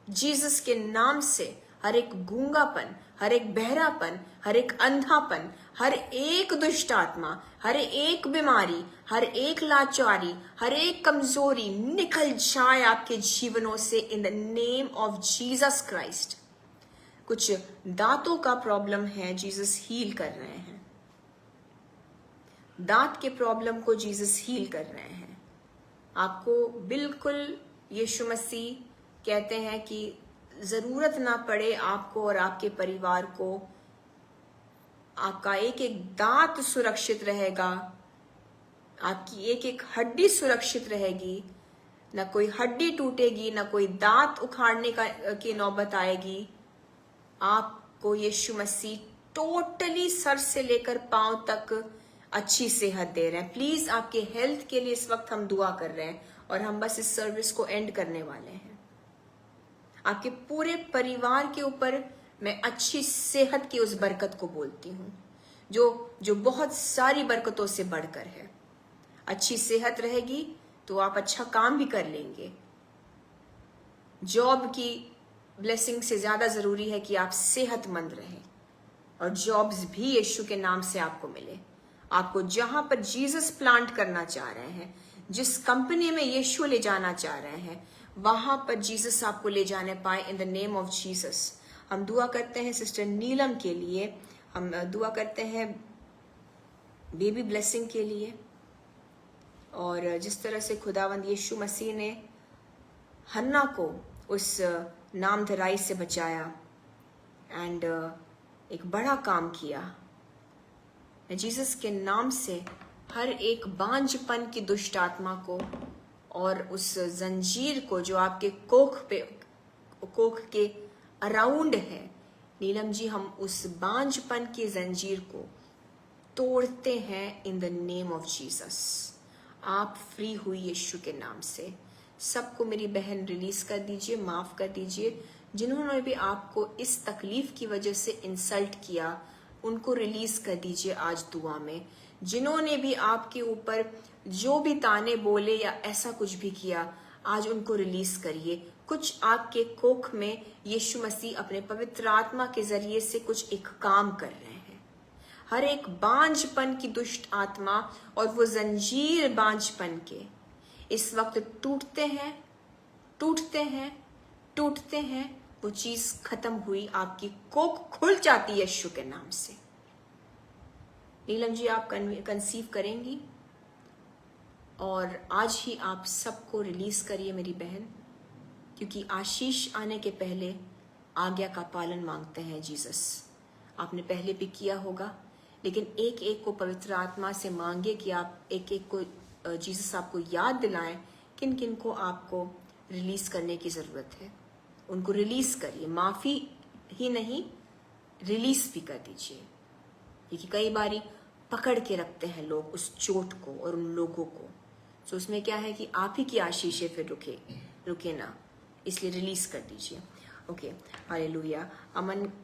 जीसस के नाम से। हर एक गूंगापन, हर एक बहरापन, हर एक अंधापन, हर एक दुष्ट आत्मा, हर एक बीमारी, हर एक लाचारी, हर एक कमजोरी निकल जाए आपके जीवनों से इन the name of Jesus Christ. कुछ दांतों का प्रॉब्लम है, जीसस हील कर रहे हैं। दांत के प्रॉब्लम को जीसस हील कर रहे हैं। आपको बिल्कुल यीशु मसीह कहते हैं कि जरूरत ना पड़े आपको और आपके परिवार को, आपका एक एक दांत सुरक्षित रहेगा, आपकी एक एक हड्डी सुरक्षित रहेगी, ना कोई हड्डी टूटेगी, ना कोई दांत उखाड़ने की नौबत आएगी। आपको यीशु मसीह टोटली सर से लेकर पांव तक अच्छी सेहत दे रहे हैं। प्लीज आपके हेल्थ के लिए इस वक्त हम दुआ कर रहे हैं और हम बस इस सर्विस को एंड करने वाले हैं। आपके पूरे परिवार के ऊपर मैं अच्छी सेहत की उस बरकत को बोलती हूँ जो बहुत सारी बरकतों से बढ़कर है। अच्छी सेहत रहेगी तो आप अच्छा काम भी कर लेंगे। जॉब की ब्लेसिंग से ज्यादा जरूरी है कि आप सेहतमंद रहें और जॉब्स भी यीशु के नाम से आपको मिले। आपको जहां पर जीसस प्लांट करना चाह रहे हैं, जिस कंपनी में यीशु ले जाना चाह रहे हैं, वहां पर जीसस आपको ले जाने पाए इन द नेम ऑफ जीसस। हम दुआ करते हैं सिस्टर नीलम के लिए, हम दुआ करते हैं बेबी ब्लेसिंग के लिए। और जिस तरह से खुदावंद यीशु मसीह ने हन्ना को उस नामधराई से बचाया एंड एक बड़ा काम किया, मैं जीसस के नाम से हर एक बांझपन की दुष्ट आत्मा को और उस जंजीर को जो आपके कोख के अराउंड है, नीलम जी, हम उस बांझपन की जंजीर को तोड़ते हैं इन द नेम ऑफ जीसस। आप फ्री हुई यीशु के नाम से। सबको मेरी बहन रिलीज कर दीजिए, माफ कर दीजिए। जिन्होंने भी आपको इस तकलीफ की वजह से इंसल्ट किया, उनको रिलीज कर दीजिए आज दुआ में। जिन्होंने भी आपके ऊपर जो भी ताने बोले या ऐसा कुछ भी किया, आज उनको रिलीज करिए। कुछ आपके कोख में यीशु मसीह अपने पवित्र आत्मा के जरिए से कुछ एक काम कर रहे हैं। हर एक बांझपन की दुष्ट आत्मा और वो जंजीर बांझपन के इस वक्त टूटते हैं, टूटते हैं, टूटते हैं। वो चीज खत्म हुई, आपकी कोख खुल जाती है यीशु के नाम से। नीलम जी आप कंसीव करेंगी और आज ही आप सबको रिलीज करिए मेरी बहन, क्योंकि आशीष आने के पहले आज्ञा का पालन मांगते हैं जीसस। आपने पहले भी किया होगा, लेकिन एक एक को पवित्र आत्मा से मांगे कि आप एक एक को जीसस आपको याद दिलाएं किन किन को आपको रिलीज करने की जरूरत है। उनको रिलीज करिए, माफी ही नहीं रिलीज भी कर दीजिए, क्योंकि कई बारी पकड़ के रखते हैं लोग उस चोट को और उन लोगों को। तो उसमें क्या है कि आप ही की आशीष फिर रुके ना, इसलिए रिलीज कर दीजिए। Okay, hallelujah.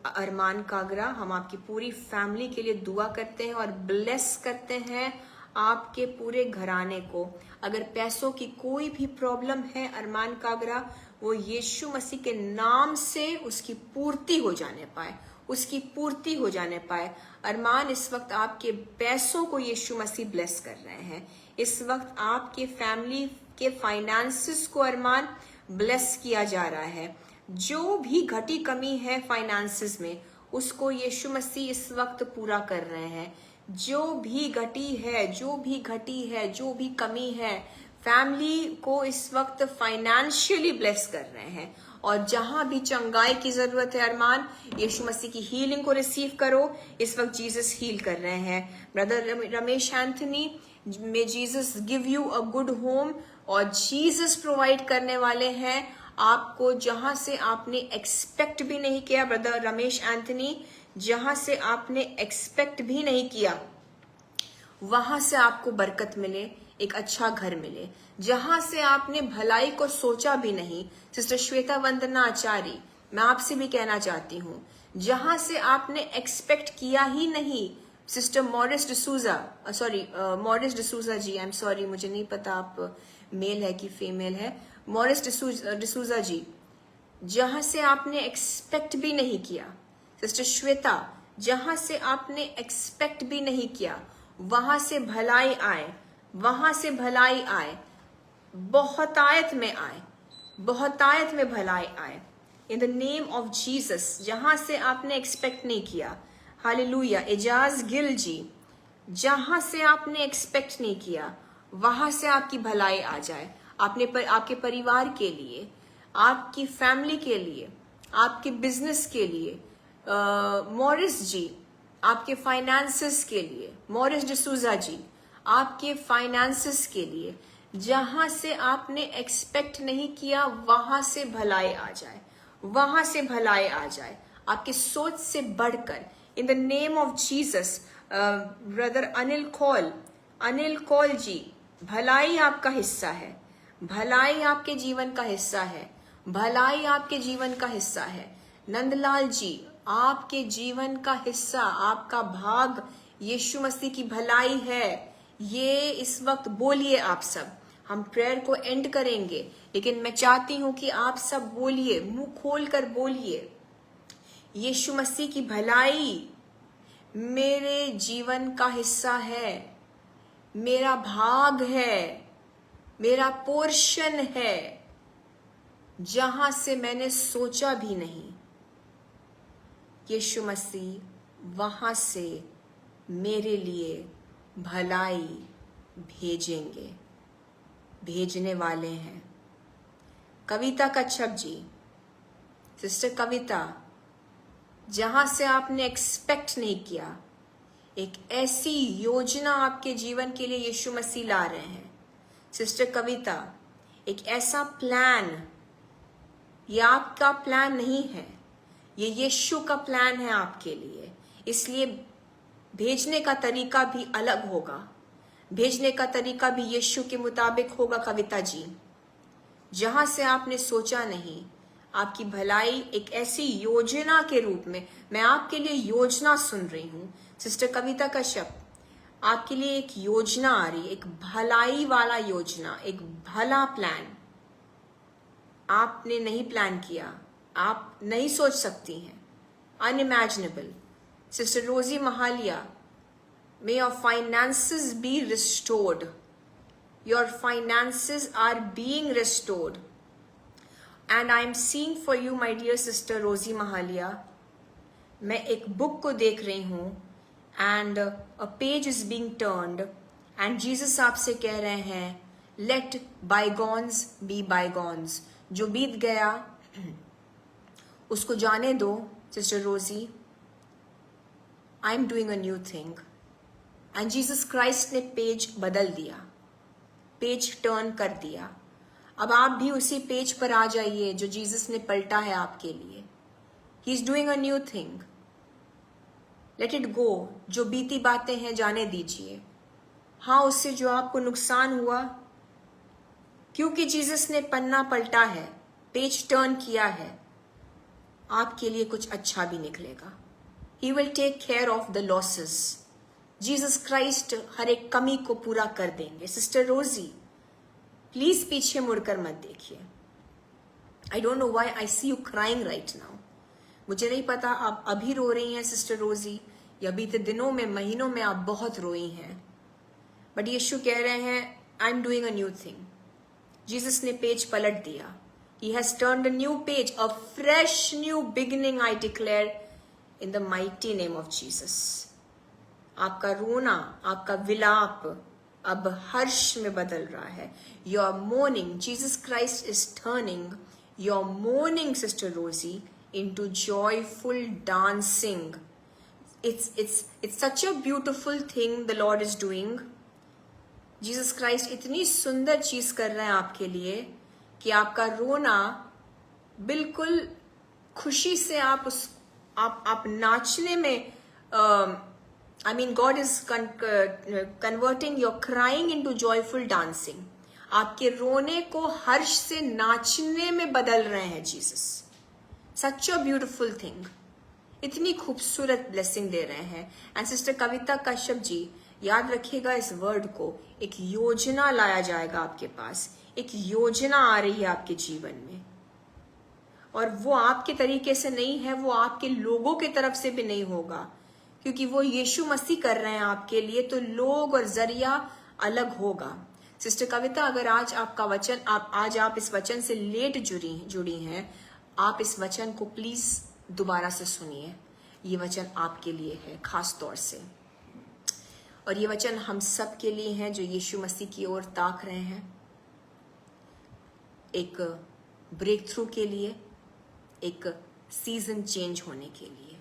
अरमान कागरा, हम आपकी पूरी फैमिली के लिए दुआ करते हैं और ब्लेस करते हैं आपके पूरे घराने को। अगर पैसों की कोई भी प्रॉब्लम है अरमान कागरा, वो यीशु मसीह के नाम से उसकी पूर्ति हो जाने पाए, उसकी पूर्ति हो जाने पाए। अरमान, इस वक्त आपके पैसों को यीशु मसीह ब्लेस कर रहे हैं। इस वक्त आपके फैमिली के फाइनेंसेस को अरमान ब्लेस किया जा रहा है। जो भी घटी कमी है फाइनेंसेस में, उसको यीशु मसीह इस वक्त पूरा कर रहे हैं। जो भी घटी है, जो भी कमी है, फैमिली को इस वक्त फाइनेंशियली ब्लेस कर रहे हैं। और जहां भी चंगाई की जरूरत है अरमान, यीशु मसीह की हीलिंग को रिसीव करो। इस वक्त जीसस हील कर रहे हैं। Brother Ramesh Anthony, may Jesus give you a good home, और जीसस प्रोवाइड करने वाले हैं आपको जहां से आपने एक्सपेक्ट भी नहीं किया। ब्रदर रमेश एंथनी, जहां से आपने एक्सपेक्ट भी नहीं किया, वहां से आपको बरकत मिले, एक अच्छा घर मिले। जहां से आपने भलाई को सोचा भी नहीं, सिस्टर श्वेता वंदना आचार्य, मैं आपसे भी कहना चाहती हूँ, जहां से आपने एक्सपेक्ट किया ही नहीं, sister Morris D'Souza ji, I am sorry, मुझे नहीं पता आप मेल है कि फीमेल है। मॉरिस डिसूजा जी, जहां से आपने एक्सपेक्ट भी नहीं किया। सिस्टर श्वेता, जहां से आपने एक्सपेक्ट भी नहीं किया, वहां से भलाई आए, वहां से भलाई आए, बहुतायत में आए, बहुतायत में भलाई आए, इन द नेम ऑफ जीसस। जहां से आपने एक्सपेक्ट नहीं किया, हालेलुया। एजाज गिल जी, जहां से आपने एक्सपेक्ट नहीं किया, वहां से आपकी भलाई आ जाए, आपके परिवार के लिए, आपकी फैमिली के लिए, आपके बिजनेस के लिए। मॉरिस जी, आपके फाइनेंसेस के लिए। मॉरिस डिसूजा जी, आपके फाइनेंसेस के लिए, जहां से आपने एक्सपेक्ट नहीं किया, वहां से भलाई आ जाए, वहां से भलाई आ जाए, आपकी सोच से बढ़कर, in the name of Jesus. Brother Anil Kaul ji, भलाई आपका हिस्सा है, भलाई आपके जीवन का हिस्सा है, भलाई आपके जीवन का हिस्सा है। नंदलाल जी, आपके जीवन का हिस्सा, आपका भाग यीशु मसीह की भलाई है। ये इस वक्त बोलिए आप सब। हम प्रेयर को एंड करेंगे, लेकिन मैं चाहती हूं कि आप सब बोलिए, मुंह खोल कर बोलिए, यीशु मसीह की भलाई मेरे जीवन का हिस्सा है, मेरा भाग है, मेरा पोर्शन है, जहां से मैंने सोचा भी नहीं। यीशु मसीह वहां से मेरे लिए भलाई भेजेंगे, भेजने वाले हैं। कविता कच्छप जी, सिस्टर कविता, जहां से आपने एक्सपेक्ट नहीं किया, एक ऐसी योजना आपके जीवन के लिए यीशु मसीह ला रहे हैं। सिस्टर कविता, एक ऐसा प्लान, ये आपका प्लान नहीं है, ये यीशु का प्लान है आपके लिए, इसलिए भेजने का तरीका भी अलग होगा, भेजने का तरीका भी यीशु के मुताबिक होगा। कविता जी, जहां से आपने सोचा नहीं, आपकी भलाई एक ऐसी योजना के रूप में, मैं आपके लिए योजना सुन रही हूं। सिस्टर कविता कश्यप, आपके लिए एक योजना आ रही है, एक भलाई वाला योजना, एक भला प्लान। आपने नहीं प्लान किया, आप नहीं सोच सकती हैं, अनइमेजिनेबल। सिस्टर रोजी Mahalia, may your finances be restored, your finances are being restored, and I am seeing for you my dear sister रोजी महालिया, मैं एक बुक को देख रही हूं, and a page is being turned and Jesus आपसे कह रहे हैं लेट बायगॉन्स बी बायगॉन्स। जो बीत गया उसको जाने दो सिस्टर रोजी। I am doing a new thing. And Jesus Christ ने पेज बदल दिया, पेज टर्न कर दिया। अब आप भी उसी पेज पर आ जाइए जो जीसस ने पलटा है आपके लिए। He is doing a new thing. Let it go. जो बीती बातें हैं जाने दीजिए। हाँ, उससे जो आपको नुकसान हुआ, क्योंकि जीसस ने पन्ना पलटा है, पेज टर्न किया है, आपके लिए कुछ अच्छा भी निकलेगा। He will take care of the losses. Jesus Christ हर एक कमी को पूरा कर देंगे। सिस्टर रोजी प्लीज पीछे मुड़कर मत देखिए। I don't know why I see you crying right now. मुझे नहीं पता आप अभी रो रही हैं सिस्टर रोजी या बीते दिनों में, महीनों में आप बहुत रोई हैं, बट यीशु कह रहे हैं I am doing a new thing. Jesus ने पेज पलट दिया। He has turned a new page, a fresh new beginning, I declare in the mighty name of Jesus. आपका रोना, आपका विलाप अब हर्ष में बदल रहा है। Your mourning, Jesus Christ is turning your mourning, Sister Rosie, into joyful dancing. It's such a beautiful thing the Lord is doing. Jesus Christ इतनी सुंदर चीज कर रहे हैं आपके लिए कि आपका रोना बिल्कुल खुशी से आप नाचने में, I mean God is converting your crying into joyful dancing. आपके रोने को हर्ष से नाचने में बदल रहे हैं Jesus. Such a beautiful thing. इतनी खूबसूरत ब्लेसिंग दे रहे हैं। एंड सिस्टर कविता कश्यप जी, याद रखिएगा इस वर्ड को, एक योजना लाया जाएगा आपके पास। एक योजना आ रही है आपके जीवन में, और वो आपके तरीके से नहीं है, वो आपके लोगों की तरफ से भी नहीं होगा, क्योंकि वो यीशु मसीह कर रहे हैं आपके लिए, तो लोग और जरिया अलग होगा। सिस्टर कविता, अगर आज आपका वचन, आज आप इस वचन से लेट जुड़ी हैं, आप इस वचन को प्लीज दोबारा से सुनिए। ये वचन आपके लिए है खास तौर से, और ये वचन हम सब के लिए हैं जो यीशु मसीह की ओर ताक रहे हैं, एक ब्रेक थ्रू के लिए, एक सीजन चेंज होने के लिए।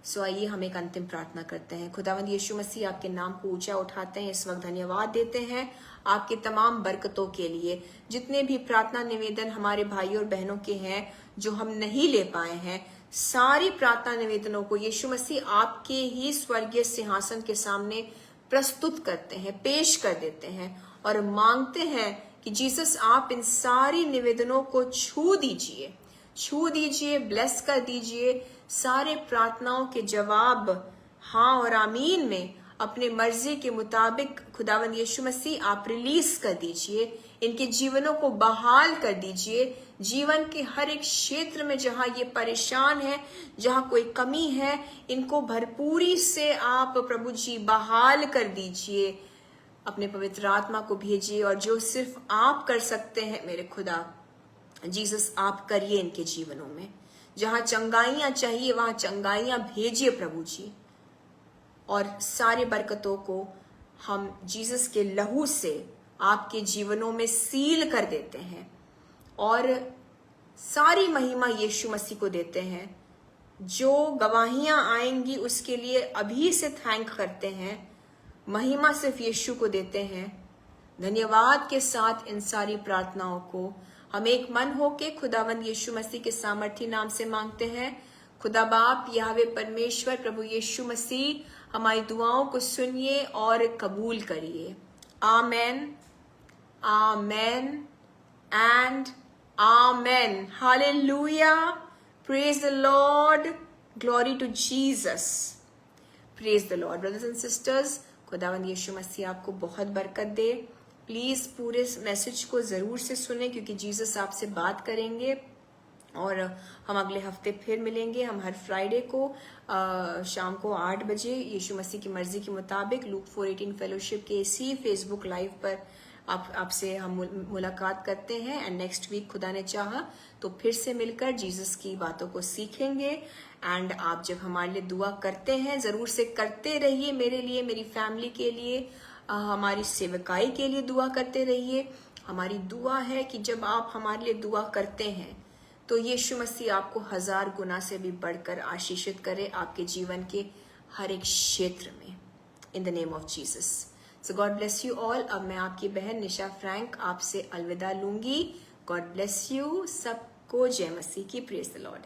सो आइए हम एक अंतिम प्रार्थना करते हैं। खुदावंद यीशु मसीह, आपके नाम को ऊंचा उठाते हैं, इस वक्त धन्यवाद देते हैं आपके तमाम बरकतों के लिए। जितने भी प्रार्थना निवेदन हमारे भाई और बहनों के हैं जो हम नहीं ले पाए हैं, सारी प्रार्थना निवेदनों को यीशु मसीह आपके ही स्वर्गीय सिंहासन के सामने प्रस्तुत करते हैं, पेश कर देते हैं, और मांगते हैं कि जीसस आप इन सारी निवेदनों को छू दीजिए, ब्लेस कर दीजिए। सारे प्रार्थनाओं के जवाब हाँ और आमीन में अपने मर्जी के मुताबिक खुदावंद यीशु मसीह आप रिलीज कर दीजिए। इनके जीवनों को बहाल कर दीजिए। जीवन के हर एक क्षेत्र में जहां ये परेशान है, जहां कोई कमी है, इनको भरपूरी से आप प्रभु जी बहाल कर दीजिए। अपने पवित्र आत्मा को भेजिए, और जो सिर्फ आप कर सकते हैं मेरे खुदा जीसस, आप करिए इनके जीवनों में। जहां चंगाइयां चाहिए वहां चंगाइयां भेजिए प्रभु जी, और सारे बरकतों को हम जीसस के लहू से आपके जीवनों में सील कर देते हैं, और सारी महिमा यीशु मसीह को देते हैं। जो गवाहियां आएंगी उसके लिए अभी से थैंक करते हैं। महिमा सिर्फ यीशु को देते हैं। धन्यवाद के साथ इन सारी प्रार्थनाओं को हम एक मन होके खुदावंद यीशु मसीह के सामर्थी नाम से मांगते हैं। खुदा बाप, याहवे परमेश्वर, प्रभु यीशु मसीह हमारी दुआओं को सुनिए और कबूल करिए। Amen, amen and amen. Hallelujah, praise the Lord, glory to Jesus, praise the Lord. Brothers and sisters, खुदावंद यीशु मसीह आपको बहुत बरकत दे। प्लीज पूरे मैसेज को जरूर से सुने, क्योंकि जीसस आपसे बात करेंगे, और हम अगले हफ्ते फिर मिलेंगे। हम हर फ्राइडे को शाम को 8 बजे यीशु मसीह की मर्जी के मुताबिक लूक 4:18 फेलोशिप के इसी फेसबुक लाइव पर आपसे हम मुलाकात करते हैं एंड नेक्स्ट वीक खुदा ने चाहा तो फिर से मिलकर जीसस की बातों को सीखेंगे। एंड आप जब हमारे लिए दुआ करते हैं जरूर से करते रहिए, मेरे लिए, मेरी फैमिली के लिए, हमारी सेवकाई के लिए दुआ करते रहिए। हमारी दुआ है कि जब आप हमारे लिए दुआ करते हैं तो यीशु मसीह आपको 1000 गुना से भी बढ़कर आशीषित करे आपके जीवन के हर एक क्षेत्र में, इन the name of Jesus. So God bless you all. अब मैं आपकी बहन निशा फ्रैंक आपसे अलविदा लूंगी। गॉड ब्लेस यू सबको। जय मसीह की। Praise the Lord.